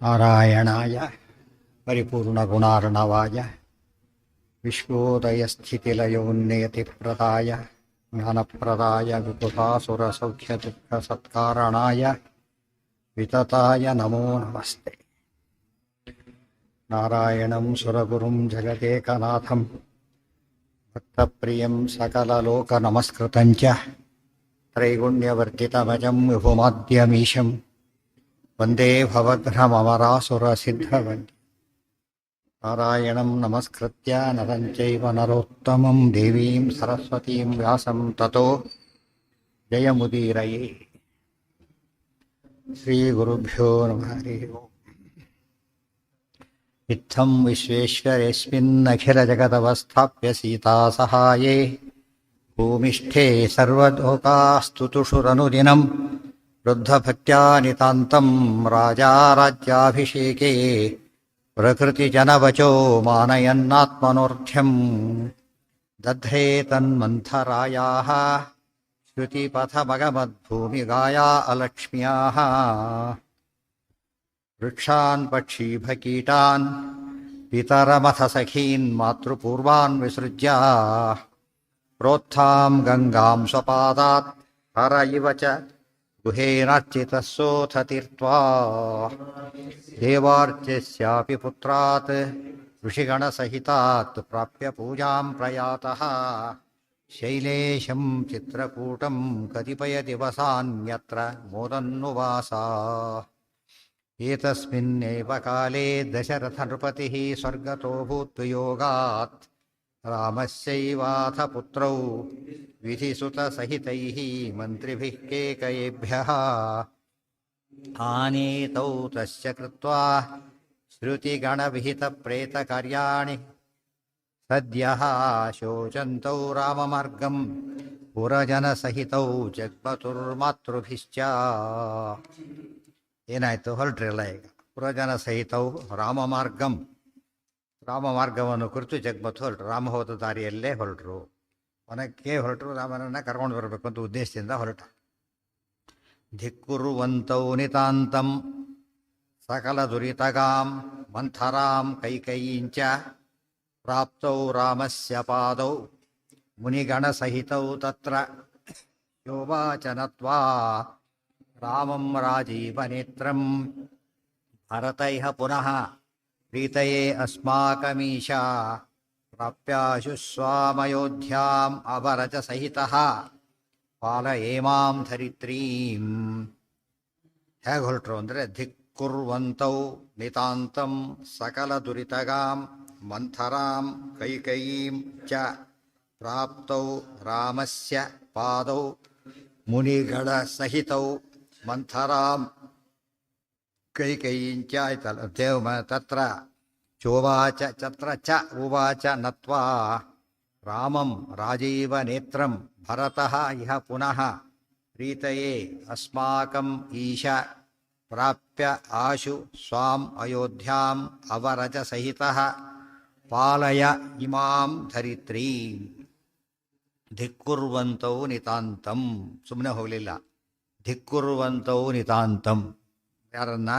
ನಾರಾಯಣಾಯ ಪರಿಪೂರ್ಣಗುಣಾರ್ಣವಾಯ ವಿಶ್ವೋದಯಸ್ಥಿತಿಲಯೋನ್ನಿಯತಿಪ್ರದಾಯ ಜ್ಞಾನಪ್ರದಾಯ ವಿಬುಧಾಸುರಸೌಖ್ಯದುಃಖಸತ್ಕಾರಣಾಯ ವಿತತಾಯ ನಮೋ ನಮಸ್ತೆ. ನಾರಾಯಣಂ ಸುರಗುರುಂ ಜಗದೇಕನಾಥಂ ಭಕ್ತಪ್ರಿಯಂ ಸಕಲಲೋಕನಮಸ್ಕೃತಂಚ ತ್ರೈಗುಣ್ಯವರ್ಧಿತಮಜಂ ವಿಭುಮಾದ್ಯಮೀಶಂ ವಂದೇ ಭವಘ್ನಮರಾಸುರಸಿದ್ಧವಂದ್ಯ. ನಾರಾಯಣಂ ನಮಸ್ಕೃತ್ಯ ನರಂ ಚೈವ ನರೋತ್ತಮಂ ದೇವೀಂ ಸರಸ್ವತೀಂ ವ್ಯಾಸಂ ತತೋ ಜಯಮುದೀರಯೇ. ಶ್ರೀಗುರುಭ್ಯೋ ನಮಃ. ಹರಿ ಓಂ. ಇತ್ತಂ ವಿಶ್ವೇಶ್ವರೇಸ್ಮಿನ್ನಖಿಲಜಗದವಸ್ಥಾಪ್ಯ ಸೀತಾಸಹಾಯೇ ಭೂಮಿಷ್ಠೇ ಸರ್ವಲೋಕಾಸ್ತುತುಷುರನುದಿನಂ ವೃದ್ಧಭಕ್ತ್ಯಾ ನಿತಾಂತಂ ರಾಜಾರಾಜ್ಯಾಭಿಷೇಕೆ ಪ್ರಕೃತಿಜನವಚೋ ಮಾನಯನ್ನಾತ್ಮನೋರ್ಧ್ಯಂ ದಧ್ರೇ ತನ್ಮಂಥರಾಯಾಃ ಶ್ರುತಿಪಥಮಗಮದ್ಭೂಮಿಗಾಯಾ ಅಲಕ್ಷ್ಮ್ಯಾಃ ವೃಕ್ಷಾನ್ ಪಕ್ಷೀಭಕೀಟಾನ್ ಪಿತರಮಥ ಸಖೀನ್ ಮಾತೃಪೂರ್ವಾನ್ ವಿಸೃಜ್ಯ ಪ್ರೋತ್ಥಾಂ ಗಂಗಾಂ ಸ್ವಪಾದಾತ್ ಹರ ಇವ ಚ ಗುಹೇನಾರ್ಚಿತಸ್ಸೋಥ ತೀರ್ತ್ವಾ ದೇವಾರ್ಚ್ಯಸ್ಯಾಪಿ ಪುತ್ರಾತ್ ಋಷಿಗಣಸಹಿತಾತ್ ಪ್ರಾಪ್ಯ ಪೂಜಾಂ ಪ್ರಯಾತಃ ಶೈಲೇಶಂ ಚಿತ್ರಕೂಟಂ ಕತಿಪಯ ದಿವಸಾನ್ಯತ್ರ ಮೋದನ್ನುವಾಸ. ಏತಸ್ಮಿನ್ನೇವ ಕಾಲೇ ದಶರಥ ನೃಪತಿಃ ಸ್ವರ್ಗತೋ ಭೂತ್ವಿಯೋಗಾತ್ ರಾಮಸ್ಯೈವಾಥ ಪುತ್ರೌ ವಿಧಿಸುತಸಹಿತೈಃ ಮಂತ್ರಿಭಿಃ ಕೇಕಯೇಭ್ಯಃ ಆನೇತೌ ತಸ್ಯ ಕೃತ್ವಾ ಶ್ರುತಿಗಣವಿಹಿತಪ್ರೇತಕಾರ್ಯಾಣಿ ಸದ್ಯಃ ಶೋಚಂತೌ ರಾಮಮಾರ್ಗಂ ಪುರಜನಸಹಿತೌ ಜಗ್ಮತುರ್ಮಾತೃಭಿಶ್ಚ. ಏನಾಯಿತು? ಹೊರಟ್ರಲ್ಲ ಈಗ. ಪುರಜನ ಸಹಿತವು ರಾಮಮಾರ್ಗವನ್ನು ಕುರಿತು ಜಗ್ಮತ್ ಹೊರಟರು. ರಾಮ ಹೋದ ದಾರಿಯಲ್ಲೇ ಹೊರಟರು, ವನಕ್ಕೆ ಹೊರಟರು. ರಾಮನನ್ನು ಕರ್ಕೊಂಡು ಬರಬೇಕು ಅಂತ ಉದ್ದೇಶದಿಂದ ಹೊರಟ. ಧಿಕ್ಕುರುವಂತೌ ನಿತಾಂತಂ ಸಕಲ ದುರಿತಗಾಂ ಮಂಥರಾಂ ಕೈಕೈಯಿಂಚ ಪ್ರಾಪ್ತೌ ರಾಮಸ್ಯ ಪಾದೌ ಮುನಿಗಣಸಹಿತೌ ತತ್ರ ಯೋವಾಚನತ್ವಾ ರಾಮಂ ರಾಜೀವನೇತ್ರಂ ಭರತೈಃ ಪುನಃ ಪ್ರೀತಯೇ ಅಸ್ಮಾಕಮೀಶಾ ಪ್ರಾಪ್ಯಾಶು ಸ್ವಾಮಯೋಧ್ಯಾಂ ಅವರಜ ಸಹಿತಃ ಪಾಲಯೇಮಾಂ ಧರಿತ್ರೀಂ. ಹೇಗೆ ಹೊರಟರು ಅಂದರೆ ಧಿಕ್ಕುರ್ವಂತೌ ನಿತಾಂತಂ ಸಕಲ ದುರಿತಗಾಂ ಮಂಥರಾಂ ಕೈಕಯೀಂ ಚ ಪ್ರಾಪ್ತೌ ರಾಮಸ್ಯ ಪಾದೌ ಮುನಿಗಳ ಸಹಿತೌ ಮಂಥರಾಂ ಕೈಕೈಯಿಂಚ ಆಯ್ತಲ್ಲ. ದೇವ ತತ್ರ ಚೋವಾಚ ಚತ್ರ ಚ ಉವಾಚ ನತ್ವಾ ರಾಮಂ ರಾಜೀವನೇತ್ರಂ ಭರತಃ ಇಹ ಪುನಃ ಪ್ರೀತಯೇ ಅಸ್ಮಾಕಂ ಈಶ ಪ್ರಾಪ್ಯ ಆಶು ಸ್ವಾಂ ಅಯೋಧ್ಯಾಂ ಅವರಜ ಸಹಿತಃ ಪಾಲಯ ಇಮಾಂ ಧರಿತ್ರೀಂ. ಧಿಕ್ಕುರ್ವಂತೌ ನಿತಾಂತಂ, ಸುಮ್ಮನೆ ಹೋಗಲಿಲ್ಲ. ಧಿಕ್ಕುರ್ವಂತೌ ನಿತಾಂತಂ ಯಾರನ್ನ?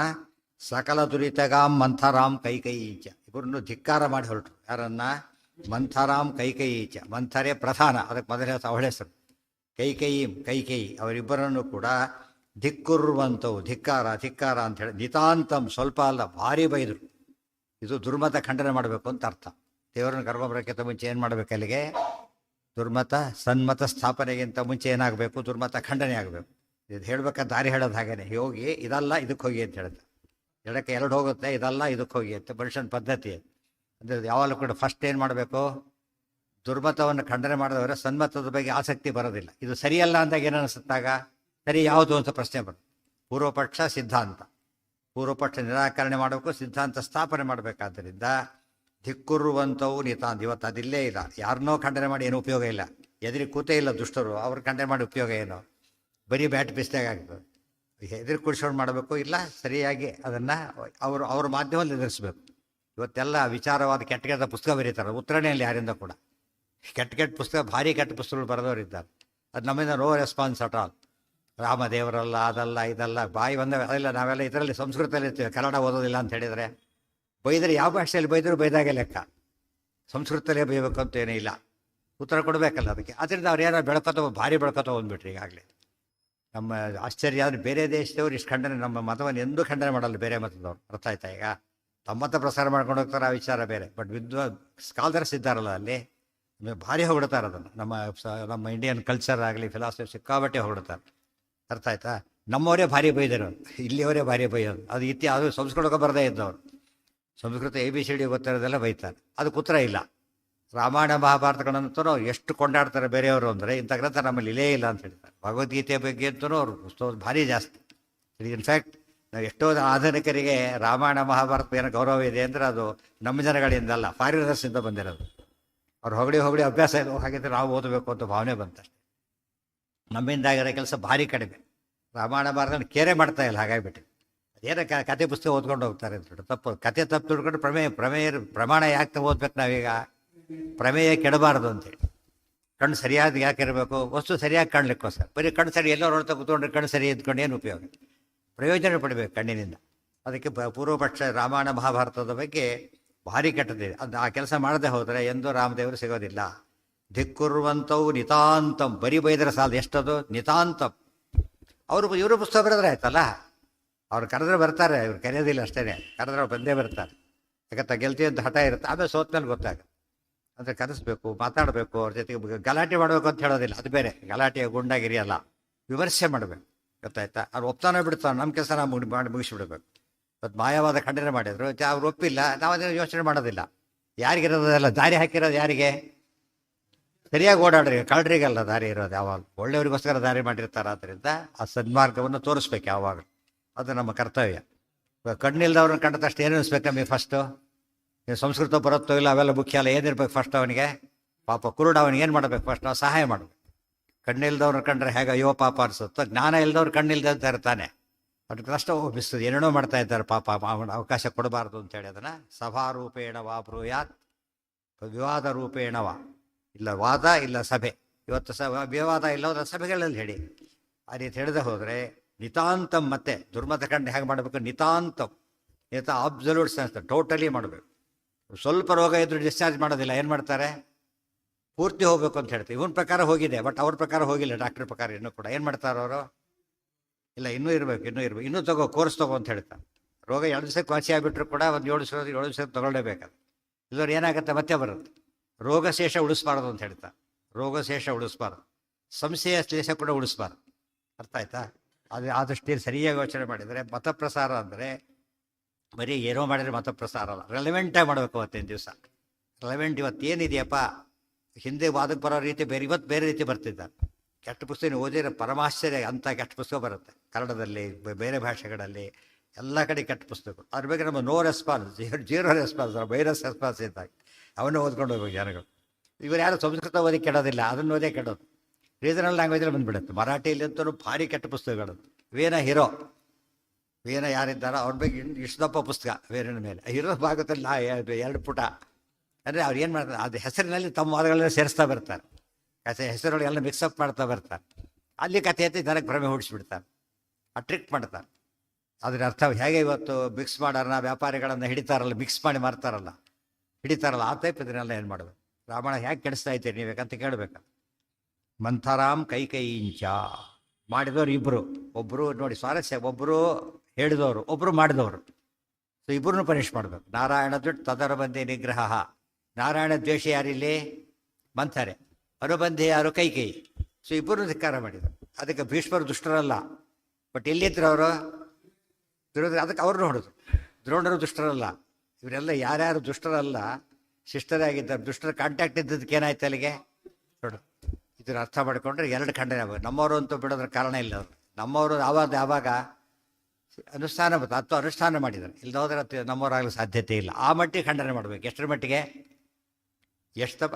ಸಕಲ ದುರಿತಗಾಂ ಮಂಥರಾಂ ಕೈಕೈಚ. ಇಬ್ಬರನ್ನು ಧಿಕ್ಕಾರ ಮಾಡಿ ಹೊರಟರು. ಯಾರನ್ನ? ಮಂಥರಾಂ ಕೈಕೈಚ. ಮಂಥರೇ ಪ್ರಧಾನ, ಅದಕ್ಕೆ ಮೊದಲೇ ಅವಳ ಹೆಸರು. ಕೈಕೇಯಿ ಅವರಿಬ್ಬರನ್ನು ಕೂಡ ಧಿಕ್ಕುರ್ವಂತವು, ಧಿಕ್ಕಾರ ಅಂತ ಹೇಳಿ. ನಿತಾಂತಂ ಸ್ವಲ್ಪ ಅಲ್ಲ, ಭಾರಿ ಬೈದರು. ಇದು ದುರ್ಮತ ಖಂಡನೆ ಮಾಡಬೇಕು ಅಂತ ಅರ್ಥ. ದೇವರನ್ನು ಕರ್ಕೊಂಬರೋಕ್ಕಿಂತ ಮುಂಚೆ ಏನು ಮಾಡಬೇಕು? ಅಲ್ಲಿಗೆ ದುರ್ಮತ ಸನ್ಮತ ಸ್ಥಾಪನೆಗಿಂತ ಮುಂಚೆ ಏನಾಗಬೇಕು? ದುರ್ಮತ ಖಂಡನೆ ಆಗಬೇಕು. ಇದು ಹೇಳ್ಬೇಕಾದ್ರೆ ದಾರಿ ಹೇಳೋದು ಹಾಗೇನೆ. ಹೋಗಿ ಇದಲ್ಲ ಇದಕ್ಕೆ ಹೋಗಿ ಅಂತ ಹೇಳ್ತಾರೆ. ಎಡಕ್ಕೆ ಎರಡು ಹೋಗುತ್ತೆ, ಇದಲ್ಲ ಇದಕ್ಕೆ ಹೋಗಿ ಅಂತ ಮನುಷ್ಯನ ಪದ್ಧತಿ. ಅಂದರೆ ಯಾವಾಗಲೂ ಕೂಡ ಫಸ್ಟ್ ಏನು ಮಾಡಬೇಕು? ದುರ್ಮತವನ್ನು ಖಂಡನೆ ಮಾಡಿದವರೆ ಸನ್ಮತದ ಬಗ್ಗೆ ಆಸಕ್ತಿ ಬರೋದಿಲ್ಲ. ಇದು ಸರಿಯಲ್ಲ ಅಂದಾಗ ಏನನ್ನಿಸುತ್ತಾಗ ಸರಿ ಯಾವುದು ಅಂತ ಪ್ರಶ್ನೆ ಬರುತ್ತೆ. ಪೂರ್ವಪಕ್ಷ ಸಿದ್ಧಾಂತ, ಪೂರ್ವಪಕ್ಷ ನಿರಾಕರಣೆ ಮಾಡಬೇಕು, ಸಿದ್ಧಾಂತ ಸ್ಥಾಪನೆ ಮಾಡಬೇಕಾದ್ದರಿಂದ ಧಿಕ್ಕುರುವಂತವು ನಿತಾಂತ. ಇವತ್ತು ಅದಿಲ್ಲೇ ಇಲ್ಲ. ಯಾರನ್ನೋ ಖಂಡನೆ ಮಾಡಿ ಏನು ಉಪಯೋಗ ಇಲ್ಲ. ಎದುರಿ ಕೂತೇ ಇಲ್ಲ ದುಷ್ಟರು, ಅವ್ರು ಖಂಡನೆ ಮಾಡಿ ಉಪಯೋಗ ಏನು? ಬರೀ ಬ್ಯಾಟ್ ಬಿಸ್ದಾಗ ಆಗ್ತದೆ. ಎದುರು ಕುಡಿಸೋಣ ಮಾಡಬೇಕು, ಇಲ್ಲ ಸರಿಯಾಗಿ ಅದನ್ನು ಅವ್ರ ಮಾಧ್ಯಮದಲ್ಲಿ ಎದುರಿಸ್ಬೇಕು. ಇವತ್ತೆಲ್ಲ ವಿಚಾರವಾದ ಕೆಟ್ಟ ಪುಸ್ತಕ ಬರೀತಾರೆ, ಉತ್ತರಣೆಯಲ್ಲಿ ಯಾರಿಂದ ಕೂಡ ಕೆಟ್ಟ ಪುಸ್ತಕ, ಭಾರಿ ಕೆಟ್ಟ ಪುಸ್ತಕಗಳು ಬರೆದವರಿದ್ದಾರೆ. ಅದು ನಮ್ಮಿಂದ ನೋ ರೆಸ್ಪಾನ್ಸ್ ಅಟ್ ಆಲ್. ರಾಮದೇವರಲ್ಲ, ಅದಲ್ಲ ಇದಲ್ಲ, ಬಾಯಿ ಬಂದ ಅದೆಲ್ಲ ನಾವೆಲ್ಲ ಇದರಲ್ಲಿ ಸಂಸ್ಕೃತದಲ್ಲಿ ಇರ್ತೀವಿ, ಕನ್ನಡ ಓದೋದಿಲ್ಲ ಅಂತ ಹೇಳಿದರೆ. ಬೈದರೆ ಯಾವ ಭಾಷೆಯಲ್ಲಿ ಬೈದರೂ ಬೈದಾಗೆ ಲೆಕ್ಕ, ಸಂಸ್ಕೃತದಲ್ಲೇ ಬೈಬೇಕು ಅಂತ ಏನೂ ಇಲ್ಲ, ಉತ್ತರ ಕೊಡಬೇಕಲ್ಲ ಅದಕ್ಕೆ. ಅದರಿಂದ ಅವ್ರು ಏನೋ ಬೆಳ್ಕೊತ ಭಾರಿ ಬೆಳ್ಕೊತ ಬಂದ್ಬಿಟ್ರಿ ಈಗಾಗಲೇ. ನಮ್ಮ ಆಶ್ಚರ್ಯ ಆದರೆ ಬೇರೆ ದೇಶದವ್ರು ಇಷ್ಟು ಖಂಡನೆ, ನಮ್ಮ ಮತವನ್ನು ಎಂದೂ ಖಂಡನೆ ಮಾಡಲ್ಲ ಬೇರೆ ಮತದವ್ರು. ಅರ್ಥ ಆಯ್ತಾ? ಈಗ ತಮ್ಮ ಮತ ಪ್ರಸಾರ ಮಾಡ್ಕೊಂಡು ಹೋಗ್ತಾರೆ, ಆ ವಿಚಾರ ಬೇರೆ. ಬಟ್ ಸ್ಕಾಲರ್ಸ್ ಇದ್ದಾರಲ್ಲ ಅಲ್ಲಿ ಭಾರಿ ಹೊಗಡ್ತಾರೆ ಅದನ್ನು. ನಮ್ಮ ಇಂಡಿಯನ್ ಕಲ್ಚರ್ ಆಗಲಿ ಫಿಲಾಸಫಿ ಸಿಕ್ಕಾಬಟ್ಟೆ ಹೊಗಡ್ತಾರೆ. ಅರ್ಥ ಆಯ್ತಾ? ನಮ್ಮವರೇ ಭಾರಿ ಬೈದರು, ಇಲ್ಲಿಯವರೇ ಭಾರಿ ಬೈಯೋದು. ಅದು ಸಂಸ್ಕೃತಕ್ಕೆ ಬರದೇ ಇದ್ದವ್ರು, ಸಂಸ್ಕೃತ ABCD ಗೊತ್ತಿರೋದೆಲ್ಲ ಬೈತಾರೆ. ಅದಕ್ಕೆ ಉತ್ತರ ಇಲ್ಲ. ರಾಮಾಯಣ ಮಹಾಭಾರತಗಳಂತೂ ಎಷ್ಟು ಕೊಂಡಾಡ್ತಾರೆ ಬೇರೆಯವರು ಅಂದರೆ, ಇಂಥ ಗ್ರಂಥ ನಮ್ಮಲ್ಲಿ ಇಲ್ಲೇ ಇಲ್ಲ ಅಂತ ಹೇಳ್ತಾರೆ. ಭಗವದ್ಗೀತೆ ಬಗ್ಗೆ ಅಂತೂ ಅವ್ರು ಪುಸ್ತಕ ಭಾರಿ ಜಾಸ್ತಿ. ಇನ್ಫ್ಯಾಕ್ಟ್ ನಾವು ಎಷ್ಟೋ ಆಧುನಿಕರಿಗೆ ರಾಮಾಯಣ ಮಹಾಭಾರತ ಏನೋ ಗೌರವ ಇದೆ ಅಂದರೆ ಅದು ನಮ್ಮ ಜನಗಳಿಂದಲ್ಲ, ಫಾರಿನರ್ಸಿಂದ ಬಂದಿರೋದು. ಅವ್ರು ಹೊಗಳಿ ಅಭ್ಯಾಸ ಇದೆ, ಹಾಗಿದ್ರೆ ನಾವು ಓದಬೇಕು ಅಂತ ಭಾವನೆ ಬಂತಷ್ಟೆ. ನಮ್ಮಿಂದ ಆಗಿರೋ ಕೆಲಸ ಭಾರಿ ಕಡಿಮೆ. ರಾಮಾಯಣ ಭಾರತ ಕೇರೆ ಮಾಡ್ತಾ ಇಲ್ಲ, ಹಾಗಾಗಿಬಿಟ್ಟು ಏನೋ ಕತೆ ಪುಸ್ತಕ ಓದ್ಕೊಂಡು ಹೋಗ್ತಾರೆ ಅಂತ ತಪ್ಪು. ಕತೆ ತಪ್ಪು ತಿಳ್ಕೊಂಡು ಪ್ರಮಾಣ ಯಾಕೆ ಓದ್ಬೇಕು ನಾವೀಗ? ಪ್ರಮೇಯ ಕೆಡಬಾರ್ದು ಅಂತೇಳಿ. ಕಣ್ಣು ಸರಿಯಾದ ಯಾಕೆ ಇರಬೇಕು? ವಸ್ತು ಸರಿಯಾಗಿ ಕಾಣಲಿಕ್ಕೋಸ್ಕರ. ಬರೀ ಕಣ್ಣು ಸರಿ ಎಲ್ಲೋ ನೋಡ್ತಾ ಕೂತ್ಕೊಂಡ್ರೆ ಕಣ್ಣು ಸರಿ ಇದ್ಕೊಂಡು ಏನು ಉಪಯೋಗ? ಪ್ರಯೋಜನ ಪಡಬೇಕು ಕಣ್ಣಿನಿಂದ. ಅದಕ್ಕೆ ಪೂರ್ವಪಕ್ಷ ರಾಮಾಯಣ ಮಹಾಭಾರತದ ಬಗ್ಗೆ ಭಾರಿ ಕೆಟ್ಟದಿದೆ. ಅದು ಆ ಕೆಲಸ ಮಾಡದೆ ಹೋದರೆ ಎಂದೂ ರಾಮದೇವರು ಸಿಗೋದಿಲ್ಲ. ಧಿಕ್ಕುರುವಂಥವು ನಿತಾಂತಂ, ಬರೀ ಬೈದರೆ ಸಾಲದು, ಎಷ್ಟದು ನಿತಾಂತಂ. ಇವರು ಪುಸ್ತಕ ಬರೆದ್ರೆ ಆಯ್ತಲ್ಲ, ಅವ್ರು ಕರೆದ್ರೆ ಬರ್ತಾರೆ, ಇವ್ರು ಕರೆಯೋದಿಲ್ಲ ಅಷ್ಟೇ, ಕರೆದ್ರೆ ಅವ್ರು ಬಂದೇ ಬರ್ತಾರೆ. ಯಾಕಂತ ಗೆಲ್ತಿ ಅಂತ ಹಠ ಇರುತ್ತೆ, ಆಮೇಲೆ ಸೋತ್ಮೇಲೆ ಗೊತ್ತಾಗುತ್ತೆ. ಅಂದರೆ ಕರೆಸ್ಬೇಕು, ಮಾತಾಡಬೇಕು, ಅವ್ರ ಜೊತೆಗೆ ಗಲಾಟೆ ಮಾಡಬೇಕು ಅಂತ ಹೇಳೋದಿಲ್ಲ, ಅದು ಬೇರೆ. ಗಲಾಟೆಯ ಗುಂಡಾಗಿರಿ ಅಲ್ಲ, ವಿಮರ್ಶೆ ಮಾಡಬೇಕು. ಗೊತ್ತಾಯ್ತಾ? ಅವ್ರು ಒಪ್ತಾನೆ ಬಿಡ್ತಾನೆ, ನಮ್ಮ ಕೆಲಸ ನಾವು ಮಾಡಿ ಮುಗಿಸ್ಬಿಡ್ಬೇಕು. ಇವತ್ತು ಮಾಯವಾದ ಖಂಡನೆ ಮಾಡಿದ್ರು, ಅವ್ರು ಒಪ್ಪಿಲ್ಲ, ನಾವು ಅದನ್ನು ಯೋಚನೆ ಮಾಡೋದಿಲ್ಲ. ಯಾರಿಗಿರೋದಲ್ಲ ದಾರಿ ಹಾಕಿರೋದು ಯಾರಿಗೆ? ಸರಿಯಾಗಿ ಓಡಾಡ್ರಿ, ಕಳ್ಳರಿಗಲ್ಲ ದಾರಿ ಇರೋದು ಯಾವಾಗ. ಒಳ್ಳೆಯವರಿಗೋಸ್ಕರ ದಾರಿ ಮಾಡಿರ್ತಾರೆ. ಆದ್ದರಿಂದ ಆ ಸನ್ಮಾರ್ಗವನ್ನು ತೋರಿಸ್ಬೇಕು ಯಾವಾಗ, ಅದು ನಮ್ಮ ಕರ್ತವ್ಯ. ಕಣ್ಣಿಲ್ದವ್ರನ್ನ ಕಂಡ ತಕ್ಷಣ ಏನು ಅನಿಸ್ಬೇಕು ನಮಗೆ? ಫಸ್ಟು ಸಂಸ್ಕೃತ ಬರುತ್ತೋ ಇಲ್ಲ ಅವೆಲ್ಲ ಮುಖ್ಯ ಅಲ್ಲ, ಏನಿರ್ಬೇಕು ಫಸ್ಟ್ ಅವನಿಗೆ? ಪಾಪ ಕುರುಡ, ಅವನಿಗೆ ಏನು ಮಾಡಬೇಕು ಫಸ್ಟ್? ನಾವು ಸಹಾಯ ಮಾಡಬೇಕು. ಕಣ್ಣಿಲ್ದವ್ರನ್ನ ಕಂಡ್ರೆ ಹೇಗೆ ಅಯ್ಯೋ ಪಾಪ ಅನಿಸುತ್ತೋ, ಜ್ಞಾನ ಇಲ್ದವ್ರು ಕಣ್ಣಿಲ್ದ ಇರ್ತಾನೆ, ಅದಕ್ಕೆ ಕಷ್ಟ ಹೋಗಿಸ್ತದೆ. ಏನೇನೋ ಮಾಡ್ತಾ ಇದ್ದಾರೆ ಪಾಪ, ಅವಕಾಶ ಕೊಡಬಾರ್ದು ಅಂತೇಳಿ ಅದನ್ನು ಸಭಾರೂಪೇಣವಾ ಬ್ರೂಯಾತ್, ವಿವಾದ ರೂಪೇಣವಾ, ಇಲ್ಲ ವಾದ ಇಲ್ಲ ಸಭೆ. ಇವತ್ತು ವಿವಾದ ಇಲ್ಲೋದ್ರೆ ಸಭೆಗಳಲ್ಲಿ ಹೇಳಿ. ಆ ರೀತಿ ಹೇಳಿದೆ ಹೋದರೆ ನಿತಾಂತಂ. ಮತ್ತೆ ದುರ್ಮತ ಕಂಡು ಹೇಗೆ ಮಾಡಬೇಕು? ನಿತಾಂತಂ, ಅಬ್ಸಲ್ಯೂಟ್ ಸೆನ್ಸ್, ಟೋಟಲಿ ಮಾಡಬೇಕು. ಸ್ವಲ್ಪ ರೋಗ ಇದ್ರೂ ಡಿಸ್ಚಾರ್ಜ್ ಮಾಡೋದಿಲ್ಲ, ಏನು ಮಾಡ್ತಾರೆ? ಪೂರ್ತಿ ಹೋಗ್ಬೇಕು ಅಂತ ಹೇಳ್ತೀವಿ. ಇವನ ಪ್ರಕಾರ ಹೋಗಿದೆ, ಬಟ್ ಅವ್ರ ಪ್ರಕಾರ ಹೋಗಿಲ್ಲ, ಡಾಕ್ಟರ್ ಪ್ರಕಾರ ಇನ್ನೂ ಕೂಡ. ಏನು ಮಾಡ್ತಾರೆ ಅವರು? ಇಲ್ಲ ಇನ್ನೂ ಇರಬೇಕು, ಇನ್ನೂ ತಗೋ, ಕೋರ್ಸ್ ತಗೋ ಅಂತ ಹೇಳ್ತಾರೆ. ರೋಗ 2 ದಿವಸಕ್ಕೆ ವಾಸಿ ಆಗಿಬಿಟ್ರು ಕೂಡ ಒಂದು 7 ದಿವಸ ತಗೊಳ್ಳೇಬೇಕಾದ್ರೆ. ಇಲ್ಲವ್ರು ಏನಾಗುತ್ತೆ? ಮತ್ತೆ ಬರುತ್ತೆ. ರೋಗಶೇಷ ಉಳಿಸ್ಬಾರ್ದು ಅಂತ ಹೇಳ್ತಾರೆ. ರೋಗಶೇಷ ಉಳಿಸ್ಬಾರ್ದು, ಸಂಶಯ ಶೇಷ ಕೂಡ ಉಳಿಸ್ಬಾರ್ದು. ಅರ್ಥ ಆಯ್ತಾ? ಅದು ಆ ದೃಷ್ಟಿಯಲ್ಲಿ ಸರಿಯಾಗಿ ಯೋಚನೆ ಮಾಡಿದರೆ ಮತಪ್ರಸಾರ ಅಂದರೆ ಬರೀ ಏನೋ ಮಾಡಿದರೆ ಮತಪ್ರಸಾರ ಅಲ್ಲ, ರೆಲೆವೆಂಟಾಗಿ ಮಾಡಬೇಕು. ಅವತ್ತಿನ ದಿವಸ ರೆಲೆವೆಂಟ್. ಇವತ್ತೇನಿದೆಯಪ್ಪ, ಹಿಂದೆ ವಾದಕ್ಕೆ ಬರೋ ರೀತಿ ಬೇರೆ, ಇವತ್ತು ಬೇರೆ ರೀತಿ ಬರ್ತಿದ್ದಾರೆ. ಕೆಟ್ಟ ಪುಸ್ತಕ ಓದಿರೋ ಪರಮಾಶ್ಚರ್ಯ, ಅಂಥ ಕೆಟ್ಟ ಪುಸ್ತಕ ಬರುತ್ತೆ ಕನ್ನಡದಲ್ಲಿ, ಬೇರೆ ಭಾಷೆಗಳಲ್ಲಿ, ಎಲ್ಲ ಕಡೆ ಕೆಟ್ಟ ಪುಸ್ತಕಗಳು. ಅದ್ರ ಬಗ್ಗೆ ನಮ್ಮ no response, zero response, virus response ಇದ್ದಾಗ ಅವನ್ನ ಓದ್ಕೊಂಡು ಹೋಗ್ಬೇಕು ಜನಗಳು. ಇವರು ಯಾರು ಸಂಸ್ಕೃತ ಓದಿ ಕೆಡೋದಿಲ್ಲ, ಅದನ್ನು ಓದೇ ಕೆಡೋದು. ರೀಸನಲ್ ಲ್ಯಾಂಗ್ವೇಜಲ್ಲಿ ಬಂದುಬಿಡುತ್ತೆ. ಮರಾಠಿಯಲ್ಲಿ ಅಂತೂ ಭಾರಿ ಕೆಟ್ಟ ಪುಸ್ತಕಗಳು. ವೇನ ಹೀರೋ, ವೇನ ಯಾರಿದ್ದಾರೋ ಅವ್ರ ಬಗ್ಗೆ ಇಷ್ಟು ದಪ್ಪ ಪುಸ್ತಕ ವೇರನ ಮೇಲೆ. ಹೀರೋ ಭಾಗದಲ್ಲಿ 2 ಪುಟ. ಅಂದರೆ ಅವ್ರು ಏನು ಮಾಡ್ತಾರೆ? ಅದು ಹೆಸರಿನಲ್ಲಿ ತಮ್ಮ ವಾದಗಳೆಲ್ಲ ಸೇರಿಸ್ತಾ ಬರ್ತಾರೆ, ಹೆಸರುಗಳೆಲ್ಲ ಮಿಕ್ಸಪ್ ಮಾಡ್ತಾ ಬರ್ತಾರೆ. ಅಲ್ಲಿ ಕಥೆ ಐತಿ, ಜನಕ್ಕೆ ಭ್ರಮೆ ಹುಡಿಸ್ಬಿಡ್ತಾರೆ, ಆ ಟ್ರಿಕ್ ಮಾಡ್ತಾರೆ. ಅದ್ರ ಅರ್ಥ ಹೇಗೆ ಇವತ್ತು ಮಿಕ್ಸ್ ಮಾಡೋರನ್ನ, ವ್ಯಾಪಾರಿಗಳನ್ನು ಹಿಡಿತಾರಲ್ಲ, ಮಿಕ್ಸ್ ಮಾಡಿ ಮಾರ್ತಾರಲ್ಲ, ಹಿಡಿತಾರಲ್ಲ, ಆ ಟೈಪ್ ಇದನ್ನೆಲ್ಲ ಏನು ಮಾಡಬೇಕು? ರಾಮಾಯಣ ಹೇಗೆ ಕೆಡಿಸ್ತಾ ಇದ್ದೀರಿ ನೀವೇಕಂತ ಕೇಳಬೇಕು. ಮಂಥರಾಮ್ ಕೈಕೈಂಚ ಮಾಡಿದವರು ಇಬ್ಬರು. ಒಬ್ಬರು ನೋಡಿ ಸ್ವಾರಸ್ಯ, ಒಬ್ಬರು ಹೇಳಿದವರು, ಒಬ್ಬರು ಮಾಡಿದವರು. ಸೊ ಇಬ್ಬರನ್ನು ಪನಿಷ್ ಮಾಡಬೇಕು. ನಾರಾಯಣ ದುಡ್ಡು ತದರ ಬಂದೆ ನಿಗ್ರಹ. ನಾರಾಯಣ ದ್ವೇಷ ಯಾರಿಲ್ಲಿ? ಮಂಥರೆ. ಅನುಬಂಧೆ ಯಾರು? ಕೈಕೈ. ಸೊ ಇಬ್ಬರನ್ನು ಧಿಕ್ಕಾರ ಮಾಡಿದರು. ಅದಕ್ಕೆ ಭೀಷ್ಮರು ದುಷ್ಟರಲ್ಲ, ಬಟ್ ಎಲ್ಲಿದ್ರು ಅವರು? ಅದಕ್ಕೆ ಅವ್ರನ್ನ ಹೊಡೆದ್ರು. ದ್ರೋಣರು ದುಷ್ಟರಲ್ಲ. ಇವರೆಲ್ಲ ಯಾರ್ಯಾರು ದುಷ್ಟರಲ್ಲ, ಶಿಷ್ಟರೇ ಆಗಿದ್ದಾರೆ. ದುಷ್ಟರ ಕಾಂಟ್ಯಾಕ್ಟ್ ಇದ್ದದಕ್ಕೆ ಏನಾಯ್ತು ಅಲ್ಲಿಗೆ? ನೋಡು, ಇದನ್ನು ಅರ್ಥ ಮಾಡಿಕೊಂಡ್ರೆ 2 ಖಂಡನೆ ಆಗ್ಬೋದು. ನಮ್ಮವರು ಅಂತೂ ಬಿಡೋದ್ರ ಕಾರಣ ಇಲ್ಲ. ಅವರು ನಮ್ಮವರು ಯಾವಾಗ ಅನುಷ್ಠಾನ ಅನುಷ್ಠಾನ ಮಾಡಿದ್ದಾರೆ, ಇಲ್ಲದೋದ್ರೆ ನಮ್ಮವರಾಗಲು ಸಾಧ್ಯತೆ ಇಲ್ಲ. ಆ ಮಟ್ಟಿಗೆ ಖಂಡನೆ ಮಾಡಬೇಕು. ಎಷ್ಟರ ಮಟ್ಟಿಗೆ?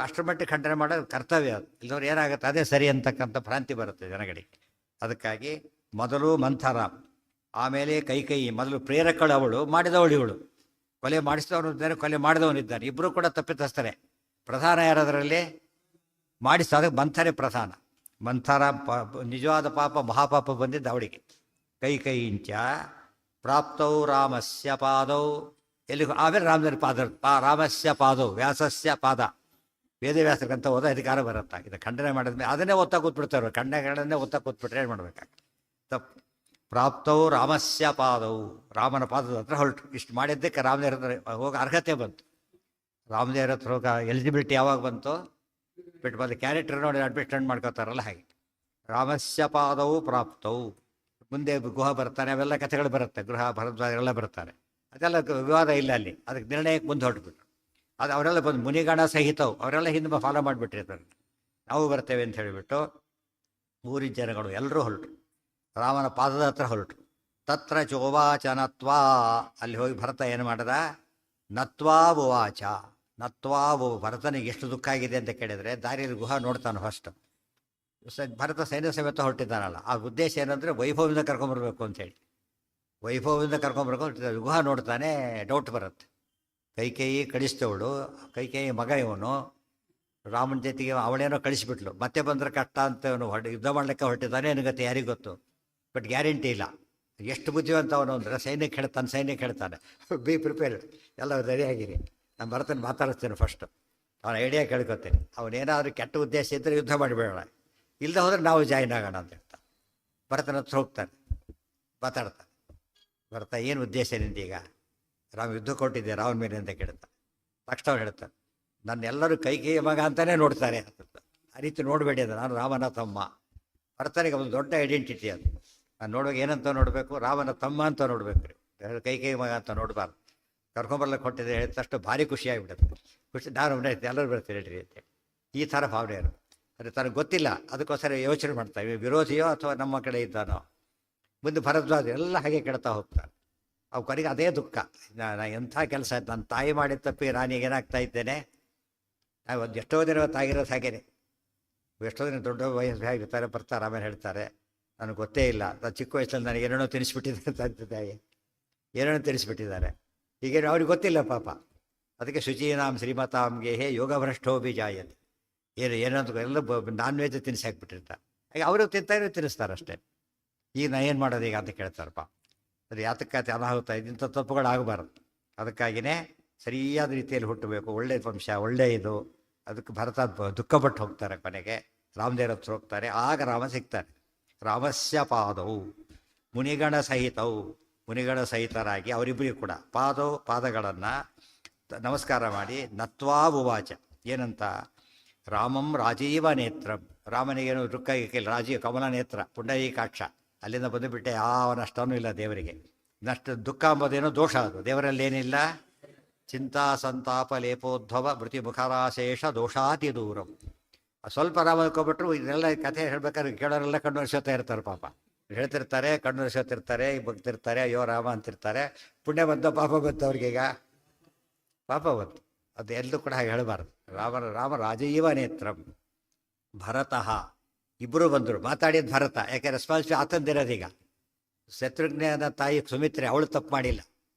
ಅಷ್ಟರ ಮಟ್ಟಿಗೆ ಖಂಡನೆ ಮಾಡೋದು ಕರ್ತವ್ಯ. ಅದು ಇಲ್ಲದವ್ರು ಏನಾಗುತ್ತೆ? ಅದೇ ಸರಿ ಅಂತಕ್ಕಂಥ ಭ್ರಾಂತಿ ಬರುತ್ತೆ ಜನಗಳಿಗೆ. ಅದಕ್ಕಾಗಿ ಮೊದಲು ಮಂಥರಾಮ್, ಆಮೇಲೆ ಕೈಕೈ. ಮೊದಲು ಪ್ರೇರಕಳು ಅವಳು, ಮಾಡಿದವಳು ಇವಳು. ಕೊಲೆ ಮಾಡಿಸಿದವನಿದ್ದಾನೆ, ಕೊಲೆ ಮಾಡಿದವನಿದ್ದಾನೆ, ಇಬ್ಬರು ಕೂಡ ತಪ್ಪಿತಸ್ಥರೆ. ಪ್ರಧಾನ ಯಾರದರಲ್ಲಿ? ಅದಕ್ಕೆ ಮಂಥರೆ ಪ್ರಧಾನ. ಮಂಥರ ನಿಜವಾದ ಪಾಪ ಮಹಾಪಾಪ ಬಂದಿದ್ದು ಅವಳಿಗೆ. ಕೈಕೈಂಚ ಪ್ರಾಪ್ತೌ ರಾಮಸ್ಯ ಪಾದೌ, ಎಲ್ಲಿಗೂ ಆಮೇಲೆ ರಾಮನ ರಾಮಸ್ಯ ಪಾದೌ ವ್ಯಾಸಸ್ಯ ಪಾದ, ವೇದವ್ಯಾಸಕ್ಕಂತ ಓದೋ ಅಧಿಕಾರ ಬರುತ್ತಾ. ಇದು ಖಂಡನೆ ಮಾಡಿದ್ಮೇಲೆ ಅದನ್ನೇ ಒತ್ತ ಕೂತ್ಬಿಡ್ತಾರೆ, ಖಂಡನೆಗಳನ್ನೇ ಒತ್ತ ಕೂತ್ಬಿಟ್ರೆ ಏನು ಮಾಡ್ಬೇಕಾಗ್ತದೆ, ತಪ್ಪು. ಪ್ರಾಪ್ತವು ರಾಮಸ್ಯ ಪಾದವು, ರಾಮನ ಪಾದದ ಹತ್ರ ಹೊರಟು. ಇಷ್ಟು ಮಾಡಿದ್ದಕ್ಕೆ ರಾಮದೇವ್ರ ಹತ್ರ ಹೋಗೋ ಅರ್ಹತೆ ಬಂತು. ರಾಮದೇವ್ರ ಹತ್ರ ಹೋಗೋ ಎಲಿಜಿಬಿಲಿಟಿ ಯಾವಾಗ ಬಂತು, ಬಿಟ್ಟು ಬಂದು ಕ್ಯಾರೆಕ್ಟರ್ ನೋಡಿ ಅಡ್ಮಿಸ್ಟೆಂಡ್ ಮಾಡ್ಕೋತಾರಲ್ಲ ಹಾಗೆ. ರಾಮಸ್ಯ ಪಾದವು ಪ್ರಾಪ್ತವು, ಮುಂದೆ ಗುಹ ಬರ್ತಾನೆ, ಅವೆಲ್ಲ ಕಥೆಗಳು ಬರುತ್ತೆ, ಗೃಹ ಭರದ್ವಾಜ ಎಲ್ಲ ಬರ್ತಾರೆ. ಅದೆಲ್ಲ ವಿವಾದ ಇಲ್ಲ ಅಲ್ಲಿ, ಅದಕ್ಕೆ ನಿರ್ಣಯಕ್ಕೆ ಮುಂದೆ ಹೊರಟ್ಬಿಟ್ರು. ಅದು ಅವರೆಲ್ಲ ಬಂದು ಮುನಿಗಣ ಸಹಿತವು, ಅವರೆಲ್ಲ ಹಿಂದೆ ಫಾಲೋ ಮಾಡಿಬಿಟ್ಟಿರ್ತಾರೆ. ನಾವು ಬರ್ತೇವೆ ಅಂತ ಹೇಳಿಬಿಟ್ಟು ಊರಿನ ಜನಗಳು ಎಲ್ಲರೂ ಹೊರಟರು, ರಾಮನ ಪಾದದ ಹತ್ರ ಹೊರಟರು. ತತ್ರ ಚೋವಾಚ ನತ್ವಾ, ಅಲ್ಲಿ ಹೋಗಿ ಭರತ ಏನು ಮಾಡಿದ, ನತ್ವಾ ಉವಾಚ, ನತ್ವಾ ಭರತನಿಗೆ ಎಷ್ಟು ದುಃಖ ಆಗಿದೆ ಅಂತ ಕೇಳಿದರೆ ದಾರಿಯಲ್ಲಿ ಗುಹ ನೋಡ್ತಾನೆ ಫಸ್ಟ್. ಭರತ ಸೈನ್ಯ ಸಮೇತ ಹೊರಟಿದ್ದಾನಲ್ಲ, ಆ ಉದ್ದೇಶ ಏನಂದರೆ ವೈಭವದಿಂದ ಕರ್ಕೊಂಬರ್ಬೇಕು ಅಂತೇಳಿ, ವೈಭವದಿಂದ ಕರ್ಕೊಂಬರ್ಬೇಕು. ಗುಹ ನೋಡ್ತಾನೆ, ಡೌಟ್ ಬರುತ್ತೆ. ಕೈಕೇಯಿ ಕಳಿಸ್ತವಳು, ಕೈಕೇಯಿ ಮಗ ಇವನು, ರಾಮನ ಜೊತೆಗೆ ಅವಳೇನೋ ಕಳಿಸಿಬಿಟ್ಲು, ಮತ್ತೆ ಬಂದರೆ ಕಷ್ಟ ಅಂತ ಇವನು ಯುದ್ಧ ಮಾಡಲಿಕ್ಕೆ ಹೊರಟಿದ್ದಾನೆ, ನನಗತ್ತೆ ಯಾರಿಗೆ ಗೊತ್ತು. ಬಟ್ ಗ್ಯಾರಂಟಿ ಇಲ್ಲ. ಎಷ್ಟು ಬುದ್ಧಿವಂತ ಅವನು ಅಂದರೆ ಸೈನ್ಯಕ್ಕೆ ಹೇಳ್ತಾನೆ, ಸೈನ್ಯಕ್ಕೆ ಹೇಳ್ತಾನೆ ಬಿ ಪ್ರಿಪೇರ್ಡ್, ಎಲ್ಲ ರೆಡಿಯಾಗಿರಿ, ನಾನು ಬರ್ತೇನೆ ಮಾತಾಡಿಸ್ತೇನೆ ಫಸ್ಟು, ಅವನ ಐಡಿಯಾ ಕೇಳ್ಕೊತೇನೆ, ಅವನೇನಾದರೂ ಕೆಟ್ಟ ಉದ್ದೇಶ ಇದ್ದರೆ ಯುದ್ಧ ಮಾಡಿಬೇಡ, ಇಲ್ಲದೆ ಹೋದರೆ ನಾವು ಜಾಯಿನ್ ಆಗೋಣ ಅಂತ ಹೇಳ್ತಾನೆ. ಭರತನ ಹತ್ರ ಹೋಗ್ತಾನೆ, ಮಾತಾಡ್ತಾನೆ. ಭರತ ಏನು ಉದ್ದೇಶ ನಿಂದೀಗ, ರಾಮ ಯುದ್ಧ ಕೊಟ್ಟಿದ್ದೆ ರಾವನ ಮೇಲೆ ಅಂತ ಕೇಳ್ತಾನೆ. ತಕ್ಷಣ ಹೇಳ್ತಾನೆ, ನನ್ನೆಲ್ಲರೂ ಕೈಕೇಯಿ ಮಗ ಅಂತಲೇ ನೋಡ್ತಾರೆ, ಆ ರೀತಿ ನೋಡಬೇಡಿ ಅದು, ನಾನು ರಾಮನ ತಮ್ಮ. ಭರತನಿಗೆ ಒಂದು ದೊಡ್ಡ ಐಡೆಂಟಿಟಿ ಅದು. ನಾನು ನೋಡುವಾಗ ಏನಂತ ನೋಡಬೇಕು, ರಾಮನ ತಮ್ಮ ಅಂತ ನೋಡಬೇಕು ರೀ, ಕೈಕೇಯಿ ಮಗ ಅಂತ ನೋಡಬಾರ್ದು. ಕರ್ಕೊಂಬರ್ಲಿಕ್ಕೆ ಕೊಟ್ಟಿದ್ದೆ ಹೇಳಿದ ತಕ್ಷಣ ಭಾರಿ ಖುಷಿಯಾಗಿಬಿಡುತ್ತೆ. ಖುಷಿ, ನಾನು ಎಲ್ಲರೂ ಬರ್ತೀರಿ ಹೇಳ್ರಿ ಅಂತೇಳಿ, ಈ ಥರ ಭಾವನೆ ಇರು. ಅದು ತನಗೆ ಗೊತ್ತಿಲ್ಲ, ಅದಕ್ಕೋಸ್ಕರ ಯೋಚನೆ ಮಾಡ್ತಾವೆ, ವಿರೋಧಿಯೋ ಅಥವಾ ನಮ್ಮ ಕಡೆ ಇದ್ದಾನೋ. ಮುಂದೆ ಭರದ್ವಾಜ ಎಲ್ಲ ಹಾಗೆ ಕೇಳ್ತಾ ಹೋಗ್ತಾರೆ. ಅವು ಕೊನೆಗೆ ಅದೇ ದುಃಖ, ನಾನು ಎಂಥ ಕೆಲಸ ಆಯ್ತು, ನನ್ನ ತಾಯಿ ಮಾಡಿದ ತಪ್ಪಿ ನಾನೀಗ ಏನಾಗ್ತಾ ಇದ್ದೇನೆ. ನಾವು ಒಂದು ಎಷ್ಟೋ ದಿನ ತಾಗಿರೋದು ಹಾಗೇನೆ, ಎಷ್ಟೋ ದಿನ ದೊಡ್ಡ ವಯಸ್ಸು ಆಗಿರ್ತಾರೆ, ಬರ್ತಾರೆ, ಆಮೇಲೆ ಹೇಳ್ತಾರೆ ನನಗೆ ಗೊತ್ತೇ ಇಲ್ಲ, ನಾನು ಚಿಕ್ಕ ವಯಸ್ಸಲ್ಲಿ ನನಗೆ ಏನೇನೋ ತಿನ್ನಿಸ್ಬಿಟ್ಟಿದ್ದಾರೆ ತಂದೆ ತಾಯಿ, ಏನೇನೋ ತಿನ್ನಿಸ್ಬಿಟ್ಟಿದ್ದಾರೆ, ಹೀಗೇನು ಅವ್ರಿಗೆ ಗೊತ್ತಿಲ್ಲ ಪಾಪ. ಅದಕ್ಕೆ ಶುಚೀನಾಂ ಶ್ರೀಮತಾಂಗೆ ಹೇ ಯೋಗಭ್ರಷ್ಟೋಭಿ ಜಾಯತೆ, ಏನಂತ ಎಲ್ಲ ನಾನ್ ವೆಜ್ ತಿನ್ನಿಸಿ ಹಾಕ್ಬಿಟ್ಟಿರ್ತಾರೆ. ಹಾಗೆ ಅವರು ತಿಂತಾರೋ ತಿನ್ನಿಸ್ತಾರೆ ಅಷ್ಟೇ. ಈಗ ನಾ ಏನು ಮಾಡೋದು ಈಗ ಅಂತ ಕೇಳ್ತಾರಪ್ಪ. ಅದು ಯಾತಕ್ಕಾತಿ ಅನಾಹುತ, ಇಂಥ ತಪ್ಪುಗಳಾಗಬಾರ್ದು. ಅದಕ್ಕಾಗಿಯೇ ಸರಿಯಾದ ರೀತಿಯಲ್ಲಿ ಹುಟ್ಟಬೇಕು, ಒಳ್ಳೆಯ ವಂಶ, ಒಳ್ಳೆಯ ಇದು. ಅದಕ್ಕೆ ಭರತ ದುಃಖಪಟ್ಟು ಹೋಗ್ತಾರೆ, ಕೊನೆಗೆ ರಾಮದೇವ್ರ ಹತ್ರ ಹೋಗ್ತಾರೆ. ಆಗ ರಾಮ ಸಿಗ್ತಾರೆ. ರಾಮಸ್ಯ ಪಾದವು ಮುನಿಗಣ ಸಹಿತವು, ಮುನಿಗಣ ಸಹಿತರಾಗಿ ಅವರಿಬ್ಬರಿಗೂ ಕೂಡ ಪಾದಗಳನ್ನು ನಮಸ್ಕಾರ ಮಾಡಿ ನತ್ವಾ ಉವಾಚ, ಏನಂತ, ರಾಮಂ ರಾಜೀವ ನೇತ್ರಂ, ರಾಮನಿಗೇನು ದುಃಖ ಇಲ್ಲ, ರಾಜೀವ ಕಮಲ ನೇತ್ರ ಪುಂಡರೀಕಾಕ್ಷ, ಅಲ್ಲಿಂದ ಬಂದುಬಿಟ್ಟೆ ಅವನಷ್ಟೂ ಇಲ್ಲ ದೇವರಿಗೆ. ಇನ್ನಷ್ಟು ದುಃಖ ಅಂಬೋದೇನೋ ದೋಷ, ಅದು ದೇವರಲ್ಲಿ ಏನಿಲ್ಲ. ಚಿಂತಾ ಸಂತಾಪ ಲೇಪೋದ್ಭವ ಮೃತಿ ಮುಖರಾಶೇಷ ದೋಷಾತಿ ದೂರಂ. ಸ್ವಲ್ಪ ರಾಮ ಅನ್ಕೊಬಿಟ್ರು ಇದೆಲ್ಲ ಕಥೆ ಹೇಳ್ಬೇಕಾದ್ರೆ ಕೇಳೋರೆಲ್ಲ ಕಣ್ಣು ಹರಿಸೋತಾ ಇರ್ತಾರೆ ಪಾಪ, ಹೇಳ್ತಿರ್ತಾರೆ, ಕಣ್ಣು ಹರಿಸೋತಿರ್ತಾರೆ, ಬಗ್ತಿರ್ತಾರೆ, ಅಯ್ಯೋ ರಾಮ ಅಂತಿರ್ತಾರೆ. ಪುಣ್ಯ ಬಂತು ಪಾಪ ಬಂತು ಅವ್ರಿಗೀಗ, ಪಾಪ ಬಂತು. ಅದು ಎಲ್ಲೂ ಕೂಡ ಹಾಗೆ ಹೇಳಬಾರ್ದು. ರಾಮ ರಾಜೀವ ನೇತ್ರಂ. ಭರತಃ, ಇಬ್ಬರು ಬಂದರು, ಮಾತಾಡಿದ ಭರತ, ಯಾಕೆ ರೆಸ್ಪಾನ್ಸಿಬಿಲಿಟಿ ಆತಂದಿರೋದೀಗ. ಶತ್ರುಘ್ನ ತಾಯಿ ಸುಮಿತ್ರೆ, ಅವಳು ತಪ್ಪು ಮಾಡಿಲ್ಲ,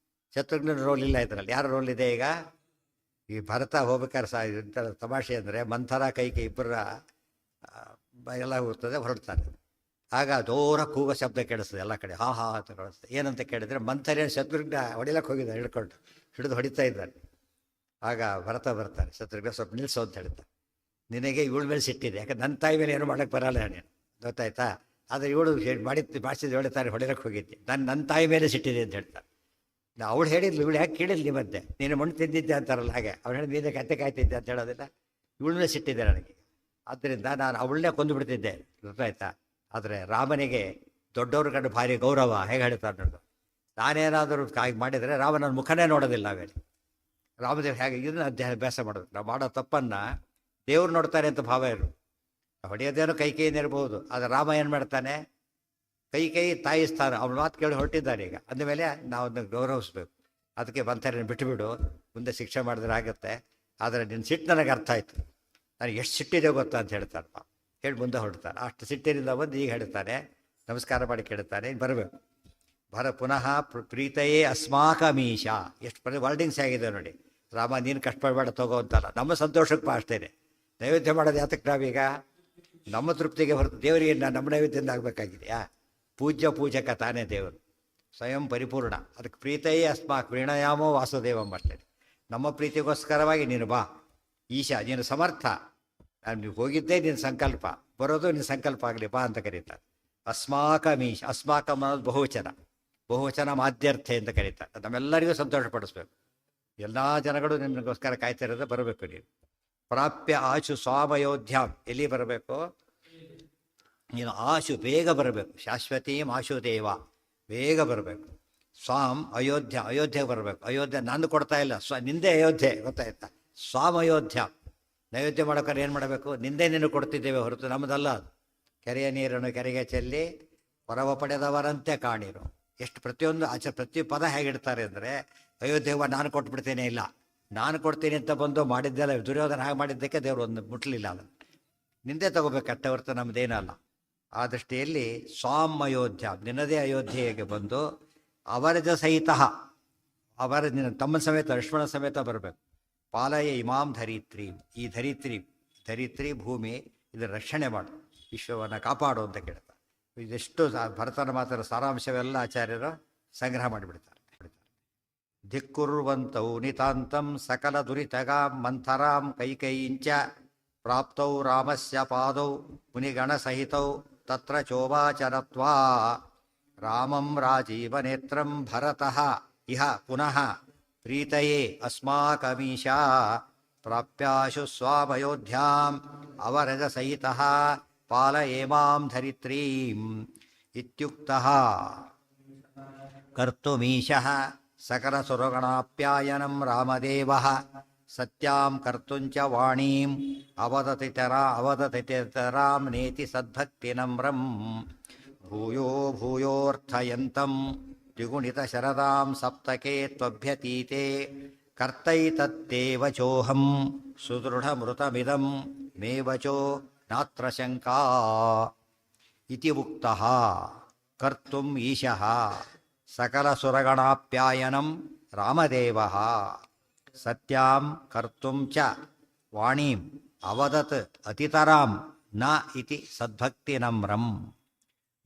ಶತ್ರುಘ್ನ ರೋಲ್ ಇಲ್ಲ ಇದರಲ್ಲಿ. ಯಾರ ರೋಲ್ ಇದೆ ಈಗ, ಈ ಭರತ ಹೋಗ್ಬೇಕಾದ್ರೆ ಇಂಥ ತಮಾಷೆ ಅಂದರೆ ಮಂಥರ ಕೈಗೆ ಇಬ್ಬರ ಎಲ್ಲ ಹೋಗ್ತದೆ, ಹೊರಡ್ತಾನೆ. ಆಗ ಜೋರ ಕೂಗ ಶಬ್ದ ಕೇಳಿಸ್ತದೆ ಎಲ್ಲ ಕಡೆ, ಹಾ ಹಾ ಅಂತ ಕೇಳಿಸ್ತದೆ. ಏನಂತ ಕೇಳಿದರೆ ಮಂಥರ ಶತ್ರುಘ್ನ ಹೊಡಿಲಕ್ಕೆ ಹೋಗಿದ್ದಾನೆ, ಹಿಡಿದು ಹೊಡಿತಾ ಇದ್ದಾನೆ. ಆಗ ಭರತ ಬರ್ತಾನೆ, ಶತ್ರುಘ್ನ ಸ್ವಲ್ಪ ನಿಲ್ಲಿಸೋ ಅಂತ ಹೇಳ್ತಾನೆ. ನಿನಗೆ ಇವಳ ಮೇಲೆ ಸಿಟ್ಟಿದೆ, ಯಾಕಂದ್ರೆ ನನ್ನ ತಾಯಿ ಮೇಲೆ ಏನೂ ಮಾಡೋಕ್ಕೆ ಬರಲ್ಲ ನೀನು, ಗೊತ್ತಾಯ್ತಾ. ಆದರೆ ಇವಳು ಮಾಡಿಸಿದ ಹೇಳ್ತಾರೆ, ಹೊಡಿಲಕ್ಕೆ ಹೋಗಿದ್ದೆ, ನನ್ನ ತಾಯಿ ಮೇಲೆ ಸಿಟ್ಟಿದೆ ಅಂತ ಹೇಳ್ತಾನೆ. ಅವಳು ಹೇಳಿದ್ಲು, ಇವಳು ಯಾಕೆ ಕೇಳಿದ್ಲಿ ಮತ್ತೆ, ನೀನು ಮಣ್ಣು ತಿಂದಿದ್ದೆ ಅಂತಾರಲ್ಲ ಹಾಗೆ, ಅವಳು ಹೇಳಿದ ನೀನೇ ಕತ್ತೆ ಕಾಯ್ತಿದ್ದೆ ಅಂತ ಹೇಳೋದಿಲ್ಲ. ಇವಳ ಮೇಲೆ ಸಿಟ್ಟಿದೆ ನನಗೆ, ಆದ್ದರಿಂದ ನಾನು ಅವಳನ್ನೇ ಕೊಂದು ಬಿಡ್ತಿದ್ದೆ, ಗೊತ್ತಾಯ್ತಾ. ಆದರೆ ರಾಮನಿಗೆ ದೊಡ್ಡವ್ರ ಕಂಡು ಭಾರಿ ಗೌರವ, ಹೇಗೆ ಹೇಳ್ತಾರೆ ನೋಡು. ನಾನೇನಾದರೂ ಹಾಗೆ ಮಾಡಿದರೆ ರಾಮ ನನ್ನ ಮುಖನೇ ನೋಡೋದಿಲ್ಲ. ಆಮೇಲೆ ರಾಮದೇವ್ ಹೇಗೆ ಇದನ್ನ ಅಭ್ಯಾಸ ಮಾಡೋದು, ನಾವು ಮಾಡೋ ತಪ್ಪನ್ನು ದೇವ್ರು ನೋಡ್ತಾರೆ ಅಂತ ಭಾವ ಇರು. ಹೊಡೆಯೋದೇನೋ ಕೈಕೇಯಿನಿರ್ಬೋದು, ಆದರೆ ರಾಮ ಏನು ಮಾಡ್ತಾನೆ, ಕೈ ತಾಯಿ ಸ್ಥಾನ, ಅವನ ಮಾತು ಕೇಳಿ ಹೊರಟಿದ್ದಾರೆ ಈಗ, ಅಂದಮೇಲೆ ನಾವು ಅದನ್ನು ಗೌರವಿಸ್ಬೇಕು. ಅದಕ್ಕೆ ಬಂತಾರೆ, ಬಿಟ್ಟುಬಿಡು, ಮುಂದೆ ಶಿಕ್ಷೆ ಮಾಡಿದ್ರೆ ಆಗುತ್ತೆ. ಆದರೆ ನಿನ್ನ ಸಿಟ್ಟು ನನಗೆ ಅರ್ಥ ಆಯಿತು, ನನಗೆ ಎಷ್ಟು ಸಿಟ್ಟಿದೆ ಗೊತ್ತಾ ಅಂತ ಹೇಳ್ತಾರಪ್ಪ. ಹೇಳಿ ಮುಂದೆ ಹೊರಡ್ತಾರೆ. ಅಷ್ಟು ಸಿಟ್ಟಿನಿಂದ ಬಂದು ಈಗ ಹೇಳ್ತಾನೆ, ನಮಸ್ಕಾರ ಮಾಡಿ ಕೇಳ್ತಾನೆ, ಬರಬೇಕು. ಪುನಃ ಪ್ರೀತಯೇ ಅಸ್ಮಾಕಮೀಶ, ಎಷ್ಟು ವರ್ಡಿಂಗ್ಸ್ ಆಗಿದೆ ನೋಡಿ. ರಾಮ ನೀನು ಕಷ್ಟಪಡಬೇಡ ತಗೋ ಅಂತಲ್ಲ, ನಮ್ಮ ಸಂತೋಷಕ್ಕೆ ಅಷ್ಟೇನೆ. ನೈವೇದ್ಯ ಮಾಡೋದು ಯಾತಕ್ಕೆ ನಾವೀಗ, ನಮ್ಮ ತೃಪ್ತಿಗೆ ಹೊರತು ದೇವರಿಗೆ ನಮ್ಮ ನೈವೇದ್ಯದಿಂದ ಆಗಬೇಕಾಗಿದೆಯಾ? ಪೂಜ್ಯ ಪೂಜಕ ತಾನೇ ದೇವರು, ಸ್ವಯಂ ಪರಿಪೂರ್ಣ. ಅದಕ್ಕೆ ಪ್ರೀತಯೇ ಅಸ್ಮಾಕ್ ಪ್ರೀಣಯಾಮೋ ವಾಸುದೇವಂ ಅಷ್ಟೇ. ನಮ್ಮ ಪ್ರೀತಿಗೋಸ್ಕರವಾಗಿ ನೀನು ಬಾ ಈಶಾ, ನೀನು ಸಮರ್ಥ. ನೀವು ಹೋಗಿದ್ದೇ ನಿನ್ನ ಸಂಕಲ್ಪ, ಬರೋದು ನಿನ್ನ ಸಂಕಲ್ಪ ಆಗಲಿ ಬಾ ಅಂತ ಕರೀತಾರೆ. ಅಸ್ಮಾಕಮೀಶ, ಅಸ್ಮಾಕಂ ಅನ್ನೋದು ಬಹುವಚನ, ಬಹುವಚನ ಮಾಧ್ಯರ್ಥೆ ಅಂತ ಕರೀತಾರೆ. ನಮ್ಮೆಲ್ಲರಿಗೂ ಸಂತೋಷಪಡಿಸ್ಬೇಕು. ಎಲ್ಲ ಜನಗಳು ನಿಮಗೋಸ್ಕರ ಕಾಯ್ತಾ ಇರೋದು, ಬರಬೇಕು ನೀನು. ಪ್ರಾಪ್ಯ ಆಶು ಸ್ವಾಮಯೋಧ್ಯಾಂ, ಎಲ್ಲಿ ಬರಬೇಕು ನೀನು? ಆಶು, ಬೇಗ ಬರಬೇಕು. ಶಾಶ್ವತೀಂ ಆಶು ದೇವ, ಬೇಗ ಬರಬೇಕು. ಸ್ವಾಂ ಅಯೋಧ್ಯ, ಅಯೋಧ್ಯೆಗೆ ಬರಬೇಕು. ಅಯೋಧ್ಯೆ ನಾನು ಕೊಡ್ತಾ ಇಲ್ಲ, ನಿಂದೇ ಅಯೋಧ್ಯೆ, ಗೊತ್ತಾಯ್ತಾ? ಸ್ವಾಮ್ ಅಯೋಧ್ಯ. ನೈವೇದ್ಯ ಮಾಡೋಕ್ಕಾರೆ ಏನು ಮಾಡಬೇಕು? ನಿಂದೇ ನೀನು ಕೊಡ್ತಿದ್ದೇವೆ ಹೊರತು ನಮ್ಮದಲ್ಲ ಅದು. ಕೆರೆಯ ನೀರನ್ನು ಕೆರೆಗೆ ಚೆಲ್ಲಿ ಹೊರವ ಪಡೆದವರಂತೆ ಕಾಣಿರು. ಎಷ್ಟು ಪ್ರತಿಯೊಂದು ಪ್ರತಿ ಪದ ಹೇಗಿಡ್ತಾರೆ ಅಂದರೆ, ಅಯೋಧ್ಯೆಗೆ ನಾನು ಕೊಟ್ಬಿಡ್ತೇನೆ, ಇಲ್ಲ ನಾನು ಕೊಡ್ತೀನಿ ಅಂತ ಬಂದು ಮಾಡಿದ್ದೆಲ್ಲ ದುರ್ಯೋಧನ ಹಾಗೆ ಮಾಡಿದ್ದಕ್ಕೆ ದೇವರು ಒಂದು ಮುಟ್ಲಿಲ್ಲ. ಅದನ್ನು ನಿಂದೇ ತಗೋಬೇಕಷ್ಟೇ ಹೊರತು ನಮ್ಮದೇನಲ್ಲ. ಆ ದೃಷ್ಟಿಯಲ್ಲಿ ಸ್ವಾಮ್ ಅಯೋಧ್ಯ, ನಿನ್ನದೇ ಅಯೋಧ್ಯೆಗೆ ಬಂದು ಅವರಜ ಸಹಿತ, ಅವರ ನಿನ್ನ ತಮ್ಮನ ಸಮೇತ ಲಕ್ಷ್ಮಣ ಸಮೇತ ಬರಬೇಕು. ಪಾಲಯ ಇಮಾಂ ಧರಿತ್ರಿ, ಈ ಧರಿತ್ರಿ ಭೂಮಿ, ಇದರ ರಕ್ಷಣೆ ಮಾಡು, ವಿಶ್ವವನ್ನು ಕಾಪಾಡು ಅಂತ ಕೇಳ್ತಾರೆ. ಇದೆಷ್ಟು ಭರತನ ಮಾತರ ಸಾರಾಂಶವೆಲ್ಲ ಆಚಾರ್ಯರು ಸಂಗ್ರಹ ಮಾಡಿಬಿಡ್ತಾರೆ. ಧಿಕ್ಕುರ್ವಂತೌ ನಿತಾಂತಂ ಸಕಲ ದುರಿತಗಾಂ ಮಂಥರಾಂ ಕೈಕೈಂಚ ಪ್ರಾಪ್ತೌ ರಾಮಸ್ಯ ಪಾದೌ ಮುನಿಗಣ ಸಹಿತೌ ತತ್ರ ಚೋವಾಚರತ್ವಾ ರಾಮಂ ರಾಜೀವನೇತ್ರಂ ಭರತಃ ಇಹ ಪುನಃ ಪ್ರೀತಯೇ ಅಸ್ಮಾಕಮೀಶಾ ಪ್ರಾಪ್ಯಾಶು ಸ್ವಾಮಯೋಧ್ಯಾಂ ಅವರಜ ಸಹಿತಃ ಪಾಲಯೇಮಾಂ ಧರಿತ್ರೀಂ ಇತ್ಯುಕ್ತಃ ಕರ್ತುಮೀಶಃ ಸಕಲ ಸುರಗಣಾಪ್ಯಾಯನಂ ರಾಮದೇವಃ ಸತ್ಯಾಂ ಕರ್ತುಂಚ ವಾಣೀಂ ಅವದತಿತರಾಂ ನೇತಿ ಸದ್ಭಕ್ತಿ ನಮ್ರಂ ಭೂಯೋ ಭೂಯೋರ್ಥಯಂತಂ ದ್ವಿಗುಣಿತ ಶರದಾಂ ಸಪ್ತಕೆ ತ್ವಭ್ಯತೀತೆ ಕರ್ತೈತತ್ತೇ ವಚೋಹಂ ಸುದೃಢಮೃತಮಿದಂ ಮೇ ವಚೋ ನಾತ್ರ ಶಂಕಾ ಇತಿ ಉಕ್ತಃ ಕರ್ತುಂ ಈಶಃ ಸಕಲ ಸುರಗಣಾಪ್ಯಾಯನಂ ರಾಮದೇವಃ ಸತ್ಯಾಂ ಕರ್ತುಂ ಚ ವಾಣೀಂ ಅವದತ್ ಅತಿತರಾಂ ನ ಇತಿ ಸದ್ಭಕ್ತಿ ನಮ್ರಂ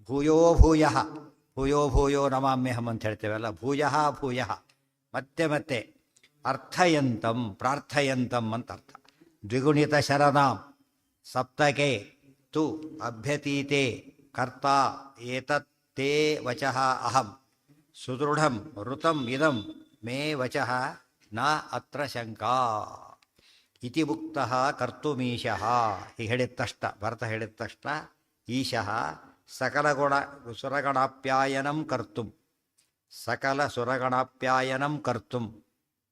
ಭೂಯೋ ಭೂಯಃ, ಭೂಯೋ ಭೂಯೋ ನಮಾಮ್ಯಹಂ ಅಂತ ಹೇಳ್ತೇವಲ್ಲ, ಭೂಯಃ ಭೂಯಃ, ಮತ್ತೆ ಮತ್ತೆ ಅರ್ಥಯಂತಂ ಪ್ರಾರ್ಥಯಂತಂ ಅಂತ ಅರ್ಥ. ದ್ವಿಗುಣಿತ ಶರದಾಂ ಸಪ್ತಕೆ ತು ಅಭ್ಯತೀತೆ ಕರ್ತ ಏತತ್ ತೇ ವಚಃ ಅಹಂ ಸುದೃಢಂ ಋತಂ ಇದಂ ಮೇ ವಚಃ ನ ಅತ್ರ ಶಂಕಾ ಇತಿ ಉಕ್ತಃ ಕರ್ತುಮೀಶಃ. ಹೀಗೆ ಹೇಳಿದ ತಕ್ಷಣ, ಭರತ ಹೇಳಿದ ತಕ್ಷಣ ಈಶಃ ಸಕಲ ಸುರಗಣಾಪ್ಯಾಯನಂ ಕರ್ತುಂ, ಸಕಲ ಸುರಗಣಾಪ್ಯಾಯನಂ ಕರ್ತುಂ.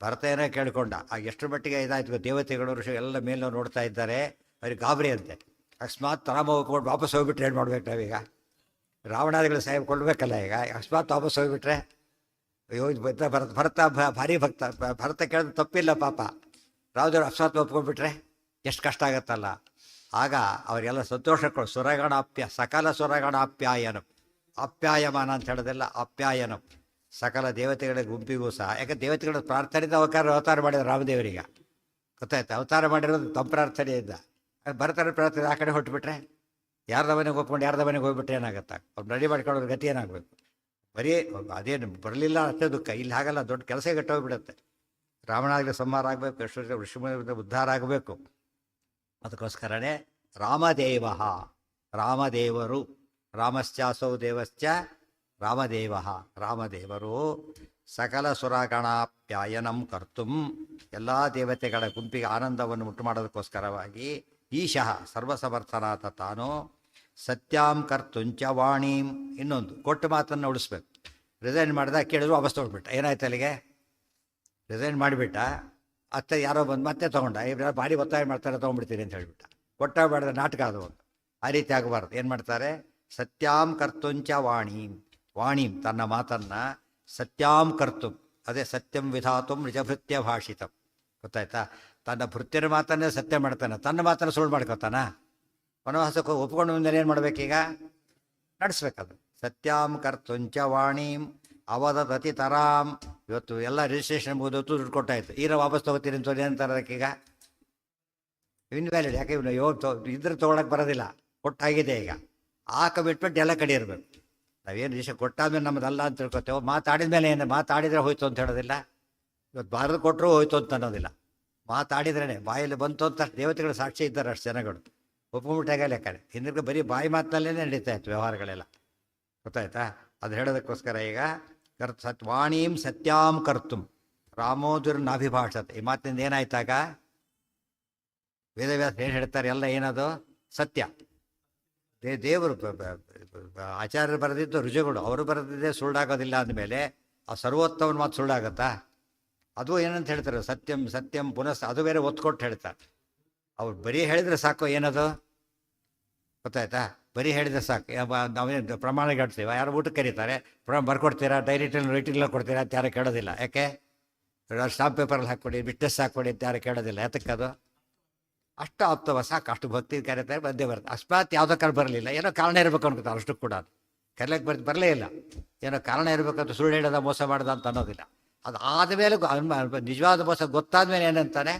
ಭರತ ಏನೋ ಕೇಳಿಕೊಂಡ. ಆಗ ಎಷ್ಟು ಮಟ್ಟಿಗೆ ಇದಾಯ್ತು, ದೇವತೆಗಳು ಋಷಿ ಎಲ್ಲ ಮೇಲೆ ನೋಡ್ತಾ ಇದ್ದಾರೆ, ಅವ್ರಿಗೆ ಗಾಬರಿ ಅಂತೆ. ಅಕಸ್ಮಾತ್ ರಾಮ ಹೋಗ್ಕೊಂಡು ವಾಪಸ್ ಹೋಗ್ಬಿಟ್ರೆ ಏನು ಮಾಡ್ಬೇಕು ನಾವೀಗ? ರಾವಣಾದಿಗಳು ಸಾಹೇಬ್ ಕೊಡ್ಬೇಕಲ್ಲ ಈಗ. ಅಕಸ್ಮಾತ್ ವಾಪಸ್ ಹೋಗ್ಬಿಟ್ರೆ ಅಯ್ಯೋ ಭರತ ಭಾರಿ ಭಕ್ತ, ಭರತ ಕೇಳಿದ ತಪ್ಪಿಲ್ಲ ಪಾಪ. ರಾವದೇವರು ಅಕಸ್ಮಾತ್ ಒಪ್ಕೊಂಡ್ಬಿಟ್ರೆ ಎಷ್ಟು ಕಷ್ಟ ಆಗತ್ತಲ್ಲ. ಆಗ ಅವರೆಲ್ಲ ಸಂತೋಷ ಕೊಡು. ಸಕಲ ಸುರಗಣಾಪ್ಯಾಯನಂ, ಅಪ್ಯಾಯಮಾನ ಅಂತ ಹೇಳೋದೆಲ್ಲ ಅಪ್ಯಾಯನಂ, ಸಕಲ ದೇವತೆಗಳ ಗುಂಪಿಗೂ ಸಹ. ಯಾಕೆ ದೇವತೆಗಳ ಪ್ರಾರ್ಥನೆಯಿಂದ ಅವತಾರ ಮಾಡಿದ್ರು ರಾಮದೇವರಿಗೆ, ಗೊತ್ತಾಯ್ತು? ಅವತಾರ ಮಾಡಿರೋದು ತಮ್ಮ ಪ್ರಾರ್ಥನೆಯಿಂದ. ಭರತನ ಪ್ರಾರ್ಥನೆ ಆ ಕಡೆ ಹೊಟ್ಟುಬಿಟ್ರೆ, ಯಾರ್ದ ಮನೆಗೆ ಒಪ್ಕೊಂಡು ಯಾರ್ದ ಮನೆಗೆ ಹೋಗ್ಬಿಟ್ರೆ ಏನಾಗತ್ತ? ಅವ್ರು ರೆಡಿ ಮಾಡ್ಕೊಳ್ಳೋದ್ರ ಗತಿ ಏನಾಗಬೇಕು? ಬರೀ ಅದೇನು ಬರಲಿಲ್ಲ ಅಷ್ಟೇ ದುಃಖ. ಇಲ್ಲಿ ಹಾಗಲ್ಲ, ದೊಡ್ಡ ಕೆಲಸ ಕೆಟ್ಟೋಗ್ಬಿಡುತ್ತೆ. ರಾವಣಾಗಲಿ ಸಂಹಾರ ಆಗಬೇಕು, ಎಷ್ಟು ಋಷಿಮುನಿಗಳಿಂದ ಉದ್ಧಾರ ಆಗಬೇಕು. ಅದಕ್ಕೋಸ್ಕರನೇ ರಾಮದೇವ, ರಾಮದೇವರು, ರಾಮಶ್ಚಾಸೌ ದೇವಶ್ಚ ರಾಮದೇವ, ರಾಮದೇವರು ಸಕಲ ಸುರಗಣಾಪ್ಯಾಯನಂ ಕರ್ತುಂ, ಎಲ್ಲ ದೇವತೆಗಳ ಗುಂಪಿಗೆ ಆನಂದವನ್ನು ಉಂಟು ಮಾಡೋದಕ್ಕೋಸ್ಕರವಾಗಿ ಈಶಃ ಸರ್ವಸಮರ್ಥನಾಥ ತಾನು ಸತ್ಯಾಂ ಕರ್ತುಂಚ ವಾಣೀಂ. ಇನ್ನೊಂದು ಕೊಟ್ಟು ಮಾತನ್ನು ಉಳಿಸ್ಬೇಕು. ರಿಸೈನ್ ಮಾಡಿದ ಕೇಳಿದ್ರು ವಾಪಸ್ ತೊಗೊಂಡ್ಬಿಟ್ಟ. ಏನಾಯ್ತು ಅಲ್ಲಿಗೆ? ರಿಸೈನ್ ಮಾಡಿಬಿಟ್ಟ. ಅತ್ತೆ ಯಾರೋ ಬಂದು ಮತ್ತೆ ತೊಗೊಂಡ. ಭಾರಿ ಒತ್ತಾಯ ಮಾಡ್ತಾರೆ, ತೊಗೊಂಡ್ಬಿಡ್ತೀನಿ ಅಂತ ಹೇಳಿಬಿಟ್ಟ. ಕೊಟ್ಟ ಮಾಡಿದ ನಾಟಕ ಅದು ಒಂದು. ಆ ರೀತಿ ಆಗಬಾರ್ದು. ಏನು ಮಾಡ್ತಾರೆ? ಸತ್ಯಾಂ ಕರ್ತುಂಚ ವಾಣೀಂ, ವಾಣೀಂ ತನ್ನ ಮಾತನ್ನು ಸತ್ಯಾಂ ಕರ್ತುಂ, ಅದೇ ಸತ್ಯಂ ವಿಧಾತುಂ ನಿಜಭೃತ್ಯ ಭಾಷಿತಂ. ಗೊತ್ತಾಯ್ತಾ? ತನ್ನ ಭೃತ್ಯರ ಮಾತನ್ನೇ ಸತ್ಯ ಮಾಡ್ತಾನೆ, ತನ್ನ ಮಾತನ್ನು ಸುಳ್ಳು ಮಾಡ್ಕೋತಾನ. ವನವಾಸಕ್ಕೆ ಒಪ್ಕೊಂಡು ಮುಂದೆ ಏನು ಮಾಡಬೇಕೀಗ? ನಡೆಸ್ಬೇಕದು. ಸತ್ಯಾಂ ಕರ್ತುಂಚ ವಾಣೀಂ ಅವದತಿ ತರಾಂ. ಇವತ್ತು ಎಲ್ಲ ರಿಜಿಸ್ಟ್ರೇಷನ್ ಮುಗಿದು ದುಡ್ಡು ಕೊಟ್ಟಾಯ್ತು, ಈಗ ವಾಪಸ್ ತೊಗೋತೀನಿ ಅಂತ ಏನಂತಾರೆ ಅದಕ್ಕೀಗ? ಇನ್ವ್ಯಾಲಿಡ್. ಯಾಕೆ ಇದ್ರೆ ತೊಗೊಳಕ್ಕೆ ಬರೋದಿಲ್ಲ. ಕೊಟ್ಟಾಗಿದೆ ಈಗ. ಆ ಕಮಿಟ್ಮೆಂಟ್ ಎಲ್ಲ ಕಡೆ ಇರಬೇಕು. ನಾವೇನು ವಿಷಯ ಕೊಟ್ಟಾದ್ಮೇಲೆ ನಮ್ಮದಲ್ಲ ಅಂತ ತಿಳ್ಕೊತೇವೆ. ಮಾತಾಡಿದ ಮೇಲೆ ಏನು ಮಾತಾಡಿದರೆ ಹೋಯ್ತು ಅಂತ ಹೇಳೋದಿಲ್ಲ. ಇವತ್ತು ಬಾರದು ಕೊಟ್ಟರು ಹೋಯ್ತು ಅಂತ ಅನ್ನೋದಿಲ್ಲ. ಮಾತಾಡಿದ್ರೇ ಬಾಯಲ್ಲಿ ಬಂತು ಅಂತ ದೇವತೆಗಳು ಸಾಕ್ಷಿ ಇದ್ದಾರೆ. ಅಷ್ಟು ಜನಗಳು ಒಪ್ಪುಬಿಟ್ಟಾಗ ಲೆಕ್ಕ. ಹಿಂದಿರ್ಗ ಬರೀ ಬಾಯಿ ಮಾತಿನಲ್ಲೇ ನಡೀತಾ ಇತ್ತು ವ್ಯವಹಾರಗಳೆಲ್ಲ. ಗೊತ್ತಾಯ್ತಾ? ಅದು ಹೇಳೋದಕ್ಕೋಸ್ಕರ ಈಗ ವಾಣೀಂ ಸತ್ಯಾಂ ಕರ್ತುಂ ರಾಮೋದುರ್ನಾಭಿಭಾಷತೆ. ಈ ಮಾತಿನಿಂದ ಏನಾಯ್ತಾಗ ವೇದವ್ಯಾಸ ಏನು ಹೇಳ್ತಾರೆ ಎಲ್ಲ ಏನದು ಸತ್ಯ. ದೇವರು ಆಚಾರ್ಯರು ಬರೆದಿದ್ದು ರುಜುಗಳು, ಅವರು ಬರೆದಿದ್ದೇ ಸುಳ್ಳಾಗೋದಿಲ್ಲ ಅಂದಮೇಲೆ ಆ ಸರ್ವೋತ್ತಮನ ಮಾತು ಸುಳ್ಳಾಗತ್ತಾ? ಅದು ಏನಂತ ಹೇಳ್ತಾರೆ ಸತ್ಯಂ ಸತ್ಯಂ ಪುನಃ, ಅದು ಬೇರೆ ಒತ್ತು ಕೊಟ್ಟು ಹೇಳ್ತಾರೆ. ಅವ್ರು ಬರೀ ಹೇಳಿದರೆ ಸಾಕು. ಏನದು ಗೊತ್ತಾಯ್ತಾ? ಬರೀ ಹೇಳಿದ್ರೆ ಸಾಕು. ನಾವೇನು ಪ್ರಮಾಣ ಹೇಳ್ತೀವ, ಯಾರು ಊಟಕ್ಕೆ ಕರೀತಾರೆ ಬರ್ಕೊಡ್ತೀರಾ, ರೈಟಿಂಗ್ಲ ಕೊಡ್ತೀರಾ ಅಂತ ಯಾರು ಕೇಳೋದಿಲ್ಲ. ಯಾಕೆ? ಸ್ಟಾಂಪ್ ಪೇಪರಲ್ಲಿ ಹಾಕ್ಕೊಡಿ, ಬಿಟ್ಟಸ್ ಹಾಕ್ಕೊಡಿ ಅಂತ ಯಾರು ಕೇಳೋದಿಲ್ಲ. ಯಾತಕ್ಕದು ಅಷ್ಟು ಆಪ್ತವ ಸಾಕು. ಅಷ್ಟು ಭಕ್ತಿ ಕರೀತಾರೆ, ಬಂದೇ ಬರುತ್ತೆ. ಅಸ್ಮಾತ್ ಯಾವುದೋ ಕಾರಣ ಬರಲಿಲ್ಲ, ಏನೋ ಕಾರಣ ಇರಬೇಕು ಅನ್ಕೋತಾರೆ. ಅಷ್ಟು ಕೂಡ ಕರೀಲಕ್ಕೆ ಬರಲೇ ಇಲ್ಲ, ಏನೋ ಕಾರಣ ಇರಬೇಕಂತ ಸುಳ್ಳು ಹೇಳೋದ ಮೋಸ ಮಾಡೋದ ಅಂತ ಅನ್ನೋದಿಲ್ಲ. ಅದು ಆದಮೇಲೆ ನಿಜವಾದ ಮೋಸ ಗೊತ್ತಾದ ಮೇಲೆ ಏನಂತಾನೆ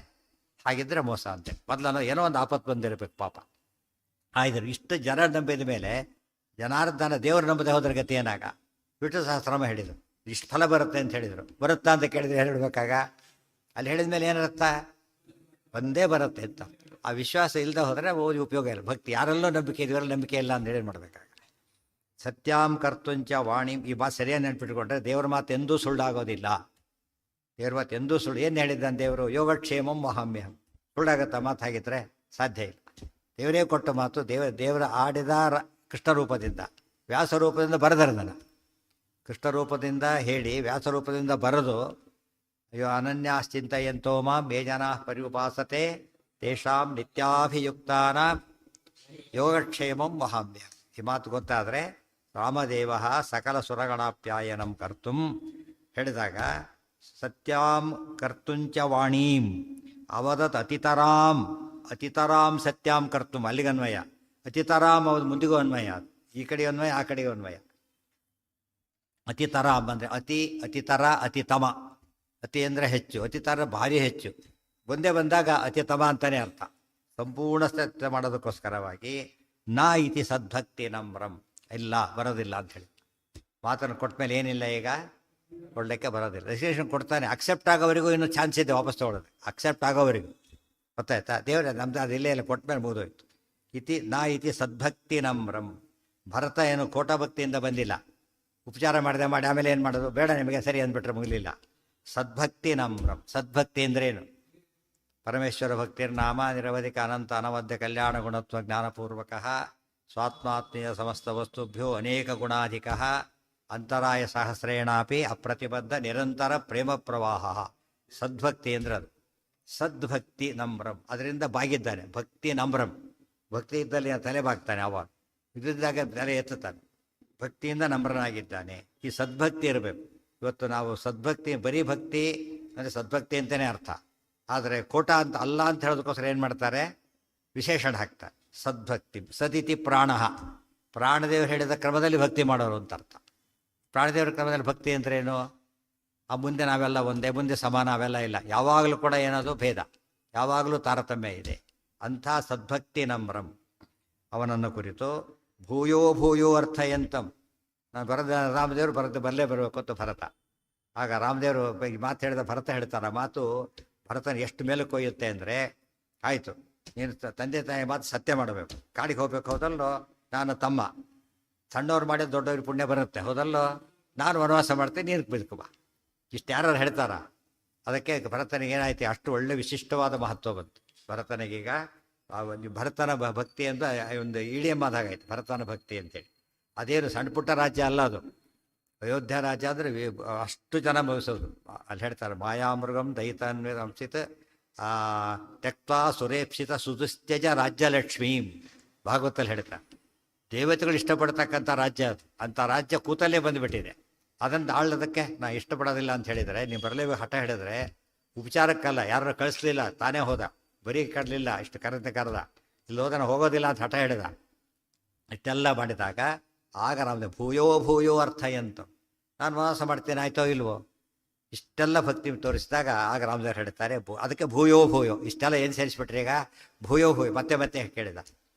ಹಾಗಿದ್ರೆ ಮೋಸ ಅಂತೆ. ಮೊದಲು ಏನೋ ಒಂದು ಆಪತ್ತು ಬಂದಿರಬೇಕು ಪಾಪ. ಆಯ್ತು, ಇಷ್ಟು ಜನ ನಂಬಿದ ಮೇಲೆ ಜನಾರ್ದನ ದೇವರು ನಂಬದೆ ಹೋದ್ರ ಗತಿ ಏನಾಗ? ವಿಷ್ಣು ಸಹಸ್ರನಾಮ ಹೇಳಿದರು, ಇಷ್ಟು ಫಲ ಬರುತ್ತೆ ಅಂತ ಹೇಳಿದರು. ಬರುತ್ತಾ ಅಂತ ಕೇಳಿದ್ರೆ ಹೇಳಬೇಕಾಗ ಅಲ್ಲಿ ಹೇಳಿದ ಮೇಲೆ ಏನರ್ಥ? ಒಂದೇ ಬರುತ್ತೆ ಅಂತ. ಆ ವಿಶ್ವಾಸ ಇಲ್ಲದೆ ಹೋದರೆ ಓದಿ ಉಪಯೋಗ ಇಲ್ಲ. ಭಕ್ತಿ ಯಾರೆಲ್ಲೋ ನಂಬಿಕೆ ಇದೆಯಲ್ಲ, ನಂಬಿಕೆ ಇಲ್ಲ ಅಂತ ಹೇಳಿ ಮಾಡಬೇಕಾಗ. ಸತ್ಯಾಂ ಕರ್ತುಂಚ ವಾಣಿ. ಈ ಮಾತು ಸರಿಯಾಗಿ ನೆನ್ಪಿಟ್ಕೊಂಡ್ರೆ ದೇವ್ರ ಮಾತು ಎಂದೂ ಸುಳ್ಳಾಗೋದಿಲ್ಲ. ದೇವ್ರ ಮಾತು ಎಂದೂ ಸುಳ್ಳು. ಏನು ಹೇಳಿದ್ದಾನೆ ದೇವರು? ಯೋಗಕ್ಷೇಮಂ ವಹಾಮ್ಯಹಂ. ಸುಳ್ಳಾಗತ್ತ ಮಾತು? ಹಾಗಿದ್ರೆ ಸಾಧ್ಯ ಇಲ್ಲ. ದೇವರೇ ಕೊಟ್ಟ ಮಾತು. ದೇವರ ಆಡಿದ ಕೃಷ್ಣರೂಪದಿಂದ, ವ್ಯಾಸರೂಪದಿಂದ ಬರೆದರದನ. ಕೃಷ್ಣರೂಪದಿಂದ ಹೇಳಿ ವ್ಯಾಸರೂಪದಿಂದ ಬರೆದು, ಅಯ್ಯೋ ಅನನ್ಯಾಶ್ಚಿಂತಯಂತೋ ಮಾಂ ಯೇ ಜನಾಃ ಪರ್ಯುಪಾಸತೆ ತೇಷಾಂ ನಿತ್ಯಾಭಿಯುಕ್ತಾನ ಯೋಗಕ್ಷೇಮಂ ವಹಾಮ್ಯ. ಈ ಮಾತು ಗೊತ್ತಾದರೆ ರಾಮದೇವ ಸಕಲ ಸುರಗಣಾಪ್ಯಾಯನಂ ಕರ್ತುಂ ಹೇಳಿದಾಗ ಸತ್ಯಾಂ ಕರ್ತುಂಚ ವಾಣೀಂ ಅವದತ್ ಅತಿತರಾಂ. ಅತಿತರಾಂ ಸತ್ಯಾಂ ಕರ್ತುಂ ಅಲ್ಲಿಗನ್ವಯ. ಅತಿತರಾಂ ಅವ್ರು ಮುಂದಿಗೂ ಅನ್ವಯ. ಅದು ಈ ಕಡೆ ಅನ್ವಯ, ಆ ಕಡೆಗೆ ಅನ್ವಯ. ಅತಿತರಾಂ ಅಂದರೆ ಅತಿ, ಅತಿತರ, ಅತಿತಮ. ಅತಿ ಅಂದರೆ ಹೆಚ್ಚು, ಅತಿತರ ಭಾರಿ ಹೆಚ್ಚು. ಒಂದೇ ಬಂದಾಗ ಅತಿತಮ ಅಂತಲೇ ಅರ್ಥ. ಸಂಪೂರ್ಣ ಸತ್ಯ ಮಾಡೋದಕ್ಕೋಸ್ಕರವಾಗಿ ನಾ ಇತಿ ಸದ್ಭಕ್ತಿ ನಮ್ರಂ. ಇಲ್ಲ, ಬರೋದಿಲ್ಲ ಅಂಥೇಳಿ ಮಾತನ್ನು ಕೊಟ್ಟ ಮೇಲೆ ಏನಿಲ್ಲ, ಈಗ ಕೊಡಲಿಕ್ಕೆ ಬರೋದಿಲ್ಲ. ರೆಸಿಗ್ನೇಷನ್ ಕೊಡ್ತಾನೆ, ಅಕ್ಸೆಪ್ಟ್ ಆಗೋವರೆಗೂ ಇನ್ನೂ ಚಾನ್ಸ್ ಇದೆ ವಾಪಸ್ ತೊಗೊಳೋದು. ಅಕ್ಸೆಪ್ಟ್ ಆಗೋವರೆಗೂ ಗೊತ್ತಾಯ್ತಾ? ದೇವರೇ ನಮ್ದು ಅದು ಇಲ್ಲೇ ಇಲ್ಲ, ಕೊಟ್ಟ ಮೇಲೆ ಮುಗಿದೋಯ್ತು. ಇತಿ ನಾ ಇತಿ ಸದ್ಭಕ್ತಿ ನಮ್ರಂ. ಭರತ ಏನು ಕೋಟಭಕ್ತಿಯಿಂದ ಬಂದಿಲ್ಲ, ಉಪಚಾರ ಮಾಡಿದೆ ಮಾಡಿ ಆಮೇಲೆ ಏನು ಮಾಡೋದು? ಬೇಡ ನಿಮಗೆ ಸರಿ ಅಂದ್ಬಿಟ್ರೆ ಮುಗಲಿಲ್ಲ. ಸದ್ಭಕ್ತಿ ನಮ್ರಂ. ಸದ್ಭಕ್ತಿ ಅಂದ್ರೇನು? ಪರಮೇಶ್ವರ ಭಕ್ತಿರ್ನಾಮ ನಿರವಧಿಕ ಅನಂತ ಅನವದ್ಯ ಕಲ್ಯಾಣ ಗುಣತ್ವ ಜ್ಞಾನಪೂರ್ವಕ ಸ್ವಾತ್ಮಾತ್ಮೀಯ ಸಮಸ್ತ ವಸ್ತುಭ್ಯೋ ಅನೇಕ ಗುಣಾಧಿಕ ಅಂತರಾಯ ಸಹಸ್ರೇಣಾಪಿ ಅಪ್ರತಿಬದ್ಧ ನಿರಂತರ ಪ್ರೇಮ ಪ್ರವಾಹ. ಸದ್ಭಕ್ತಿ ಅಂದ್ರೆ ಅದು. ಸದ್ಭಕ್ತಿ ನಮ್ರಂ, ಅದರಿಂದ ಬಾಗಿದ್ದಾನೆ. ಭಕ್ತಿ ನಮ್ರಂ, ಭಕ್ತಿ ಇದ್ದಲ್ಲಿ ತಲೆ ಬಾಗ್ತಾನೆ. ಅವಾಗ ಇದ್ದಾಗ ತಲೆ ಎತ್ತುತ್ತಾನೆ. ಭಕ್ತಿಯಿಂದ ನಮ್ರನಾಗಿದ್ದಾನೆ. ಈ ಸದ್ಭಕ್ತಿ ಇರಬೇಕು. ಇವತ್ತು ನಾವು ಸದ್ಭಕ್ತಿ, ಬರೀ ಭಕ್ತಿ ಅಂದರೆ ಸದ್ಭಕ್ತಿ ಅಂತಲೇ ಅರ್ಥ. ಆದರೆ ಕೋಟ ಅಂತ ಅಲ್ಲ ಅಂತ ಹೇಳೋದಕ್ಕೋಸ್ಕರ ಏನು ಮಾಡ್ತಾರೆ? ವಿಶೇಷಣ ಹಾಕ್ತಾರೆ. ಸದ್ಭಕ್ತಿ. ಸದಿತಿ ಪ್ರಾಣ. ಪ್ರಾಣದೇವರು ಹೇಳಿದ ಕ್ರಮದಲ್ಲಿ ಭಕ್ತಿ ಮಾಡೋರು ಅಂತ ಅರ್ಥ. ಪ್ರಾಣದೇವರ ಕ್ರಮದಲ್ಲಿ ಭಕ್ತಿ ಅಂದ್ರೇನು? ಆ ಮುಂದೆ ನಾವೆಲ್ಲ ಒಂದೇ, ಮುಂದೆ ಸಮಾನ, ಅವೆಲ್ಲ ಇಲ್ಲ. ಯಾವಾಗಲೂ ಕೂಡ ಏನದು ಭೇದ, ಯಾವಾಗಲೂ ತಾರತಮ್ಯ ಇದೆ. ಅಂಥ ಸದ್ಭಕ್ತಿ ನಮ್ರಂ ಅವನನ್ನು ಕುರಿತು ಭೂಯೋ ಭೂಯೋ ಅರ್ಥಯಂತಂ. ನಾನು ರಾಮದೇವರು ಬರಲೇ ಬರಬೇಕು ಅಂತ ಭರತ. ಆಗ ರಾಮದೇವರು ಈ ಮಾತು ಹೇಳಿದ ಭರತ ಹೇಳ್ತಾರೆ. ಆ ಮಾತು ಭರತನ ಎಷ್ಟು ಮೇಲೆ ಕೊಯ್ಯುತ್ತೆ ಅಂದರೆ, ಆಯಿತು ನೀನು ತಂದೆ ತಾಯಿ ಮಾತು ಸತ್ಯ ಮಾಡಬೇಕು. ಕಾಡಿಗೆ ಹೋಗ್ಬೇಕು, ಹೌದಲ್ಲೋ? ನಾನು ತಮ್ಮ, ಸಣ್ಣವ್ರು ಮಾಡಿದ ದೊಡ್ಡವ್ರಿಗೆ ಪುಣ್ಯ ಬರುತ್ತೆ, ಹೌದಲ್ಲೋ? ನಾನು ವನವಾಸ ಮಾಡ್ತೀನಿ, ನೀನು ಬದುಕುವ. ಇಷ್ಟು ಯಾರು ಹೇಳ್ತಾರ? ಅದಕ್ಕೆ ಭರತನಿಗೆ ಏನಾಯ್ತು? ಅಷ್ಟು ಒಳ್ಳೆ ವಿಶಿಷ್ಟವಾದ ಮಹತ್ವ ಬಂತು ಭರತನಿಗೀಗ. ಭರತನ ಭಕ್ತಿ ಅಂತ ಒಂದು ಇಡಿಯಮ್ ಆದಾಗಾಯ್ತು, ಭರತನ ಭಕ್ತಿ ಅಂತೇಳಿ. ಅದೇನು ಸಣ್ಣ ಪುಟ್ಟ ರಾಜ್ಯ ಅಲ್ಲ ಅದು. ಅಯೋಧ್ಯ ರಾಜ್ಯ ಅಂದರೆ ಅಷ್ಟು ಜನ ಭವಿಸೋದು. ಅಲ್ಲಿ ಹೇಳ್ತಾರೆ, ಮಾಯಾಮೃಗಂ ದೈತಾನ್ವಿತ ತ್ಯಕ್ವಾ ಸುರೇಪ್ಸಿತ ಸುದುಸ್ತ್ಯಜ ರಾಜ್ಯಲಕ್ಷ್ಮೀಂ. ಭಾಗವತಲ್ಲಿ ಹೇಳ್ತಾರೆ, ದೇವತೆಗಳು ಇಷ್ಟಪಡ್ತಕ್ಕಂಥ ರಾಜ್ಯ ಅದು. ಅಂಥ ರಾಜ್ಯ ಕೂತಲ್ಲೇ ಬಂದುಬಿಟ್ಟಿದೆ. ಅದನ್ನು ಆಳೋದಕ್ಕೆ ನಾ ಇಷ್ಟಪಡೋದಿಲ್ಲ ಅಂತ ಹೇಳಿದರೆ, ನೀವು ಬರಲೇಬೇಕು ಹಠ ಹಿಡಿದ್ರೆ, ಉಪಚಾರಕ್ಕಲ್ಲ, ಯಾರು ಕಳಿಸ್ಲಿಲ್ಲ, ತಾನೇ ಹೋದ. ಬರೀ ಕಡಲಿಲ್ಲ, ಇಷ್ಟು ಕರೆದ ಇಲ್ಲಿ ಹೋದನ ಹೋಗೋದಿಲ್ಲ ಅಂತ ಹಠ ಹಿಡಿದ. ಇಷ್ಟೆಲ್ಲ ಮಾಡಿದಾಗ ಆಗ ರಾಮದೇವ್ ಭೂಯೋ ಭೂಯೋ ಅರ್ಥಯಂತ. ನಾನು ವನವಾಸ ಮಾಡ್ತೇನೆ, ಆಯ್ತೋ ಇಲ್ವೋ? ಇಷ್ಟೆಲ್ಲ ಭಕ್ತಿ ತೋರಿಸಿದಾಗ ಆಗ ರಾಮದೇವ್ರು ಹೇಳ್ತಾರೆ, ಅದಕ್ಕೆ ಭೂಯೋ ಭೂಯೋ. ಇಷ್ಟೆಲ್ಲ ಏನು ಸೇರಿಸ್ಬಿಟ್ರಿ ಈಗ? ಭೂಯೋ ಭೂಯೋ ಮತ್ತೆ ಮತ್ತೆ ಕೇಳಿದ.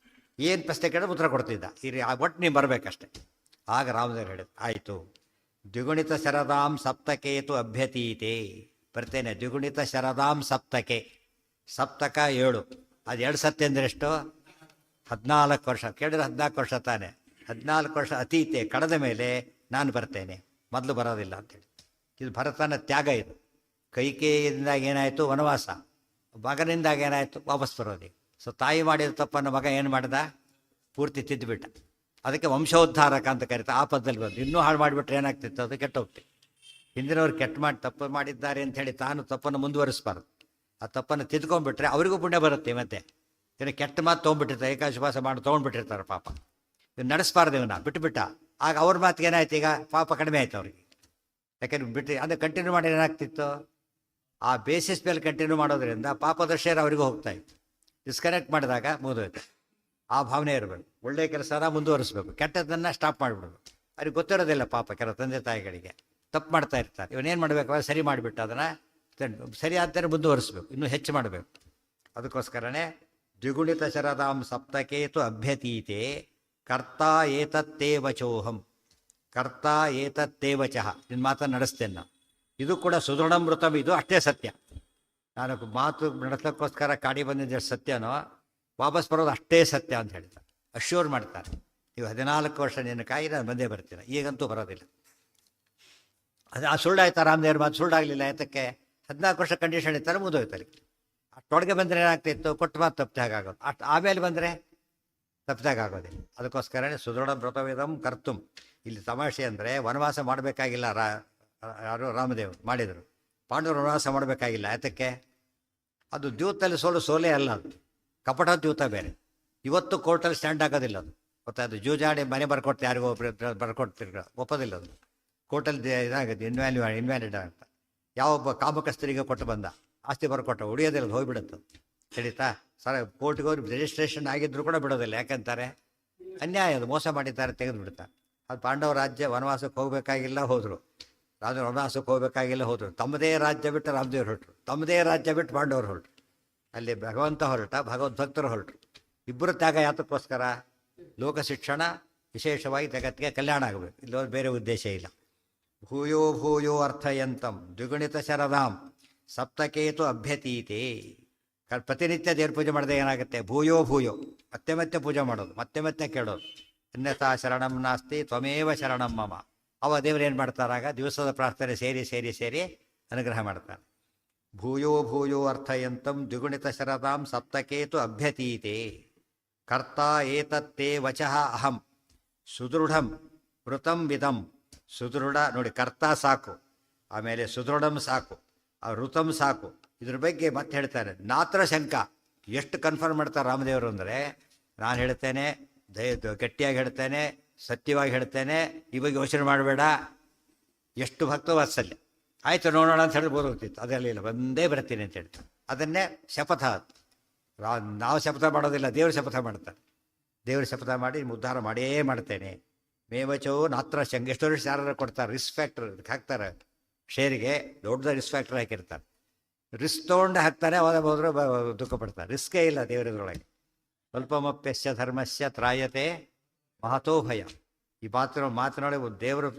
ಏನು ಪ್ರಶ್ನೆ ಕೇಳಿದ್ರೆ ಉತ್ತರ ಕೊಡ್ತಿದ್ದ. ಒಟ್ಟು ನೀವು ಬರಬೇಕಷ್ಟೆ. ಆಗ ರಾಮದೇವರು ಹೇಳಿದ್ರು, ಆಯಿತು. ದ್ವಿಗುಣಿತ ಶರದಾಂ ಸಪ್ತಕೇತು ಅಭ್ಯತೀತೆ. ಬರ್ತೇನೆ. ದ್ವಿಗುಣಿತ ಶರದಾಂ ಸಪ್ತಕೆ. ಸಪ್ತಕ 7. ಅದು 2 ಸತ್ಯ ಅಂದರೆ ಎಷ್ಟು? 14 ವರ್ಷ. ಕೇಳಿದ್ರೆ 14 ವರ್ಷ ತಾನೆ. 14 ವರ್ಷ ಅತೀತೆ ಕಳೆದ ಮೇಲೆ ನಾನು ಬರ್ತೇನೆ, ಮೊದಲು ಬರೋದಿಲ್ಲ ಅಂತೇಳಿ. ಇದು ಭರತನ ತ್ಯಾಗ. ಇದು ಕೈಕೇಯಿಂದಾಗ ಏನಾಯಿತು? ವನವಾಸ. ಮಗನಿಂದಾಗ ಏನಾಯಿತು? ವಾಪಸ್ ಬರೋದು. ಸೊ ತಾಯಿ ಮಾಡಿದ ತಪ್ಪನ್ನು ಮಗ ಏನು ಮಾಡ್ದ? ಪೂರ್ತಿ ತಿದ್ದುಬಿಟ್ಟ. ಅದಕ್ಕೆ ವಂಶೋದ್ಧಾರಕ ಅಂತ ಕರೀತಾ. ಆ ಪದದಲ್ಲಿ ಬಂದು ಇನ್ನೂ ಹಾಳು ಮಾಡಿಬಿಟ್ರೆ ಏನಾಗ್ತಿತ್ತು? ಅದು ಕೆಟ್ಟೋಗ್ತಿತ್ತು. ಹಿಂದಿನವ್ರು ತಪ್ಪು ಮಾಡಿದ್ದಾರೆ ಅಂತ ಹೇಳಿ ತಾನು ತಪ್ಪನ್ನು ಮುಂದುವರಿಸಬಾರ್ದು. ಆ ತಪ್ಪನ್ನು ತಿದ್ಕೊಂಡ್ಬಿಟ್ರೆ ಅವರಿಗೂ ಪುಣ್ಯ ಬರುತ್ತೆ. ಮತ್ತೆ ಇನ್ನು ಕೆಟ್ಟ ಮಾತು ತೊಗೊಂಡ್ಬಿಟ್ಟಿರ್ತಾರೆ, ಏಕಾಶವಾಸ ಮಾಡಿ ತೊಗೊಂಡ್ಬಿಟ್ಟಿರ್ತಾರೆ ಪಾಪ. ಇವ್ನು ನಡೆಸಬಾರ್ದು, ಇವನ್ನ ಬಿಟ್ಟುಬಿಟ್ಟ. ಆಗ ಅವ್ರ ಮಾತಿಗೆ ಏನಾಯ್ತು? ಈಗ ಪಾಪ ಕಡಿಮೆ ಆಯ್ತು ಅವ್ರಿಗೆ. ಯಾಕೆಂದ್ರೆ ಬಿಟ್ಟು ಅಂದರೆ ಕಂಟಿನ್ಯೂ ಮಾಡಿ ಏನಾಗ್ತಿತ್ತು? ಆ ಬೇಸಿಸ್ ಮೇಲೆ ಕಂಟಿನ್ಯೂ ಮಾಡೋದ್ರಿಂದ ಪಾಪದ ಶೇರ್ ಅವರಿಗೂ ಹೋಗ್ತಾ ಇತ್ತು. ಡಿಸ್ಕನೆಕ್ಟ್ ಮಾಡಿದಾಗ ಮುಗಿದೋಯ್ತು. ಆ ಭಾವನೆ ಇರಬೇಕು. ಒಳ್ಳೆಯ ಕೆಲಸನ ಮುಂದುವರಿಸ್ಬೇಕು, ಕೆಟ್ಟದ್ದನ್ನು ಸ್ಟಾಪ್ ಮಾಡಿಬಿಡ್ಬೇಕು. ಅವ್ರಿಗೆ ಗೊತ್ತಿರೋದಿಲ್ಲ ಪಾಪ. ಕೆಲವು ತಂದೆ ತಾಯಿಗಳಿಗೆ ತಪ್ಪು ಮಾಡ್ತಾ ಇರ್ತಾರೆ. ಇವನೇನು ಮಾಡಬೇಕು? ಸರಿ ಮಾಡಿಬಿಟ್ಟು ಅದನ್ನು ಸರಿ ಆದ್ದರೆ ಮುಂದುವರಿಸ್ಬೇಕು, ಇನ್ನೂ ಹೆಚ್ಚು ಮಾಡಬೇಕು. ಅದಕ್ಕೋಸ್ಕರನೇ ದ್ವಿಗುಣಿತ ಶರದಾಂ ಸಪ್ತಕೇತು ಅಭ್ಯತೀತೆ ಕರ್ತ ಏತತ್ತೇ ವಚೋಹಂ. ಕರ್ತ ಏತತ್ತೇ ವಚಃ. ನಿನ್ನ ಮಾತನ್ನು ನಡೆಸ್ತೇನೆ ನಾನು. ಇದು ಕೂಡ ಸುದೃಢಮೃತಂ. ಇದು ಅಷ್ಟೇ ಸತ್ಯ. ನಾನು ಮಾತು ನಡೆಸೋಕ್ಕೋಸ್ಕರ ಕಾಡಿ ಬಂದಿದ್ದ ಸತ್ಯನೋ ವಾಪಸ್ ಬರೋದು ಅಷ್ಟೇ ಸತ್ಯ ಅಂತ ಹೇಳ್ತಾರೆ. ಅಶ್ಯೂರ್ ಮಾಡ್ತಾರೆ. ನೀವು 14 ವರ್ಷ ನಿನ್ನ ಕಾಯಿ, ನಾನು ಬಂದೇ ಬರ್ತೀನಿ. ಈಗಂತೂ ಬರೋದಿಲ್ಲ. ಅದು ಆ ಸುಳ್ಳಾಯ್ತಾ? ರಾಮದೇವ್ರ ಮಾತು ಸುಳ್ಳಾಗಲಿಲ್ಲ. ಯಾತಕ್ಕೆ? 14 ವರ್ಷ ಕಂಡೀಷನ್ ಇರ್ತಾರೆ, ಮುಗಿದೋಯ್ತಾರೆ. ಅಷ್ಟೊಳಗೆ ಬಂದರೆ ಏನಾಗ್ತಿತ್ತು? ಕೊಟ್ಟು ಮಾತು ತಪ್ಪಿದಾಗ ಆಗೋದು. ಅಷ್ಟು ಆಮೇಲೆ ಬಂದರೆ ತಪ್ಪಿದಾಗ ಆಗೋದಿಲ್ಲ. ಅದಕ್ಕೋಸ್ಕರನೇ ಸುದೃಢ ವ್ರತವೇದಂ ಕರ್ತುಂ. ಇಲ್ಲಿ ತಮಾಷೆ ಅಂದರೆ ವನವಾಸ ಮಾಡಬೇಕಾಗಿಲ್ಲ. ಯಾರು? ರಾಮದೇವರು ಮಾಡಿದರು. ಪಾಂಡವರು ವನವಾಸ ಮಾಡಬೇಕಾಗಿಲ್ಲ. ಯಾತಕ್ಕೆ? ಅದು ದ್ಯೂತಲ್ಲಿ ಸೋಲೇ ಅಲ್ಲ. ಅದು ಕಪಟ ದ್ಯೂತ ಬೇರೆ. ಇವತ್ತು ಕೋರ್ಟಲ್ಲಿ ಸ್ಟ್ಯಾಂಡ್ ಆಗೋದಿಲ್ಲ ಅದು. ಮತ್ತು ಅದು ಜೂಜಾಡಿ ಮನೆ ಬರ್ಕೊಡ್ತೆ, ಯಾರಿಗೋ ಬರ್ಕೊಡ್ತಿರ್ಗ ಒಪ್ಪೋದಿಲ್ಲ. ಅದು ಕೋರ್ಟಲ್ಲಿ ಇದಾಗುತ್ತೆ, ಇನ್ವ್ಯಾಲಿಡ್ ಅಂತ. ಯಾವೊಬ್ಬ ಕಾಮಕಸ್ಥರಿಗೆ ಕೊಟ್ಟು ಬಂದ ಆಸ್ತಿ ಬರ್ಕೊಟ್ಟ, ಉಳಿಯೋದಿಲ್ಲ, ಹೋಗಿಬಿಡುತ್ತೆ. ತಿಳಿತಾ? ಸರ್ ಕೋರ್ಟ್ಗೆ ಹೋಗಿ ರಿಜಿಸ್ಟ್ರೇಷನ್ ಆಗಿದ್ರು ಕೂಡ ಬಿಡೋದಿಲ್ಲ. ಯಾಕಂತಾರೆ? ಅನ್ಯಾಯ, ಅದು ಮೋಸ ಮಾಡಿದ್ದಾರೆ, ತೆಗೆದು ಬಿಡ್ತಾರೆ. ಅದು ಪಾಂಡವ ರಾಜ್ಯ ವನವಾಸಕ್ಕೆ ಹೋಗಬೇಕಾಗಿಲ್ಲ, ಹೋದರು. ರಾಜ ವನವಾಸಕ್ಕೆ ಹೋಗಬೇಕಾಗಿಲ್ಲ, ಹೋದರು. ತಮ್ಮದೇ ರಾಜ್ಯ ಬಿಟ್ಟು ರಾಮದೇವ್ರು ಹೊರಟರು, ತಮ್ಮದೇ ರಾಜ್ಯ ಬಿಟ್ಟು ಪಾಂಡವರು ಹೊರಟರು. ಅಲ್ಲಿ ಭಗವಂತ ಹೊರಟ, ಭಗವದ್ಭಕ್ತರು ಹೊರಟರು. ಇಬ್ಬರು ತ್ಯಾಗ ಯಾತಕ್ಕೋಸ್ಕರ? ಲೋಕ ಶಿಕ್ಷಣ, ವಿಶೇಷವಾಗಿ ಜಗತ್ತಿಗೆ ಕಲ್ಯಾಣ ಆಗಬೇಕು. ಇಲ್ಲೋ ಬೇರೆ ಉದ್ದೇಶ ಇಲ್ಲ. ಭೂಯೋ ಭೂಯೋ ಅರ್ಥಯಂತಂ ದ್ವಿಗುಣಿತ ಶರದಾಂ ಸಪ್ತಕೇತು ಅಭ್ಯತೀತೆ. ಪ್ರತಿನಿತ್ಯ ದೇವ್ರ ಪೂಜೆ ಮಾಡಿದೆ ಏನಾಗುತ್ತೆ? ಭೂಯೋ ಭೂಯೋ, ಮತ್ತೆ ಮತ್ತೆ ಪೂಜೆ ಮಾಡೋದು, ಮತ್ತೆ ಮತ್ತೆ ಕೇಳೋದು. ಅನ್ಯಥಾ ಶರಣಂ ನಾಸ್ತಿ ತ್ವಮೇವ ಶರಣಂ ಮಮ. ಅವ ದೇವ್ರು ಏನು ಮಾಡ್ತಾರಾಗ? ದಿವಸದ ಪ್ರಾರ್ಥನೆ ಸೇರಿ ಸೇರಿ ಸೇರಿ ಅನುಗ್ರಹ ಮಾಡ್ತಾರೆ. ಭೂಯೋ ಭೂಯೋ ಅರ್ಥಯಂತಂ ದ್ವಿಗುಣಿತ ಶರದಾಂ ಸಪ್ತಕೇತು ಅಭ್ಯತೀತೆ ಕರ್ತ ಏತತ್ತೇ ವಚಃ ಅಹಂ ಸುದೃಢಂ ವೃತಂ ವಿಧಂ. ಸುದೃಢ ನೋಡಿ, ಕರ್ತ ಸಾಕು, ಆಮೇಲೆ ಸುದೃಢಂ ಸಾಕು, ಆ ಋತಂ ಸಾಕು. ಇದ್ರ ಬಗ್ಗೆ ಮತ್ತೆ ಹೇಳ್ತಾರೆ ನಾತ್ರ ಶಂಕ. ಎಷ್ಟು ಕನ್ಫರ್ಮ್ ಮಾಡ್ತಾರೆ ರಾಮದೇವರು ಅಂದರೆ, ನಾನು ಹೇಳ್ತೇನೆ, ಗಟ್ಟಿಯಾಗಿ ಹೇಳ್ತೇನೆ, ಸತ್ಯವಾಗಿ ಹೇಳ್ತೇನೆ, ಇವಾಗ ಯೋಚನೆ ಮಾಡಬೇಡ. ಎಷ್ಟು ಭಕ್ತ ವಾತ್ಸಲ್ಯ. ಆಯಿತು ನೋಡೋಣ ಅಂತ ಹೇಳ್ಬೋದು ಹೋಗ್ತಿತ್ತು. ಅದೆಲ್ಲ ಇಲ್ಲ, ಒಂದೇ ಬರ್ತೀನಿ ಅಂತ ಹೇಳ್ತಾರೆ. ಅದನ್ನೇ ಶಪಥ. ನಾವು ಶಪಥ ಮಾಡೋದಿಲ್ಲ, ದೇವರು ಶಪಥ ಮಾಡ್ತಾರೆ. ದೇವರು ಶಪಥ ಮಾಡಿ ಉದ್ಧಾರ ಮಾಡೇ ಮಾಡ್ತೇನೆ. ಮೇವಚೋ ನಾತ್ರ ಶಂಕ. ಎಷ್ಟು ವರ್ಷ ಯಾರು ಕೊಡ್ತಾರೆ? ರಿಸ್ಕ್ ಫ್ಯಾಕ್ಟರ್ ಹಾಕ್ತಾರೆ. ಶೇರಿಗೆ ದೊಡ್ಡ ರಿಸ್ಕ್ ಫ್ಯಾಕ್ಟರ್ ಹಾಕಿರ್ತಾರೆ. ರಿಸ್ಕ್ ತೊಗೊಂಡು ಹಾಕ್ತಾರೆ, ಅವಾಗ ಹೋದ್ರೆ ದುಃಖ ಪಡ್ತಾರೆ. ರಿಸ್ಕೇ ಇಲ್ಲ ದೇವರದ್ರೊಳಗೆ. ಸ್ವಲ್ಪಮಪ್ಯಸ್ಯ ಧರ್ಮಸ್ಯ ತ್ರಾಯತೆ ಮಹತೋ ಭಯ. ಈ ಮಾತಿನೊಳಗೆ ದೇವರು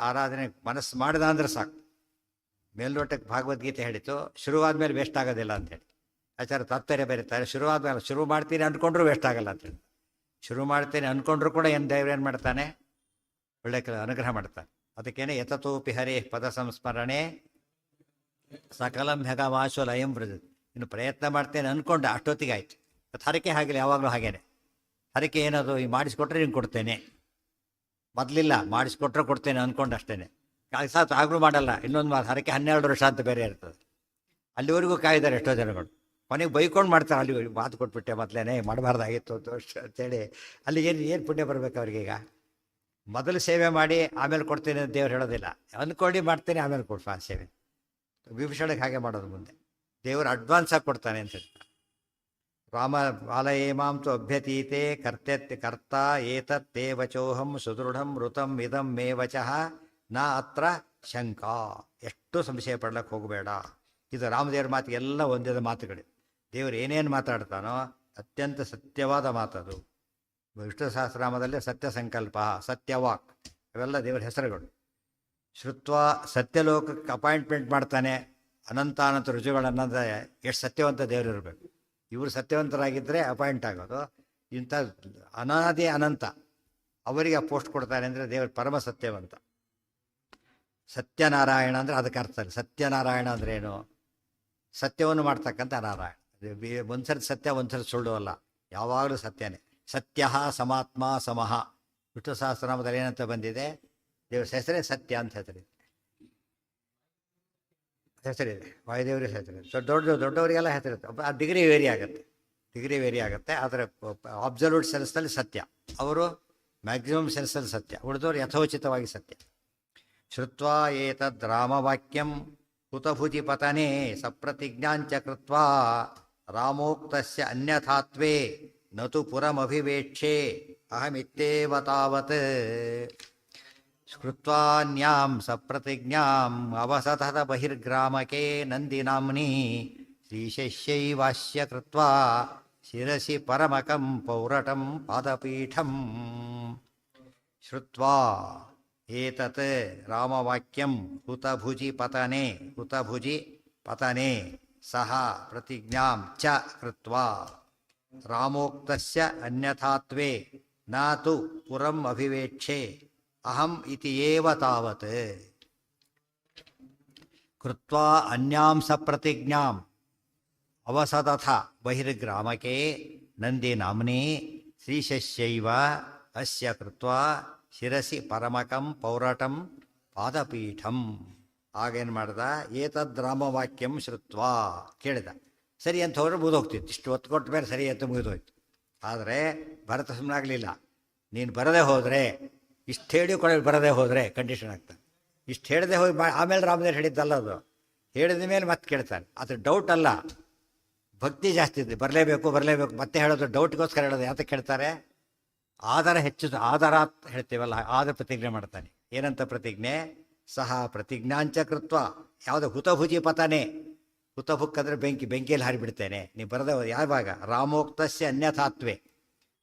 ಆರಾಧನೆ ಮನಸ್ಸು ಮಾಡಿದ ಅಂದ್ರೆ ಸಾಕು. ಮೇಲ್ನೋಟಕ್ಕೆ ಭಗವದ್ಗೀತೆ ಹೇಳಿತು, ಶುರುವಾದ ಮೇಲೆ ವೇಸ್ಟ್ ಆಗೋದಿಲ್ಲ ಅಂತೇಳಿ. ಆಚಾರ್ಯ ತಾತ್ಪರ್ಯ ಬರೀತಾರೆ, ಶುರುವಾದ ಮೇಲೆ ಶುರು ಮಾಡ್ತೀನಿ ಅಂದ್ಕೊಂಡ್ರು ವೇಸ್ಟ್ ಆಗಲ್ಲ ಅಂತೇಳಿ. ಶುರು ಮಾಡ್ತೀನಿ ಅಂದ್ಕೊಂಡ್ರು ಕೂಡ ದೇವ್ರು ಏನು ಮಾಡ್ತಾನೆ? ಒಳ್ಳೆ ಅನುಗ್ರಹ ಮಾಡ್ತಾನೆ. ಅದಕ್ಕೇನೆ ಯತತೋಪಿ ಹರೇ ಪದ ಸಂಸ್ಮರಣೆ ಸಕಲಂ ಹೆಗಮಾಶು ಲಯಂ ವೃಜತ್. ಇನ್ನು ಪ್ರಯತ್ನ ಮಾಡ್ತೇನೆ ಅಂದ್ಕೊಂಡೆ, ಅಷ್ಟೊತ್ತಿಗೆ ಆಯ್ತು. ಹರಕೆ ಹಾಗಿಲ್ಲ, ಯಾವಾಗಲೂ ಹಾಗೇನೆ. ಹರಕೆ ಏನದು? ಈ ಮಾಡಿಸ್ಕೊಟ್ರೆ ಹಿಂಗೆ ಕೊಡ್ತೇನೆ, ಮೊದಲಿಲ್ಲ ಮಾಡಿಸ್ಕೊಟ್ರೆ ಕೊಡ್ತೇನೆ ಅಂದ್ಕೊಂಡು ಅಷ್ಟೇ. ಸಾಕು, ಆಗಲೂ ಮಾಡಲ್ಲ. ಇನ್ನೊಂದು ಮಾತು, ಹರಕೆ 12 ವರ್ಷ ಅಂತ ಬೇರೆ ಇರ್ತದೆ. ಅಲ್ಲಿವರೆಗೂ ಕಾಯ್ದಾರೆ ಎಷ್ಟೋ ಜನಗಳು. ಕೊನೆಗೆ ಬೈಕೊಂಡು ಮಾಡ್ತಾರೆ. ಅಲ್ಲಿ ಮಾತು ಕೊಟ್ಬಿಟ್ಟೆ ಮೊದಲೇನೆ, ಮಾಡಬಾರ್ದಾಗಿತ್ತು ಅಂತೇಳಿ. ಅಲ್ಲಿ ಏನು ಪುಣ್ಯ ಬರಬೇಕು ಅವ್ರಿಗೆ? ಈಗ ಮೊದಲು ಸೇವೆ ಮಾಡಿ ಆಮೇಲೆ ಕೊಡ್ತೇನೆ ಅಂತ ದೇವ್ರು ಹೇಳೋದಿಲ್ಲ. ಅಂದ್ಕೊಂಡು ಮಾಡ್ತೇನೆ ಆಮೇಲೆ ಕೊಡ್ಪ ಆ ಸೇವೆ. ವಿಭೀಷಣಿಗೆ ಹಾಗೆ ಮಾಡೋದು. ಮುಂದೆ ದೇವರು ಅಡ್ವಾನ್ಸಾಗಿ ಕೊಡ್ತಾನೆ ಅಂತ ಹೇಳ್ತಾರೆ. ರಾಮ ಬಾಲಯೇಮಾಂತು ಅಭ್ಯತೀತೆ ಕರ್ತ ಏತತ್ತೇ ವಚೋಹಂ ಸುದೃಢಂ ಋತಂ ಇದಂ ಮೇ ವಚಃ ನ ಅತ್ರ ಶಂಕಾ. ಎಷ್ಟು ಸಂಶಯ ಪಡ್ಲಕ್ಕೆ ಹೋಗಬೇಡ. ಇದು ರಾಮದೇವ್ರ ಮಾತಿಗೆ ಎಲ್ಲ ಒಂದೇ ಮಾತುಗಳು. ದೇವರು ಏನೇನು ಮಾತಾಡ್ತಾನೋ ಅತ್ಯಂತ ಸತ್ಯವಾದ ಮಾತದು. ವಿಷ್ಣು ಸಹಸ್ರನಾಮದಲ್ಲಿ ಸತ್ಯ ಸಂಕಲ್ಪ, ಸತ್ಯವಾಕ್ ಇವೆಲ್ಲ ದೇವರ ಹೆಸರುಗಳು. ಶ್ರುತ್ವ ಸತ್ಯಲೋಕಕ್ಕೆ ಅಪಾಯಿಂಟ್ಮೆಂಟ್ ಮಾಡ್ತಾನೆ, ಅನಂತ ರುಜುಗಳನ್ನೋದೇ ಎಷ್ಟು ಸತ್ಯವಂತ ದೇವರು ಇರಬೇಕು. ಇವರು ಸತ್ಯವಂತರಾಗಿದ್ದರೆ ಅಪಾಯಿಂಟ್ ಆಗೋದು. ಇಂಥ ಅನಾದಿ ಅನಂತ ಅವರಿಗೆ ಆ ಪೋಸ್ಟ್ ಕೊಡ್ತಾನೆ ಅಂದರೆ ದೇವರು ಪರಮ ಸತ್ಯವಂತ. ಸತ್ಯನಾರಾಯಣ ಅಂದರೆ ಅದಕ್ಕೆ ಅರ್ಥ ಇಲ್ಲ. ಸತ್ಯನಾರಾಯಣ ಅಂದ್ರೇನು? ಸತ್ಯವನ್ನು ಮಾಡ್ತಕ್ಕಂಥ ನಾರಾಯಣ. ಒಂದ್ಸರಿ ಸತ್ಯ ಒಂದ್ಸರಿ ಸುಳ್ಳು ಅಲ್ಲ, ಯಾವಾಗಲೂ ಸತ್ಯನೇ. ಸತ್ಯ ಸಮಾತ್ಮ ಸಮಃ ವಿಷ್ಣು ಸಹಸ್ರನಾಮದಲ್ಲಿ ಏನಂತ ಬಂದಿದೆ? ದೇವ್ರ ಹೆಸರೇ ಸತ್ಯ ಅಂತ ಹೆಸರಿದೆ. ವಾಯುದೇವರಿಗೆ ಹೆಸರಿದೆ. ದೊಡ್ಡವರಿಗೆಲ್ಲ ಹೆಸರಿರುತ್ತೆ. ಆ ಡಿಗ್ರಿ ವೇರಿ ಆಗುತ್ತೆ. ಆದರೆ ಅಬ್ಸಲ್ಯೂಟ್ ಸೆನ್ಸ್ನಲ್ಲಿ ಸತ್ಯ, ಅವರು ಮ್ಯಾಕ್ಸಿಮಮ್ ಸೆನ್ಸಲ್ಲಿ ಸತ್ಯ, ಉಳಿದವರು ಯಥೋಚಿತವಾಗಿ ಸತ್ಯ. ಶ್ರುತ್ವಾ ಏತದ್ ರಾಮವಾಕ್ಯಂ ಹುತಭುಜಿ ಪತನೆ ಸಪ್ರತಿಜ್ಞಾಂಚ ಕೃತ್ವಾ ರಾಮೋಕ್ತಸ್ಯ ಅನ್ಯಥಾತ್ವೇ ನತು ಪುರಮಭಿವೇಕ್ಷೆ ಅಹಮಿತ್ತೇವ ತಾವತ್. ಕೃತ್ವಾನ್ಯಾಂ ಸಪ್ರತಿಜ್ಞಾಂ ಅವಸತತ ಬಹಿರ್ಗ್ರಾಮಕೆ ನಂದಿನಾಮ್ನಿ ಶ್ರೀಶೈವಾಸ್ಯ ಕೃತ್ವಾ ಶಿರಸಿ ಪರಮಕಂ ಪೌರಟಂ ಪಾದಪೀಠಂ. ಶ್ರುತ್ವಾ ಏತತ್ ರಾಮವಾಕ್ಯಂ ಹುತಭುಜಿ ಪತನೆ ಸಹ ಪ್ರತಿಜ್ಞಾಂ ಚ ಕೃತ್ವಾ ರಾಮೋಕ್ತಸ್ಯ ಅನ್ಯಥಾತ್ವೇ ನ ತು ಪುರಂ ಅಭಿವೇಕ್ಷೆ ಅಹಂ ಇತಿ ಏವ ತಾವತ್. ಕೃತ್ವಾ ಅನ್ಯಾಂ ಸ ಪ್ರತಿಜ್ಞಾಂ ಅವಸತಥ ಬಹಿರ್ಗ್ರಾಮಕೆ ನಂದಿ ನಾಮ್ನಿ ಶ್ರೀಶೈವ ಅಸ್ಯ ಕೃತ್ವಾ ಶಿರಸಿ ಪರಮಕಂ ಪೌರಟಂ ಪಾದಪೀಠಂ. ಆಗೇನು ಮಾಡ್ದ? ಏತದ್ ರಾಮವಾಕ್ಯಂ ಶ್ರುತ್ವಾ ಕೇಳಿದ. ಸರಿ ಅಂತ ಹೋದ್ರೆ ಮುಗಿದೋಗ್ತಿತ್ತು. ಇಷ್ಟು ಹೊತ್ತು ಕೊಟ್ಟ ಮೇಲೆ ಸರಿ ಅಂತ ಮುಗಿದೋಯ್ತು. ಆದರೆ ಭರತ ಸುಮ್ಮನಾಗಲಿಲ್ಲ. ನೀನು ಬರದೇ ಹೋದರೆ, ಇಷ್ಟು ಹೇಳಿ ಕೊಡ ಬರದೇ ಹೋದರೆ ಕಂಡೀಷನ್ ಆಗ್ತಾನೆ. ಇಷ್ಟು ಹೇಳದೆ ಹೋಗಿ ಆಮೇಲೆ ರಾಮದೇವ್ರು ಹೇಳಿದ್ದಲ್ಲ ಅದು. ಹೇಳಿದ ಮೇಲೆ ಮತ್ತೆ ಕೇಳ್ತಾನೆ. ಅದು ಡೌಟ್ ಅಲ್ಲ, ಭಕ್ತಿ ಜಾಸ್ತಿ ಇದೆ. ಬರಲೇಬೇಕು ಮತ್ತೆ ಹೇಳೋದು ಡೌಟ್ಗೋಸ್ಕರ ಹೇಳೋದು. ಯಾತಕ್ಕೆ ಹೇಳ್ತಾರೆ? ಆಧಾರ ಹೆಚ್ಚು, ಆಧಾರ ಹೇಳ್ತೀವಲ್ಲ, ಆಧಾರ ಪ್ರತಿಜ್ಞೆ ಮಾಡ್ತಾನೆ. ಏನಂತ ಪ್ರತಿಜ್ಞೆ? ಸಹ ಪ್ರತಿಜ್ಞಾಂಚ ಕೃತ್ವ. ಯಾವುದೋ ಹುತಭುಜಿ ಪತನೆ, ಹುತಭುಕ್ಕಂದ್ರೆ ಬೆಂಕಿಯಲ್ಲಿ ಹಾರಿಬಿಡ್ತೇನೆ ನೀವು ಬರದೆ. ಯಾವಾಗ? ರಾಮೋಕ್ತಸ್ಯ ಅನ್ಯಥಾತ್ವೇ,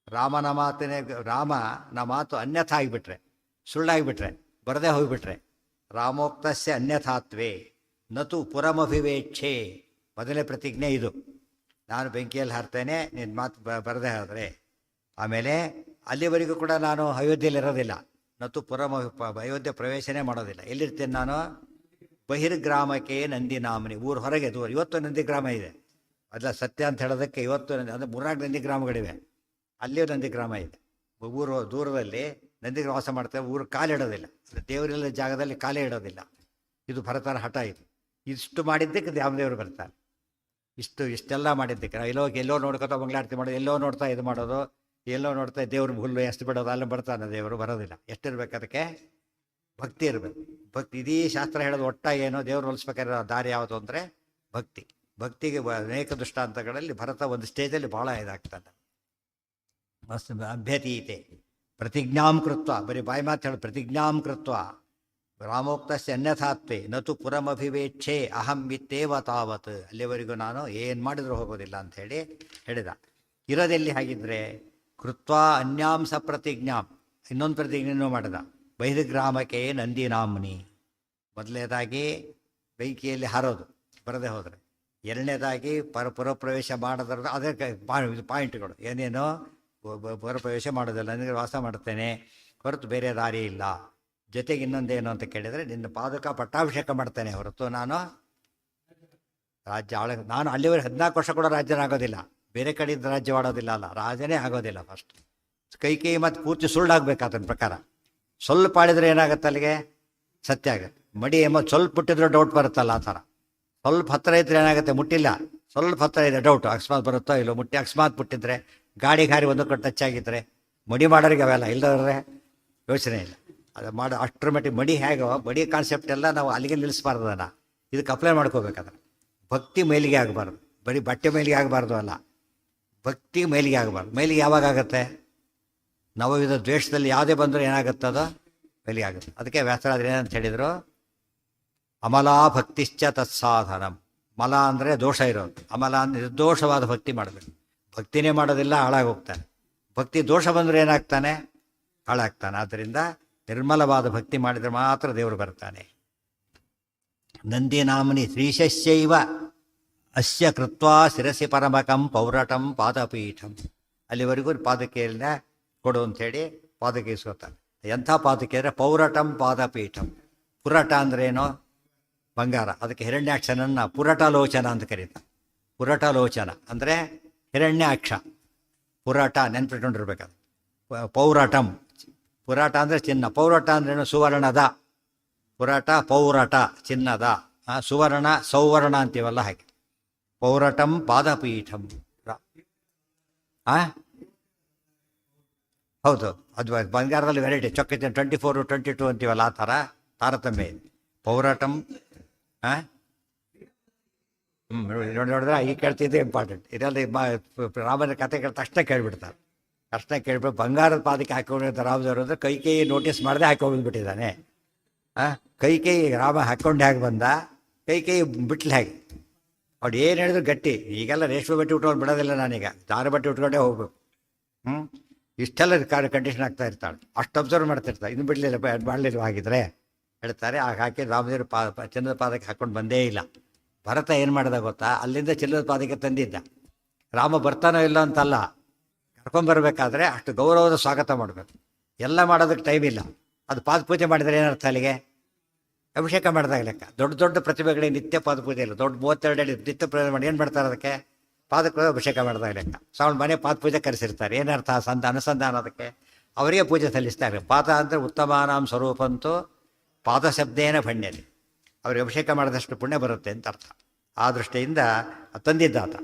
ರಾಮನ ಮಾತು ಅನ್ಯಥ ಆಗಿಬಿಟ್ರೆ, ಸುಳ್ಳಾಗಿಬಿಟ್ರೆ, ಬರದೇ ಹೋಗಿಬಿಟ್ರೆ, ರಾಮೋಕ್ತಸ್ಯ ಅನ್ಯಥಾತ್ವೇ ನತು ಪುರಮಭಿವೇಕ್ಷೆ. ಮೊದಲೇ ಪ್ರತಿಜ್ಞೆ ಇದು. ನಾನು ಬೆಂಕಿಯಲ್ಲಿ ಹಾರ್ತೇನೆ, ನಿನ್ನ ಮಾತು ಬರದೇ ಹೋದರೆ. ಆಮೇಲೆ ಅಲ್ಲಿವರೆಗೂ ಕೂಡ ನಾನು ಅಯೋಧ್ಯೆಯಲ್ಲಿ ಇರೋದಿಲ್ಲ. ನತು ಅಯೋಧ್ಯೆ ಪ್ರವೇಶನೇ ಮಾಡೋದಿಲ್ಲ. ಎಲ್ಲಿರ್ತೇನೆ ನಾನು? ಬಹಿರ್ಗ್ರಾಮಕ್ಕೆ ನಂದಿನಾಮನಿ, ಊರು ಹೊರಗೆ ದೂರ. ಇವತ್ತು ನಂದಿಗ್ರಾಮ ಇದೆ, ಅದಲ್ಲ ಸತ್ಯ ಅಂತ ಹೇಳೋದಕ್ಕೆ. ಇವತ್ತು ಅಂದರೆ 3-4 ನಂದಿಗ್ರಾಮಗಳಿವೆ. ಅಲ್ಲಿಯೂ ನಂದಿಗ್ರಾಮ ಇದೆ. ಊರು ದೂರದಲ್ಲಿ ನಂದಿಗ್ರಾಮ ವಾಸ ಮಾಡ್ತೇವೆ. ಊರು ಕಾಲಿಡೋದಿಲ್ಲ, ದೇವರಿಲ್ಲ ಜಾಗದಲ್ಲಿ ಕಾಲೇ ಇಡೋದಿಲ್ಲ. ಇದು ಭರತನ ಹಠ. ಇಷ್ಟು ಮಾಡಿದ್ದಕ್ಕೆ ರಾಮದೇವರು ಬರ್ತಾರೆ. ಇಷ್ಟೆಲ್ಲ ಮಾಡಿದ್ದಕ್ಕೆ ನಾವು ಎಲ್ಲೋ ನೋಡ್ಕೊತಾ ಮಂಗಳಾರತಿ ಮಾಡೋದು, ಎಲ್ಲೋ ನೋಡ್ತಾ ಇದು ಮಾಡೋದು, ಎಲ್ಲೋ ನೋಡ್ತಾ ದೇವ್ರ ಹುಲ್ಲು ಎಷ್ಟು ಬಿಡೋದು, ಅಲ್ಲಿ ಬರ್ತಾನೆ ದೇವರು. ಬರೋದಿಲ್ಲ. ಎಷ್ಟಿರ್ಬೇಕು ಅದಕ್ಕೆ? ಭಕ್ತಿ ಇರಬೇಕು. ಭಕ್ತಿ ಇದೀ ಶಾಸ್ತ್ರ ಹೇಳೋದು ಒಟ್ಟಾಗಿ ಏನೋ ದೇವ್ರು ಹೊಲಿಸ್ಬೇಕಾಗಿರೋ ದಾರಿ ಯಾವುದು ಅಂದರೆ ಭಕ್ತಿ. ಭಕ್ತಿಗೆ ಅನೇಕ ದೃಷ್ಟಾಂತಗಳಲ್ಲಿ ಭರತ ಒಂದು ಸ್ಟೇಜಲ್ಲಿ ಭಾಳ ಇದಾಗ್ತಾನೆ. ಮಸ್ತ್ ಅಭ್ಯತೀತೆ ಪ್ರತಿಜ್ಞಾಂ ಕೃತ್ವ, ಬರೀ ಬಾಯಿ ಮಾತು ಹೇಳೋದು. ಪ್ರತಿಜ್ಞಾಂ ಕೃತ್ವ ರಾಮೋಕ್ತಸ್ಯ ಅನ್ಯಥಾತ್ವೇ ನತು ಪುರಮಭಿವೇಕ್ಷೆ ಅಹಂ ಇತ್ತೇವ ತಾವತ್. ಅಲ್ಲಿವರೆಗೂ ನಾನು ಏನು ಮಾಡಿದರೂ ಹೋಗೋದಿಲ್ಲ ಅಂಥೇಳಿ ಹೇಳಿದ. ಇರೋದೆಲ್ಲಿ ಹಾಗಿದ್ರೆ? ಕೃತ್ವ ಅನ್ಯಾಂ ಸ ಪ್ರತಿಜ್ಞಾಂ, ಇನ್ನೊಂದು ಪ್ರತಿಜ್ಞೆನೂ ಮಾಡಿದ. ಬಹಿರ್ಗ್ರಾಮಕ್ಕೆ ನಂದಿನಾಮ್ನಿ. ಮೊದಲನೇದಾಗಿ ಬೆಂಕಿಯಲ್ಲಿ ಹಾರೋದು, ಬರದೆ ಹೋದರೆ. ಎರಡನೇದಾಗಿ ಪುರಪ್ರವೇಶ ಮಾಡೋದ್ರ ಅದೇ ಪಾಯಿಂಟ್ಗಳು ಏನೇನೋ. ಪುರಪ್ರವೇಶ ಮಾಡೋದಿಲ್ಲ, ನನಗೆ ವಾಸ ಮಾಡ್ತೇನೆ ಹೊರತು ಬೇರೆ ದಾರಿ ಇಲ್ಲ. ಜೊತೆಗೆ ಇನ್ನೊಂದೇನು ಅಂತ ಕೇಳಿದರೆ, ನಿನ್ನ ಪಾದಕ ಪಟ್ಟಾಭಿಷೇಕ ಮಾಡ್ತೇನೆ ಹೊರತು ನಾನು ರಾಜ್ಯ ನಾನು ಅಲ್ಲಿವರೆಗೆ 14 ವರ್ಷ ಕೂಡ ರಾಜ್ಯನಾಗೋದಿಲ್ಲ. ಬೇರೆ ಕಡೆಯಿಂದ ರಾಜ್ಯ ಮಾಡೋದಿಲ್ಲ, ಅಲ್ಲ ರಾಜನೇ ಆಗೋದಿಲ್ಲ. ಫಸ್ಟ್ ಕೈ ಮತ್ತು ಪೂರ್ತಿ ಸುಳ್ಳಾಗಬೇಕು. ಅದನ್ನ ಪ್ರಕಾರ ಸ್ವಲ್ಪ ಆಡಿದ್ರೆ ಏನಾಗುತ್ತೆ? ಅಲ್ಲಿಗೆ ಸತ್ಯ ಆಗುತ್ತೆ. ಮಡಿ ಸ್ವಲ್ಪ ಮುಟ್ಟಿದ್ರೆ ಡೌಟ್ ಬರುತ್ತಲ್ಲ, ಆ ಥರ. ಸ್ವಲ್ಪ ಹತ್ತಿರ ಇದ್ರೆ ಏನಾಗುತ್ತೆ? ಮುಟ್ಟಿಲ್ಲ, ಸ್ವಲ್ಪ ಹತ್ತಿರ ಇದೆ, ಡೌಟ್ ಅಕಸ್ಮಾತ್ ಬರುತ್ತೋ ಇಲ್ಲೋ. ಅಕಸ್ಮಾತ್ ಮುಟ್ಟಿದ್ರೆ, ಗಾಡಿ ಒಂದು ಕಡೆ ಟಚ್ ಆಗಿದ್ರೆ, ಮಡಿ ಮಾಡೋರಿಗೆ ಅವೆಲ್ಲ ಇಲ್ಲದ್ರೆ ಯೋಚನೆ ಇಲ್ಲ. ಅದು ಮಾಡೋ ಅಷ್ಟರ ಮಟ್ಟಿಗೆ ಮಡಿ ಹೇಗೋ, ಮಡಿ ಕಾನ್ಸೆಪ್ಟ್ ಎಲ್ಲ ನಾವು ಅಲ್ಲಿಗೆ ನಿಲ್ಲಿಸಬಾರ್ದು. ಅದನ್ನು ಇದಕ್ಕೆ ಅಪ್ಲೈ ಮಾಡ್ಕೋಬೇಕಾದ್ರೆ ಭಕ್ತಿ ಮೇಲಿಗೆ ಆಗಬಾರ್ದು, ಬರೀ ಬಟ್ಟೆ ಮೇಲಿಗೆ ಆಗಬಾರ್ದು ಅಲ್ಲ, ಭಕ್ತಿ ಮೇಲಿಗೆ ಆಗಬಾರ್ದು. ಮೇಲಿಗೆ ಯಾವಾಗ ಆಗುತ್ತೆ? ನವವಿಧ ದ್ವೇಷದಲ್ಲಿ ಯಾವುದೇ ಬಂದರೂ ಏನಾಗುತ್ತೆ? ಅದು ಮೇಲಿಗೆ ಆಗುತ್ತೆ. ಅದಕ್ಕೆ ವ್ಯಾಸರಾದ್ರೆ ಏನಂತ ಹೇಳಿದರು? ಅಮಲಾ ಭಕ್ತಿಶ್ಚ ತತ್ಸಾಧನಂ. ಮಲ ಅಂದರೆ ದೋಷ ಇರೋದು, ಅಮಲ ಅಂದರೆ ನಿರ್ದೋಷವಾದ ಭಕ್ತಿ ಮಾಡಬೇಕು. ಭಕ್ತಿನೇ ಮಾಡೋದಿಲ್ಲ, ಹಾಳಾಗಿ ಹೋಗ್ತಾನೆ. ಭಕ್ತಿ ದೋಷ ಬಂದರೆ ಏನಾಗ್ತಾನೆ, ಹಾಳಾಗ್ತಾನೆ. ಆದ್ದರಿಂದ ನಿರ್ಮಲವಾದ ಭಕ್ತಿ ಮಾಡಿದರೆ ಮಾತ್ರ ದೇವರು ಬರ್ತಾನೆ. ನಂದಿನಾಮನಿ ಶ್ರೀಶಸ್ಯೈವ ಅಸ್ಯ ಕೃತ್ವಾ ಶಿರಸಿ ಪರಮಕಂ ಪೌರಟಂ ಪಾದಪೀಠಂ. ಅಲ್ಲಿವರೆಗೂ ಪಾದಕೆಯನ್ನ ಕೊಡು ಅಂಥೇಳಿ ಪಾದಕೆ ಇಸ್ಕೋತಾನೆ. ಎಂಥ ಪಾದಕೆ ಅಂದರೆ ಪೌರಟಂ ಪಾದಪೀಠಂ. ಪುರಟ ಅಂದ್ರೇನೋ ಬಂಗಾರ, ಅದಕ್ಕೆ ಹಿರಣ್ಯಾಕ್ಷನನ್ನು ಪುರಟಲೋಚನ ಅಂತ ಕರೀತಾರೆ. ಪುರಟಲೋಚನ ಅಂದರೆ ಹಿರಣ್ಯಾಕ್ಷ, ಪುರಾಟ ನೆನ್ಪಿಟ್ಕೊಂಡಿರ್ಬೇಕದು. ಪೌರಟಂ, ಪುರಾಟ ಅಂದರೆ ಚಿನ್ನ, ಪೌರಟ ಅಂದ್ರೇನು ಸುವರ್ಣದ. ಪುರಾಟ ಪೌರಟ ಚಿನ್ನದ, ಸುವರ್ಣ ಸೌವರ್ಣ ಅಂತೀವಲ್ಲ ಹಾಗೆ. ಪೌರಟಂ ಪಾದಪೀಠಂ. ಹೌದು, ಅದು ಬಂಗಾರದಲ್ಲಿ ವೆರೈಟಿ ಚೊಕ್ಕ 24, 22 ಅಂತೀವಲ್ಲ ಆ ಥರ ತಾರತಮ್ಯ ಇದೆ. ಪೌರಟಂ ನೋಡಿದ್ರೆ ಈಗ ಕೇಳ್ತಿದ್ದೆ ಇಂಪಾರ್ಟೆಂಟ್. ಇದರಲ್ಲಿ ರಾಮನ ಕತೆ ಕೇಳಿ ತಕ್ಷಣ ಕೇಳಿಬಿಡ್ತಾರೆ. ತಕ್ಷಣ ಕೇಳ್ಬಿಟ್ಟು ಬಂಗಾರದ ಪಾದಕ್ಕೆ ಹಾಕೊಂಡಿರ್ತಾರೆ ರಾಮದೇವರು ಅಂದರೆ ಕೈ ನೋಟಿಸ್ ಮಾಡದೆ ಹಾಕಿ ಹೋಗಿಬಿಟ್ಟಿದ್ದಾನೆ. ಕೈ ರಾಮ ಹಾಕ್ಕೊಂಡು ಹೇಗೆ ಬಂದ, ಕೈ ಬಿಟ್ಲು ಹೇಗೆ. ಅವ್ರು ಏನು ಹೇಳಿದ್ರು ಗಟ್ಟಿ. ಈಗೆಲ್ಲ ರೇಷ್ಮೆ ಬಟ್ಟೆ ಉಟ್ಕೊಂಡು ಬಿಡೋದಿಲ್ಲ ನಾನೀಗ, ದಾರ ಬಟ್ಟೆ ಉಟ್ಕೊಂಡೇ ಹೋಗ್ಬೇಕು. ಇಷ್ಟೆಲ್ಲ ಕಂಡೀಷನ್ ಆಗ್ತಾ ಇರ್ತಾಳೆ. ಅಷ್ಟು ಅಬ್ಸರ್ವ್ ಮಾಡ್ತಿರ್ತಾಳೆ. ಇನ್ನು ಬಿಡಲಿಲ್ಲ ಮಾಡಲಿಲ್ಲ ಆಗಿದ್ರೆ ಹೇಳ್ತಾರೆ. ಆಗ ಹಾಕಿ ರಾಮದೇವರು ಚಿನ್ನದ ಪಾದಕ್ಕೆ ಹಾಕ್ಕೊಂಡು ಬಂದೇ ಇಲ್ಲ. ಭರತ ಏನು ಮಾಡ್ದ ಗೊತ್ತಾ, ಅಲ್ಲಿಂದ ಚಿನ್ನದ ಪಾದಕ್ಕೆ ತಂದಿದ್ದ. ರಾಮ ಬರ್ತಾನೋ ಇಲ್ಲ ಅಂತಲ್ಲ, ಕರ್ಕೊಂಬರ್ಬೇಕಾದ್ರೆ ಅಷ್ಟು ಗೌರವದ ಸ್ವಾಗತ ಮಾಡಬೇಕು. ಎಲ್ಲ ಮಾಡೋದಕ್ಕೆ ಟೈಮ್ ಇಲ್ಲ. ಅದು ಪಾದ ಪೂಜೆ ಮಾಡಿದರೆ ಏನರ್ಥ ಅಲ್ಲಿಗೆ, ಅಭಿಷೇಕ ಮಾಡಿದಾಗ ಲೆಕ್ಕ. ದೊಡ್ಡ ದೊಡ್ಡ ಪ್ರತಿಭೆಗಳಿಗೆ ನಿತ್ಯ ಪಾದ ಪೂಜೆ ಇಲ್ಲ. ದೊಡ್ಡ 32 ಅಡಿ ನಿತ್ಯ ಪೂಜೆ ಮಾಡಿ ಏನು ಮಾಡ್ತಾರೆ, ಅದಕ್ಕೆ ಪಾದಕ್ಕೆ ಅಭಿಷೇಕ ಮಾಡಿದಾಗ ಲೆಕ್ಕ. ಸಾವಳ ಮನೆ ಪಾದ ಪೂಜೆ ಕರೆಸಿರ್ತಾರೆ. ಏನರ್ಥ ಅನುಸಂಧಾನ, ಅದಕ್ಕೆ ಅವರಿಗೆ ಪೂಜೆ ಸಲ್ಲಿಸ್ತಾರೆ. ಪಾದ ಅಂದರೆ ಉತ್ತಮಾನಾಂ ಸ್ವರೂಪಂತೂ ಪಾದ ಶಬ್ದೇನ ಭಣ್ಯತೆ. ಅವ್ರಿಗೆ ಅಭಿಷೇಕ ಮಾಡಿದಷ್ಟು ಪುಣ್ಯ ಬರುತ್ತೆ ಅಂತ ಅರ್ಥ. ಆ ದೃಷ್ಟಿಯಿಂದ ತಂದಿದ್ದ ಆತ.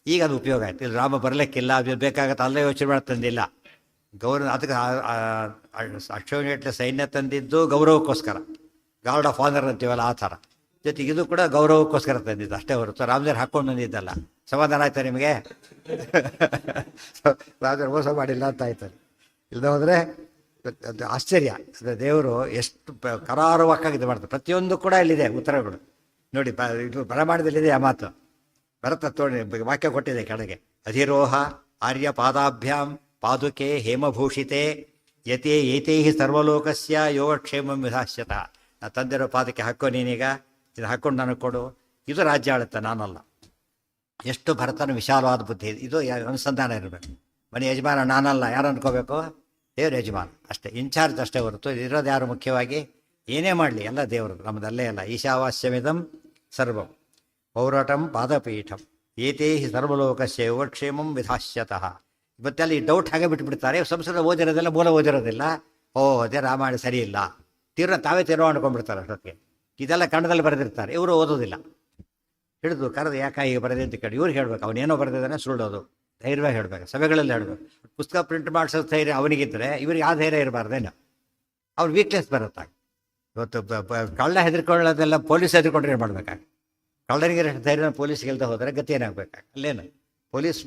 ಈಗ ಅದು ಉಪಯೋಗ ಆಯ್ತು. ಇಲ್ಲಿ ರಾಮ ಬರಲಿಕ್ಕಿಲ್ಲ, ಅದು ಬೇಕಾಗತ್ತೆ, ಅಲ್ಲೇ ಯೋಚನೆ ಮಾಡಿ ತಂದಿಲ್ಲ. ಅದಕ್ಕೆ ಅಕ್ಷೋಣಿಗಟ್ಟಲೆ ಸೈನ್ಯ ತಂದಿದ್ದು ಗೌರವಕ್ಕೋಸ್ಕರ, ಗಾರ್ಡ್ ಆಫ್ ಆನರ್ ಅಂತೀವಲ್ಲ ಆ ಥರ. ಜೊತೆಗೆ ಇದು ಕೂಡ ಗೌರವಕ್ಕೋಸ್ಕರ ತಂದಿದ್ದು ಅಷ್ಟೇ ಹೊರತು ರಾಮದೇವ್ರು ಹಾಕ್ಕೊಂಡು ಬಂದಿದ್ದಲ್ಲ. ಸಮಾಧಾನ ಆಯ್ತಾ ನಿಮಗೆ? ರಾಮದೇವ್ರು ಮೋಸ ಮಾಡಿಲ್ಲ ಅಂತ ಆಯ್ತಾರೆ. ಇಲ್ಲದೆ ಹೋದರೆ ಅದು ಆಶ್ಚರ್ಯ. ಅದು ದೇವರು ಎಷ್ಟು ಕರಾರುವಕ್ಕಾಗಿ ಇದು ಮಾಡ್ತಾರೆ. ಪ್ರತಿಯೊಂದು ಕೂಡ ಇಲ್ಲಿದೆ ಉತ್ತರಗಳು ನೋಡಿ. ಇದು ಬರಮಾಡದಲ್ಲಿದೆ ಆ ಮಾತು. ಭರತ ತೋಡಿ ವಾಕ್ಯ ಕೊಟ್ಟಿದೆ ಕೆಳಗೆ. ಅಧಿರೋಹ ಆರ್ಯ ಪಾದಾಭ್ಯಾಂ ಪಾದುಕೆ ಹೇಮಭೂಷಿತೆ ಯತೆ ಏತೈ ಸರ್ವಲೋಕಸ್ಯ ಯೋಗಕ್ಷೇಮಂ ವಿಧಾಸ್ಯತ. ನಾ ತಂದಿರೋ ಪಾದಕ್ಕೆ ಹಾಕೋ ನೀನೀಗ, ಇದು ಹಾಕ್ಕೊಂಡು ನನಗೆ ಕೊಡು. ಇದು ರಾಜ್ಯ ಆಳುತ್ತೆ, ನಾನಲ್ಲ. ಎಷ್ಟು ಭರತನ ವಿಶಾಲವಾದ ಬುದ್ಧಿ. ಇದು ಅನುಸಂಧಾನ ಇರಬೇಕು. ಮನೆ ಯಜಮಾನ ನಾನಲ್ಲ, ಯಾರು ಅನ್ಕೋಬೇಕು, ದೇವ್ರ ಯಜಮಾನ ಅಷ್ಟೇ, ಇನ್ಚಾರ್ಜ್ ಅಷ್ಟೇ ಹೊರತು ಇರೋದು ಯಾರು ಮುಖ್ಯವಾಗಿ ಏನೇ ಮಾಡಲಿ ಎಲ್ಲ ದೇವರು, ನಮ್ಮದಲ್ಲೇ ಅಲ್ಲ. ಈಶಾವಾಸ್ಯಮಿದಂ ಸರ್ವಂ ಪೌರಟಂ ಪಾದಪೀಠಂ ಏತೇ ಸರ್ವಲೋಕಸ್ಯ ಯೋಗಕ್ಷೇಮಂ ವಿಧಾಸ್ಯತಃ. ಇವತ್ತೆಲ್ಲ ಈ ಡೌಟ್ ಹಾಗೆ ಬಿಟ್ಬಿಡ್ತಾರೆ. ಸಂಸ್ಕೃತ ಓದಿರೋದಿಲ್ಲ, ಮೂಲ ಓದಿರೋದಿಲ್ಲ. ಅದೇ ರಾಮಾಯಣ ಸರಿ ಇಲ್ಲ, ತಾವೇ ತೀರ್ಮಾನ ಮಾಡ್ಕೊಂಡ್ಬಿಡ್ತಾರೆ ಅಷ್ಟೊತ್ತಿಗೆ. ಇದೆಲ್ಲ ಕನ್ನಡದಲ್ಲಿ ಬರೆದಿರ್ತಾರೆ, ಇವರು ಓದೋದಿಲ್ಲ. ಹಿಡಿದು ಕರೆದು ಯಾಕೆ ಈಗ ಬರೆದಿ ಅಂತ ಕೇಳಿ ಇವ್ರಿಗೆ ಹೇಳ್ಬೇಕು. ಅವನೇನೋ ಬರೆದಿದ್ದಾನೆ, ಸುಳ್ಳೋದು. ಧೈರ್ಯವಾಗಿ ಹೇಳಬೇಕು, ಸಭೆಗಳಲ್ಲಿ ಹೇಳಬೇಕು. ಪುಸ್ತಕ ಪ್ರಿಂಟ್ ಮಾಡಿಸೋ ಧೈರ್ಯ ಅವನಿಗಿದ್ದರೆ ಇವ್ರಿಗೆ ಯಾವ ಧೈರ್ಯ ಇರಬಾರ್ದೇನೋ. ಅವ್ರು ವೀಕ್ನೆಸ್ ಬರುತ್ತೆ. ಇವತ್ತು ಕಳ್ಳ ಹೆದರ್ಕೊಳ್ಳೋದೆಲ್ಲ ಪೊಲೀಸ್ ಹೆದರ್ಕೊಂಡ್ರೆ ಏನು ಮಾಡ್ಬೇಕಾಗ? ಕಳ್ಳನಿಗೆ ಧೈರ್ಯ ಪೊಲೀಸ್ಗೆ ಇಲ್ದೆ ಹೋದರೆ ಗತಿ ಏನಾಗಬೇಕಾಗ? ಅಲ್ಲೇನು ಪೊಲೀಸ್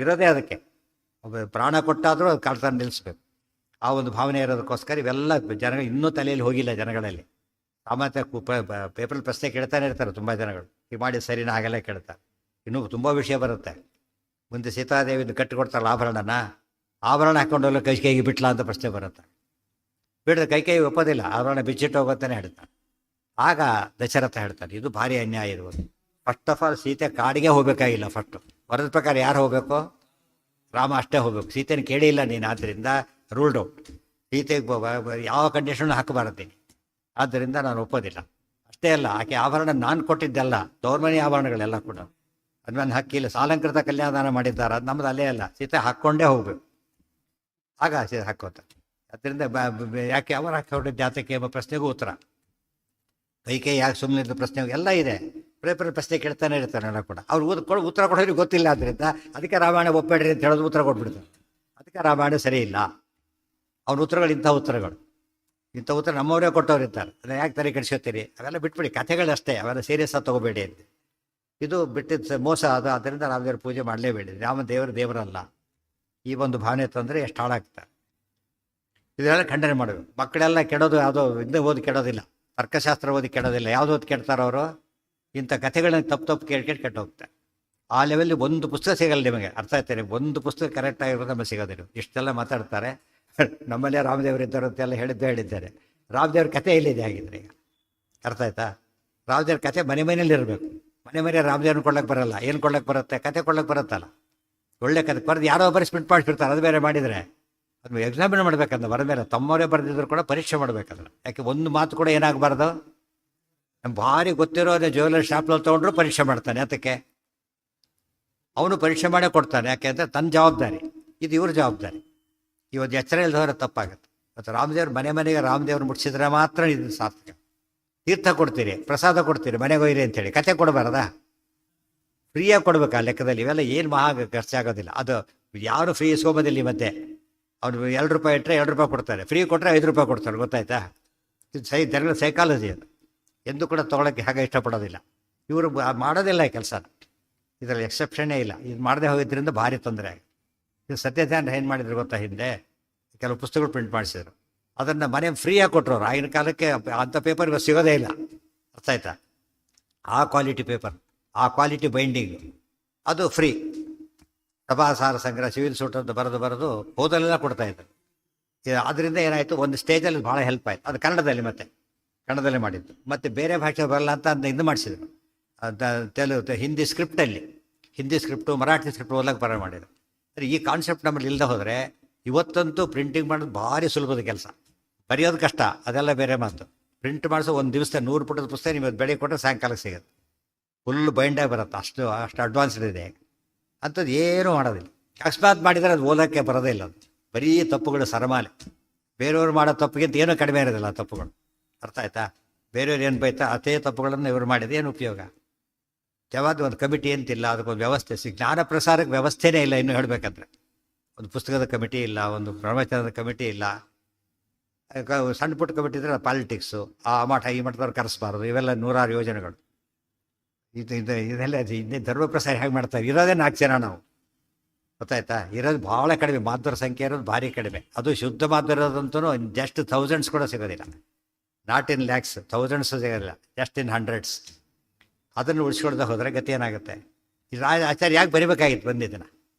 ಇರೋದೇ ಅದಕ್ಕೆ. ಪ್ರಾಣ ಕೊಟ್ಟಾದರೂ ಅದು ಕಳ್ತನ ನಿಲ್ಲಿಸ್ಬೇಕು. ಆ ಒಂದು ಭಾವನೆ ಇರೋದಕ್ಕೋಸ್ಕರ ಇವೆಲ್ಲ ಜನಗಳು ಇನ್ನೂ ತಲೆಯಲ್ಲಿ ಹೋಗಿಲ್ಲ ಜನಗಳಲ್ಲಿ. ಸಾಮಾನ್ಯ ಪೇಪರ್ ಪ್ರಶ್ನೆ ಕೇಳ್ತಾನೆ ಇರ್ತಾರೆ ತುಂಬ ಜನಗಳು. ಈ ಮಾಡಿ ಸರಿನಾ ಆಗಲ್ಲ ಕೇಳ್ತಾರೆ. ಇನ್ನೂ ತುಂಬ ವಿಷಯ ಬರುತ್ತೆ. ಮುಂದೆ ಸೀತಾದೇವಿನ ಕಟ್ಟಿಕೊಡ್ತಾರಲ್ಲ ಆಭರಣನ, ಆಭರಣ ಹಾಕ್ಕೊಂಡೋಲ್ಲ ಕೈಗೆ ಬಿಟ್ಲಾ ಅಂತ ಪ್ರಶ್ನೆ ಬರುತ್ತೆ. ಬಿಡ್ರೆ ಕೈ ಒಪ್ಪೋದಿಲ್ಲ, ಆಭರಣ ಬಿಚ್ಚಿಟ್ಟು ಹೋಗುತ್ತಾನೆ ಹೇಳ್ತಾನೆ. ಆಗ ದಶರಥ ಹೇಳ್ತಾನೆ, ಇದು ಭಾರಿ ಅನ್ಯಾಯ ಇರುವುದು. ಫಸ್ಟ್ ಆಫ್ ಆಲ್ ಸೀತೆ ಕಾಡಿಗೆ ಹೋಗಬೇಕಾಗಿಲ್ಲ. ಫಸ್ಟು ವರದ ಪ್ರಕಾರ ಯಾರು ಹೋಗಬೇಕು? ರಾಮ ಅಷ್ಟೇ ಹೋಗ್ಬೇಕು. ಸೀತೆನ ಕೇಳಿಲ್ಲ ನೀನು, ಆದ್ದರಿಂದ ರೂಲ್ಡ್ ಔಟ್. ಸೀತೆಗೆ ಯಾವ ಕಂಡೀಷನ್ ಹಾಕಬಾರದ್ದೀನಿ, ಆದ್ದರಿಂದ ನಾನು ಒಪ್ಪೋದಿಲ್ಲ. ಅಷ್ಟೇ ಅಲ್ಲ, ಆಕೆ ಆಭರಣ ನಾನು ಕೊಟ್ಟಿದ್ದೆಲ್ಲ, ದೌರ್ಮನಿ ಆಭರಣಗಳೆಲ್ಲ ಕೂಡ ಅದು ನನ್ನ ಹಕ್ಕಿಲ್ಲ. ಸಾಲಂಕೃತ ಕಲ್ಯಾಣದಾನ ಮಾಡಿದ್ದಾರೆ, ಅದು ನಮ್ಮದು ಅಲ್ಲೇ ಅಲ್ಲ. ಸೀತೆ ಹಾಕ್ಕೊಂಡೇ ಹೋಗ್ಬೇಕು. ಆಗ ಸೀತೆ ಹಾಕೋತ. ಅದರಿಂದ ಯಾಕೆ ಅವರು ಹಾಕೊಂಡಿದ್ದೆ ಆತಕ್ಕೆ ಎಂಬ ಪ್ರಶ್ನೆಗೂ ಉತ್ತರ. ಕೈ ಯಾಕೆ ಸುಮ್ಮನೆ ಇದ್ದ ಪ್ರಶ್ನೆಗೂ ಎಲ್ಲ ಇದೆ. ಪೇಪರ್ ಪ್ರಶ್ನೆ ಕೇಳ್ತಾನೆ ಇರ್ತಾನೆಲ್ಲ ಕೂಡ. ಅವ್ರು ಉತ್ತರ ಕೊಡೋರಿಗೆ ಗೊತ್ತಿಲ್ಲ. ಆದ್ದರಿಂದ ಅದಕ್ಕೆ ರಾಮಾಯಣ ಒಪ್ಪಬೇಡ್ರಿ ಅಂತ ಹೇಳೋದು ಉತ್ತರ ಕೊಟ್ಬಿಡ್ತಾರೆ. ಅದಕ್ಕೆ ರಾಮಾಯಣ ಸರಿ ಇಲ್ಲ. ಅವ್ನ ಉತ್ತರಗಳು ಇಂಥ ಉತ್ತರಗಳು. ಇಂಥ ಉತ್ತರ ನಮ್ಮವರೇ ಕೊಟ್ಟವ್ರು ಇರ್ತಾರೆ. ಅದನ್ನು ಯಾಕೆ ತಲೆ ಕೆಡಿಸ್ಕೊತೀರಿ? ಅವೆಲ್ಲ ಬಿಟ್ಬಿಡಿ, ಕಥೆಗಳಷ್ಟೇ, ಅವೆಲ್ಲ ಸೀರಿಯಸ್ ಆಗಿ ತೊಗೋಬೇಡಿ ಅಂತ. ಇದು ಬಿಟ್ಟಿದ್ದು ಮೋಸ. ಅದು ಅದರಿಂದ ರಾಮದೇವ್ರ ಪೂಜೆ ಮಾಡಲೇಬೇಡಿ. ರಾಮ ದೇವರಲ್ಲ. ಈ ಒಂದು ಭಾವನೆ ತಂದರೆ ಎಷ್ಟು ಹಾಳಾಗ್ತಾರೆ. ಇದೆಲ್ಲ ಖಂಡನೆ ಮಾಡಬೇಕು. ಮಕ್ಕಳೆಲ್ಲ ಕೆಡೋದು ಯಾವುದೋ ಇದನ್ನ ಓದಿ ಕೆಡೋದಿಲ್ಲ, ತರ್ಕಶಾಸ್ತ್ರ ಓದಿ ಕೆಡೋದಿಲ್ಲ. ಯಾವುದು ಓದಿ ಕೆಡ್ತಾರೋ ಅವರು? ಇಂಥ ಕಥೆಗಳನ್ನ ತಪ್ಪು ಕೇಳ್ಕೊಂಡು ಕೆಟ್ಟು ಹೋಗ್ತಾರೆ. ಆ ಲೆವೆಲ್ಲಿ ಒಂದು ಪುಸ್ತಕ ಸಿಗಲ್ಲ ನಿಮಗೆ, ಅರ್ಥ ಆಯ್ತಾರೆ, ಒಂದು ಪುಸ್ತಕ ಕರೆಕ್ಟ್ ಆಗಿರೋದು ನಮಗೆ ಸಿಗೋದಿಲ್ಲ. ಇಷ್ಟೆಲ್ಲ ಮಾತಾಡ್ತಾರೆ. ನಮ್ಮಲ್ಲೇ ರಾಮದೇವರು ಇದ್ದರು ಅಂತೆಲ್ಲ ಹೇಳಿದ್ದಾರೆ. ರಾಮದೇವ್ರ ಕಥೆ ಎಲ್ಲಿದೆ ಆಗಿದ್ರೆ ಈಗ, ಅರ್ಥ ಆಯ್ತಾ? ರಾಮದೇವ್ರ ಕಥೆ ಮನೆ ಮನೇಲಿ ಇರಬೇಕು. ಮನೆ ರಾಮದೇವ್ರನ್ನ ಕೊಡ್ಲಕ್ಕೆ ಬರಲ್ಲ. ಏನು ಕೊಡ್ಲಕ್ಕೆ ಬರುತ್ತೆ? ಕತೆ ಕೊಡ್ಲಕ್ಕೆ ಬರುತ್ತಲ್ಲ, ಒಳ್ಳೆ ಕತೆ ಬರೆದು ಯಾರೋ ಒಬ್ಬರು ಸ್ಪಿಟ್ ಮಾಡಿಬಿಡ್ತಾರೆ. ಅದು ಬೇರೆ ಮಾಡಿದರೆ ಅದು ಎಕ್ಸಾಮಿನ್ ಮಾಡ್ಬೇಕಂತ ಬರ ಮೇಲೆ ತಮ್ಮವರೇ ಬರೆದಿದ್ರು ಕೂಡ ಪರೀಕ್ಷೆ ಮಾಡ್ಬೇಕಂದ್ರೆ. ಯಾಕೆ ಒಂದು ಮಾತು ಕೂಡ ಏನಾಗಬಾರ್ದು. ನಮ್ಮ ಭಾರಿ ಗೊತ್ತಿರೋದೇ ಜ್ಯುವೆಲರಿ ಶಾಪ್ನಲ್ಲಿ ತೊಗೊಂಡ್ರು ಪರೀಕ್ಷೆ ಮಾಡ್ತಾನೆ. ಅದಕ್ಕೆ ಅವನು ಪರೀಕ್ಷೆ ಮಾಡೇ ಕೊಡ್ತಾನೆ. ಯಾಕೆಂದರೆ ತನ್ನ ಜವಾಬ್ದಾರಿ ಇದು, ಇವ್ರ ಜವಾಬ್ದಾರಿ. ಇವತ್ತು ಎಚ್ಚರ ಇಲ್ದವರ ತಪ್ಪಾಗುತ್ತೆ. ಮತ್ತು ರಾಮದೇವ್ರು ಮನೆಗೆ ರಾಮದೇವ್ರು ಮುಟ್ಟಿಸಿದ್ರೆ ಮಾತ್ರ ಇದು ಸಾರ್ಥಕ. ತೀರ್ಥ ಕೊಡ್ತೀರಿ, ಪ್ರಸಾದ ಕೊಡ್ತೀರಿ, ಮನೆಗೆ ಒಯ್ಯಿರಿ ಅಂತೇಳಿ ಕತೆ ಕೊಡಬಾರ್ದಾ? ಫ್ರೀಯಾಗಿ ಕೊಡ್ಬೇಕು ಆ ಲೆಕ್ಕದಲ್ಲಿ. ಇವೆಲ್ಲ ಏನು ಮಹಾ ಖರ್ಚಾಗೋದಿಲ್ಲ. ಅದು ಯಾರು ಫ್ರೀ ಇಸ್ಕೊಂಬೋದಿಲ್ಲ. ಮತ್ತೆ ಅವ್ರು ₹2 ಇಟ್ಟರೆ ₹2 ಕೊಡ್ತಾರೆ, ಫ್ರೀ ಕೊಟ್ಟರೆ ₹5 ಕೊಡ್ತಾರೆ. ಗೊತ್ತಾಯ್ತಾ? ಇದು ಜನಗಳ ಸೈಕಾಲಜಿ. ಅದು ಎಂದು ಕೂಡ ತೊಗೊಳಕ್ಕೆ ಹಾಗೆ ಇಷ್ಟಪಡೋದಿಲ್ಲ. ಇವರು ಮಾಡೋದಿಲ್ಲ ಈ ಕೆಲಸ. ಇದರಲ್ಲಿ ಎಕ್ಸೆಪ್ಷನ್ನೇ ಇಲ್ಲ. ಇದು ಮಾಡದೆ ಹೋಗಿದ್ದರಿಂದ ಭಾರಿ ತೊಂದರೆ ಆಗಿದೆ. ಇದು ಸತ್ಯಧ್ಯಾನ ಏನು ಮಾಡಿದ್ರು ಗೊತ್ತಾ? ಹಿಂದೆ ಕೆಲವು ಪುಸ್ತಕಗಳು ಪ್ರಿಂಟ್ ಮಾಡಿಸಿದ್ರು. ಅದನ್ನು ಮನೆ ಫ್ರೀಯಾಗಿ ಕೊಟ್ಟರು. ಆಗಿನ ಕಾಲಕ್ಕೆ ಅಂಥ ಪೇಪರ್ ಇವತ್ತು ಸಿಗೋದೇ ಇಲ್ಲ. ಅರ್ಥ ಆಯ್ತಾ? ಆ ಕ್ವಾಲಿಟಿ ಪೇಪರ್, ಆ ಕ್ವಾಲಿಟಿ ಬೈಂಡಿಂಗ್, ಅದು ಫ್ರೀ. ಸಭಾಸಾರ ಸಂಗ್ರಹ, ಸಿವಿಲ್ ಸೂಟ್ ಅಂತ ಬರೆದು ಹೋದಲ್ಲೆಲ್ಲ ಕೊಡ್ತಾಯಿದ್ರು. ಅದರಿಂದ ಏನಾಯಿತು, ಒಂದು ಸ್ಟೇಜಲ್ಲಿ ಭಾಳ ಹೆಲ್ಪ್ ಆಯಿತು. ಅದು ಕನ್ನಡದಲ್ಲಿ ಮಾಡಿದ್ದು. ಮತ್ತು ಬೇರೆ ಭಾಷೆ ಬರಲ್ಲ ಅಂತ ಅದನ್ನ ಇದು ಮಾಡಿಸಿದ್ರು. ತೆಲುಗು, ಹಿಂದಿ ಸ್ಕ್ರಿಪ್ಟು, ಮರಾಠಿ ಸ್ಕ್ರಿಪ್ಟ್ ಓದಕ್ಕೆ ಬರ ಮಾಡಿದ್ರು. ಈ ಕಾನ್ಸೆಪ್ಟ್ ನಮ್ಮಲ್ಲಿ ಇಲ್ಲದೆ ಹೋದರೆ ಇವತ್ತಂತೂ ಪ್ರಿಂಟಿಂಗ್ ಮಾಡೋದು ಭಾರಿ ಸುಲಭದ ಕೆಲಸ. ಬರೆಯೋದು ಕಷ್ಟ, ಅದೆಲ್ಲ ಬೇರೆ ಮಾತು. ಪ್ರಿಂಟ್ ಮಾಡಿಸೋ ಒಂದು ದಿವಸ 100 ಪುಟದ ಪುಸ್ತಕ ನಿಮಗೆ ಬೆಳಗ್ಗೆ ಕೊಟ್ಟರೆ ಸಾಯಂಕಾಲಕ್ಕೆ ಸಿಗುತ್ತೆ. ಫುಲ್ ಬೈಂಡಾಗಿ ಬರುತ್ತೆ. ಅಷ್ಟು ಅಡ್ವಾನ್ಸ್ಡ್ ಇದೆ. ಅಂಥದ್ದು ಏನೂ ಮಾಡೋದಿಲ್ಲ. ಅಕಸ್ಮಾತ್ ಮಾಡಿದರೆ ಅದು ಓದೋಕ್ಕೆ ಬರೋದೇ ಇಲ್ಲ. ಅದು ಬರೀ ತಪ್ಪುಗಳು ಸರಮಾಲೆ. ಬೇರೆಯವ್ರು ಮಾಡೋ ತಪ್ಪಿಗಿಂತ ಏನೂ ಕಡಿಮೆ ಇರೋದಿಲ್ಲ ಆ ತಪ್ಪುಗಳು. ಅರ್ಥ ಆಯ್ತಾ? ಬೇರೆಯವ್ರು ಏನು ಬೈತಾ ಅದೇ ತಪ್ಪುಗಳನ್ನು ಇವರು ಮಾಡಿದ ಏನು ಉಪಯೋಗ? ಯಾವಾಗ ಒಂದು ಕಮಿಟಿ ಅಂತಿಲ್ಲ, ಅದಕ್ಕೊಂದು ವ್ಯವಸ್ಥೆ. ಜ್ಞಾನ ಪ್ರಸಾರಕ್ಕೆ ವ್ಯವಸ್ಥೆನೇ ಇಲ್ಲ. ಇನ್ನೂ ಹೇಳಬೇಕಂದ್ರೆ ಒಂದು ಪುಸ್ತಕದ ಕಮಿಟಿ ಇಲ್ಲ, ಒಂದು ಪ್ರವಚನದ ಕಮಿಟಿ ಇಲ್ಲ. ಸಣ್ಣ ಪುಟ್ಟ ಕಮಿಟಿ ಇದ್ರೆ ಪಾಲಿಟಿಕ್ಸು, ಆ ಮಠ ಈ ಮಠದವ್ರು ಕರೆಸಬಾರ್ದು, ಇವೆಲ್ಲ 100 ಯೋಜನೆಗಳು. ಇದೆಲ್ಲ ಇನ್ನೇ ಧರ್ಮ ಪ್ರಸಾರ ಹೇಗೆ ಮಾಡ್ತಾರೆ? ಇರೋದೇ 4 ಜನ ನಾವು. ಗೊತ್ತಾಯ್ತಾ? ಇರೋದು ಭಾಳ ಕಡಿಮೆ. ಮಾಧ್ವರ ಸಂಖ್ಯೆ ಇರೋದು ಭಾರಿ ಕಡಿಮೆ. ಅದು ಶುದ್ಧ ಮಾಧ್ವರ ಇರೋದಂತೂ ಜಸ್ಟ್ ಥೌಸಂಡ್ಸ್ ಕೂಡ ಸಿಗೋದಿಲ್ಲ. ನಾಟ್ ಇನ್ ಲ್ಯಾಕ್ಸ್, ಥೌಸಂಡ್ಸ್ ಸಿಗೋದಿಲ್ಲ, ಜಸ್ಟ್ ಇನ್ ಹಂಡ್ರೆಡ್ಸ್. ಅದನ್ನು ಉಳಿಸ್ಕೊಳ್ದೆ ಹೋದರೆ ಗತಿ ಏನಾಗುತ್ತೆ? ಈ ಆಚಾರ್ಯ ಯಾಕೆ ಬರಿಬೇಕಾಗಿತ್ತು ಬಂದಿದ್ದನ್ನು?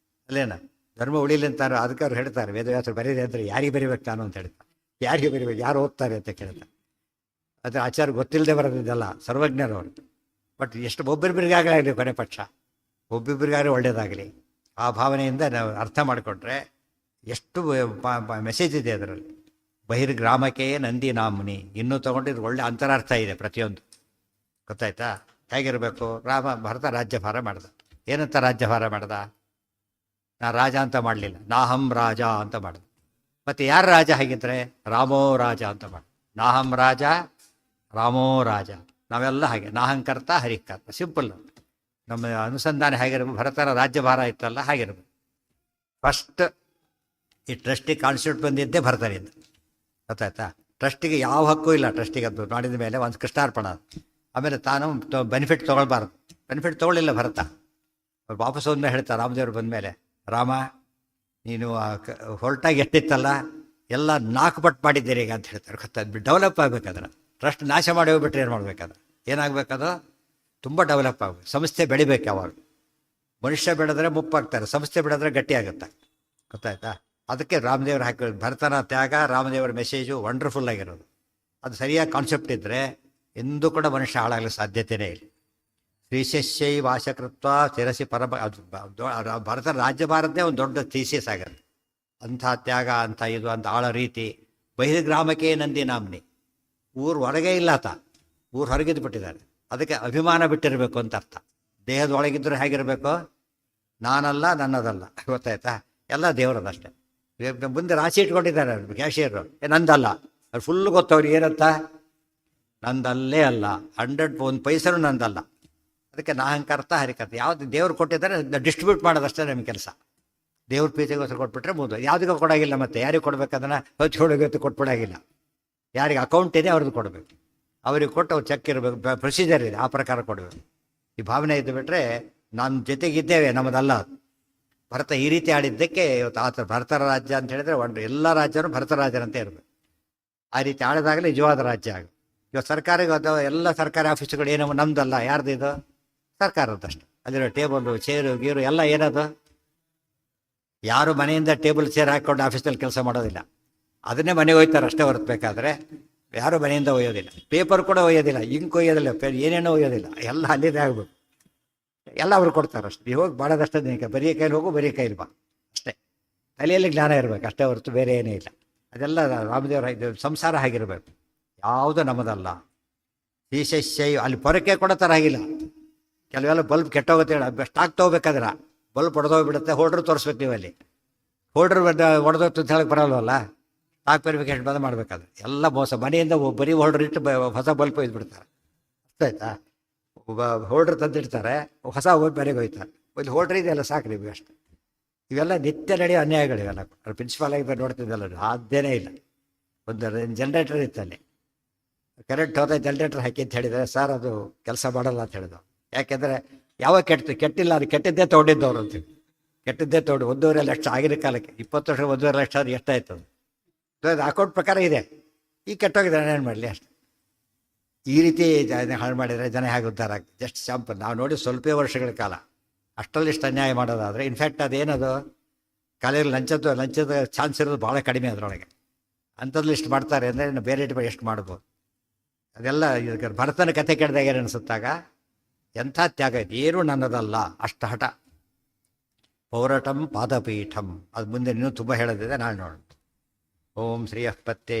ಅಲ್ಲೇನ ಧರ್ಮ ಉಳಿಲಿ ಅಂತಾರೋ ಅದಕ್ಕೆ ಅವ್ರು ಹೇಳ್ತಾರೆ, ವೇದವ್ಯಾಸರು ಬರೀರಿ ಅಂದರೆ ಯಾರಿಗೆ ಬರಿಬೇಕು ನಾನು ಅಂತ ಹೇಳ್ತಾರೆ. ಯಾರಿಗೆ ಬರಿಬೇಕು, ಯಾರು ಓದ್ತಾರೆ ಅಂತ ಕೇಳ್ತಾರೆ. ಅದು ಆಚಾರ್ಯ ಗೊತ್ತಿಲ್ಲದೆ ಬರೋದಿದ್ದಲ್ಲ, ಸರ್ವಜ್ಞರು ಅವರು. ಬಟ್ ಎಷ್ಟು ಒಬ್ಬೊಬ್ಬರಿಗಾಗಲಿ, ಕೊನೆ ಪಕ್ಷ ಒಬ್ಬೊಬ್ಬರಿಗಾಗಲಿ ಒಳ್ಳೆಯದಾಗಲಿ, ಆ ಭಾವನೆಯಿಂದ ನಾವು ಅರ್ಥ ಮಾಡಿಕೊಂಡ್ರೆ ಎಷ್ಟು ಮೆಸೇಜ್ ಇದೆ ಅದರಲ್ಲಿ. ಬಹಿರ್ಗ್ರಾಮಕ್ಕೆ ನಂದಿ ನಾಮುನಿ ಇನ್ನೂ ತೊಗೊಂಡಿದ್ದು ಒಳ್ಳೆ ಅಂತರಾರ್ಥ ಇದೆ ಪ್ರತಿಯೊಂದು. ಗೊತ್ತಾಯ್ತಾ? ಹೇಗಿರಬೇಕು? ಭರತ ರಾಜ್ಯಭಾರ ಮಾಡ್ದ. ಏನಂತ ರಾಜ್ಯಭಾರ ಮಾಡ್ದ? ನಾ ರಾಜ ಅಂತ ಮಾಡಲಿಲ್ಲ, ನಾಹಂ ರಾಜ ಅಂತ ಮಾಡ್ದ. ಮತ್ತು ಯಾರು ರಾಜ ಹಾಗಿದ್ರೆ? ರಾಮೋ ರಾಜ ಅಂತ ಮಾಡ. ನಾಹಂ ರಾಜ, ರಾಮೋ ರಾಜ. ನಾವೆಲ್ಲ ಹಾಗೆ, ನಾಹಂಕರ್ತ ಹರಿಕರ್ತ. ಸಿಂಪಲ್. ನಮ್ಮ ಅನುಸಂಧಾನ ಹೇಗಿರ್ಬೇಕು? ಭರತನ ರಾಜ್ಯಭಾರ ಇತ್ತಲ್ಲ, ಹಾಗಿರ್ಬೇಕು. ಫಸ್ಟ್ ಈ ಟ್ರಸ್ಟಿಗೆ ಕಾನ್ಸ್ಟಿಟ್ಯೂಟ್ ಬಂದಿದ್ದೇ ಭರತನಿಂದ. ಗೊತ್ತಾಯ್ತಾ? ಟ್ರಸ್ಟಿಗೆ ಯಾವ ಹಕ್ಕೂ ಇಲ್ಲ. ಟ್ರಸ್ಟಿಗೆ ಅದು ಮಾಡಿದ ಮೇಲೆ ಒಂದು ಕೃಷ್ಣಾರ್ಪಣ. ಆಮೇಲೆ ತಾನು ಬೆನಿಫಿಟ್ ತೊಗೊಳ್ಬಾರ್ದು. ಬೆನಿಫಿಟ್ ತೊಗೊಳ್ಳಿಲ್ಲ ಭರತ. ವಾಪಸ್ ಹೋದ್ಮೇಲೆ ಹೇಳ್ತಾರೆ ರಾಮದೇವ್ರು ಬಂದಮೇಲೆ, ರಾಮ ನೀನು ಹೊರಟಾಗಿ ಎಷ್ಟಿತ್ತಲ್ಲ ಎಲ್ಲ 4 ಪಟ್ಟು ಮಾಡಿದ್ದೀರಿ ಈಗ ಅಂತ ಹೇಳ್ತಾರೆ. ಗೊತ್ತಾದ್ ಡೆವಲಪ್ ಆಗಬೇಕಾದ್ರೆ ಟ್ರಸ್ಟ್ ನಾಶ ಮಾಡಿ ಹೋಗ್ಬಿಟ್ರೆ ಏನು ಮಾಡಬೇಕಾದ್ರೆ? ಏನಾಗಬೇಕದು? ತುಂಬ ಡೆವಲಪ್ ಆಗಬೇಕು. ಸಂಸ್ಥೆ ಬೆಳಿಬೇಕು. ಯಾವಾಗ ಮನುಷ್ಯ ಬೆಳೆದ್ರೆ ಮುಪ್ಪಾಗ್ತಾರೆ, ಸಂಸ್ಥೆ ಬೆಳೆದ್ರೆ ಗಟ್ಟಿ ಆಗುತ್ತೆ. ಗೊತ್ತಾಯ್ತಾ? ಅದಕ್ಕೆ ರಾಮದೇವ್ರು ಹಾಕಿ ಭರತನ ತ್ಯಾಗ, ರಾಮದೇವರ ಮೆಸೇಜು ವಂಡರ್ಫುಲ್ ಆಗಿರೋದು. ಅದು ಸರಿಯಾಗಿ ಕಾನ್ಸೆಪ್ಟ್ ಇದ್ದರೆ ಎಂದೂ ಕೂಡ ಮನುಷ್ಯ ಹಾಳಾಗಲಿಕ್ಕೆ ಸಾಧ್ಯತೆಯೇ ಇಲ್ಲ. ಶ್ರೀಶಸ್ಯೈ ವಾಸಕೃತ್ವ ಶಿರಸಿ ಪರಮ. ಅದು ಭರತನ ರಾಜ್ಯಭಾರದ್ದೇ ಒಂದು ದೊಡ್ಡ ಥೀಸಿಸ್ ಆಗುತ್ತೆ. ಅಂಥ ತ್ಯಾಗ, ಅಂಥ ಇದು, ಅಂತ ಆಳ ರೀತಿ. ಬಹಿರ್ಗ್ರಾಮಕ್ಕೆ ನಂದಿ ನಾಮ್ನಿ. ಊರು ಹೊರಗೆ ಇಲ್ಲ ಆತ, ಊರು ಹೊರಗಿದ್ದು ಬಿಟ್ಟಿದ್ದಾರೆ. ಅದಕ್ಕೆ ಅಭಿಮಾನ ಬಿಟ್ಟಿರಬೇಕು ಅಂತ ಅರ್ಥ. ದೇಹದ ಒಳಗಿದ್ದರೂ ಹೇಗಿರಬೇಕು? ನಾನಲ್ಲ, ನನ್ನದಲ್ಲ. ಗೊತ್ತಾಯ್ತಾ? ಎಲ್ಲ ದೇವರದಷ್ಟೇ. ಮುಂದೆ ರಾಶಿ ಇಟ್ಕೊಂಡಿದ್ದಾರೆ ಕ್ಯಾಶಿಯರು, ನಂದಲ್ಲ. ಅವ್ರು ಫುಲ್ ಗೊತ್ತವ್ರು ಏನಂತ, ನಂದಲ್ಲೇ ಅಲ್ಲ, 100 ಪೈಸರೂ ನಂದಲ್ಲ. ಅದಕ್ಕೆ ನಾಹಂಕರ್ತ ಹರಿಕರ್ತ. ಯಾವುದು ದೇವ್ರು ಕೊಟ್ಟಿದ್ದಾರೆ ಡಿಸ್ಟ್ರಿಬ್ಯೂಟ್ ಮಾಡೋದಷ್ಟೇ ನಮ್ಮ ಕೆಲಸ. ದೇವ್ರ ಪ್ರೀತಿಗೋಸ್ಕರ ಕೊಟ್ಬಿಟ್ರೆ ಮುಗಿದು. ಯಾವುದಿಗೂ ಕೊಡೋಗಿಲ್ಲ. ಮತ್ತು ಯಾರಿಗೆ ಕೊಡ್ಬೇಕು ಅದನ್ನು ಹಚ್ಕೊಡೋಗತ್ತು ಕೊಟ್ಬಿಡೋಗಿಲ್ಲ. ಯಾರಿಗೆ ಅಕೌಂಟ್ ಇದೆ ಅವ್ರದ್ದು ಕೊಡಬೇಕು. ಅವ್ರಿಗೆ ಕೊಟ್ಟು ಅವ್ರು ಚೆಕ್ ಇರಬೇಕು, ಪ್ರೊಸೀಜರ್ ಇದೆ, ಆ ಪ್ರಕಾರ ಕೊಡಬೇಕು. ಈ ಭಾವನೆ ಇದ್ದು ಬಿಟ್ಟರೆ ನಮ್ಮ ಜೊತೆಗಿದ್ದೇವೆ, ನಮ್ಮದಲ್ಲ. ಭರತ ಈ ರೀತಿ ಆಡಿದ್ದಕ್ಕೆ ಇವತ್ತು ಆತ ಭರತರ ರಾಜ್ಯ ಅಂತ ಹೇಳಿದ್ರೆ ಎಲ್ಲ ರಾಜ್ಯನೂ ಭರತ ರಾಜರಂತೆ ಇರಬೇಕು. ಆ ರೀತಿ ಆಡಿದಾಗಲೇ ನಿಜವಾದ ರಾಜ್ಯ ಆಗ. ಇವತ್ತು ಸರ್ಕಾರ, ಎಲ್ಲ ಸರ್ಕಾರಿ ಆಫೀಸುಗಳು ಏನೋ ನಮ್ದಲ್ಲ, ಯಾರ್ದು ಇದು? ಸರ್ಕಾರದಷ್ಟೆ. ಅಲ್ಲಿರೋ ಟೇಬಲು ಚೇರು ಗೀರು ಎಲ್ಲ ಏನದು? ಯಾರು ಮನೆಯಿಂದ ಟೇಬಲ್ ಚೇರ್ ಹಾಕ್ಕೊಂಡು ಆಫೀಸಲ್ಲಿ ಕೆಲಸ ಮಾಡೋದಿಲ್ಲ, ಅದನ್ನೇ ಮನೆಗೆ ಒಯ್ತಾರೆ ಅಷ್ಟೇ ಹೊರತು. ಬೇಕಾದರೆ ಯಾರು ಮನೆಯಿಂದ ಒಯ್ಯೋದಿಲ್ಲ, ಪೇಪರ್ ಕೂಡ ಒಯ್ಯೋದಿಲ್ಲ, ಇಂಕ್ ಒಯ್ಯೋದಿಲ್ಲ, ಏನೇನೋ ಒಯ್ಯೋದಿಲ್ಲ, ಎಲ್ಲ ಅಲ್ಲಿದೆ ಆಗ್ಬೇಕು, ಎಲ್ಲ ಅವ್ರು ಕೊಡ್ತಾರೆ ಅಷ್ಟೇ. ನೀವು ಹೋಗಿ ಮಾಡೋದಷ್ಟೇ, ನಿನಗೆ ಬರೀ ಕೈಲಿ ಹೋಗು, ಬರೀ ಕೈಲಿ ಬಾ ಅಷ್ಟೇ. ತಲೆಯಲ್ಲಿ ಜ್ಞಾನ ಇರಬೇಕು ಅಷ್ಟೇ ಹೊರತು ಬೇರೆ ಏನೇ ಇಲ್ಲ. ಅದೆಲ್ಲ ರಾಮದೇವರ ಇದು ಸಂಸಾರ ಆಗಿರಬೇಕು, ಯಾವುದೂ ನಮ್ಮದಲ್ಲ. ಶ್ರೀಶೈಶೈ ಅಲ್ಲಿ ಪೊರಕೆ ಕೊಡೋ ಥರ ಆಗಿಲ್ಲ. ಕೆಲವೆಲ್ಲ ಬಲ್ಬ್ ಕೆಟ್ಟೋಗುತ್ತೆ, ಸ್ಟಾಕ್ ತೊಗೋಬೇಕಾದ್ರೆ ಬಲ್ಬ್ ಹೊಡೆದೋಗ್ಬಿಡುತ್ತೆ, ಹೋಲ್ಡ್ರ್ ತೋರಿಸ್ಬೇಕು ನೀವು ಅಲ್ಲಿ. ಹೋಲ್ಡ್ರ್ ಹೊಡೆದೋಗ್ತು ಅಂತ ಹೇಳಕ್ಕೆ ಬರಲ್ವಲ್ಲ, ಸ್ಟಾಕ್ ವೆರಿಫಿಕೇಷನ್ ಬಂದು ಮಾಡಬೇಕಾದ್ರೆ ಎಲ್ಲ ಮೋಸ. ಮನೆಯಿಂದ ಬರೀ ಹೋಲ್ಡ್ರ್ ಇಟ್ಟು ಹೊಸ ಬಲ್ಬ್ ಒಯ್ದುಬಿಡ್ತಾರೆ, ಅರ್ಥಾಯ್ತಾ? ಹೋಲ್ಡ್ರ್ ತಂದಿಡ್ತಾರೆ, ಹೊಸ ಹೋಗಿ ಮನೆಗೆ ಹೋಯ್ತಾರೆ. ಇಲ್ಲಿ ಹೋಲ್ಡ್ರ್ ಇದೆಯಲ್ಲ ಸಾಕು ನಿಮಗೆ ಅಷ್ಟೇ. ಇವೆಲ್ಲ ನಿತ್ಯ ನಡೆಯೋ ಅನ್ಯಾಯಗಳು ಇವೆಲ್ಲ. ಪ್ರಿನ್ಸಿಪಾಲ್ ಆಗಿ ನೋಡ್ತಿದ್ದಲ್ಲ, ಸಾಧ್ಯನೇ ಇಲ್ಲ. ಒಂದು ಜನ್ರೇಟರ್ ಇತ್ತಲ್ಲಿ, ಕರೆಂಟ್ ಹೋದ ಜನ್ರೇಟರ್ ಹಾಕಿ ಅಂತ ಹೇಳಿದರೆ, ಸರ್ ಅದು ಕೆಲಸ ಮಾಡಲ್ಲ ಅಂತ ಹೇಳಿದ್ರು. ಯಾಕೆಂದರೆ ಯಾವಾಗ ಕೆಟ್ಟಿಲ್ಲ, ಅದು ಕೆಟ್ಟಿದ್ದೇ ತೊಗೊಂಡಿದ್ದವ್ರು ಅಂತೀವಿ. ಕೆಟ್ಟಿದ್ದೇ ತೊಗೊಂಡು 1.5 ಲಕ್ಷ ಆಗಿನ ಕಾಲಕ್ಕೆ, 20 ವರ್ಷ 1.5 ಲಕ್ಷ ಅದು ಎಷ್ಟಾಯ್ತು? ಅದು ಅಕೌಂಟ್ ಪ್ರಕಾರ ಇದೆ. ಈಗ ಕೆಟ್ಟೋಗಿದೆ, ಏನು ಮಾಡಲಿ ಅಷ್ಟೆ. ಈ ರೀತಿ ಹಾಳು ಮಾಡಿದರೆ ಜನ ಹೇಗೆ ಉದ್ಧಾರ ಆಗ್ತದೆ? ಜಸ್ಟ್ ಶಾಂಪಲ್ ನಾವು ನೋಡಿ ಸ್ವಲ್ಪ ವರ್ಷಗಳ ಕಾಲ ಅಷ್ಟರಲ್ಲಿಷ್ಟು ಅನ್ಯಾಯ ಮಾಡೋದಾದರೆ, ಇನ್ಫ್ಯಾಕ್ಟ್ ಅದೇನದು ಕಾಲೇಜಲ್ಲಿ ಲಂಚದ ಚಾನ್ಸ್ ಇರೋದು ಭಾಳ ಕಡಿಮೆ ಅದರೊಳಗೆ. ಅಂಥದ್ದು ಇಷ್ಟು ಮಾಡ್ತಾರೆ ಅಂದರೆ ಇನ್ನು ಬೇರೆ ಎಷ್ಟು ಮಾಡ್ಬೋದು? ಅದೆಲ್ಲ ಈಗ ಭರತನ ಕಥೆ ಕೇಳಿದಾಗ ಏನು ಅನಿಸುತ್ತಾಗ, ಎಂಥ ತ್ಯಾಗ ಇದೆ, ಏನೂ ನನ್ನದಲ್ಲ ಅಷ್ಟು ಹಠ. ಪೌರಟಂ ಪಾದಪೀಠಂ, ಅದು ಮುಂದೆ ಇನ್ನೂ ತುಂಬ ಹೇಳೋದಿದೆ, ನಾಳೆ ನೋಡೋಣ. ಓಂ ಶ್ರೀ ಪತ್ತೆ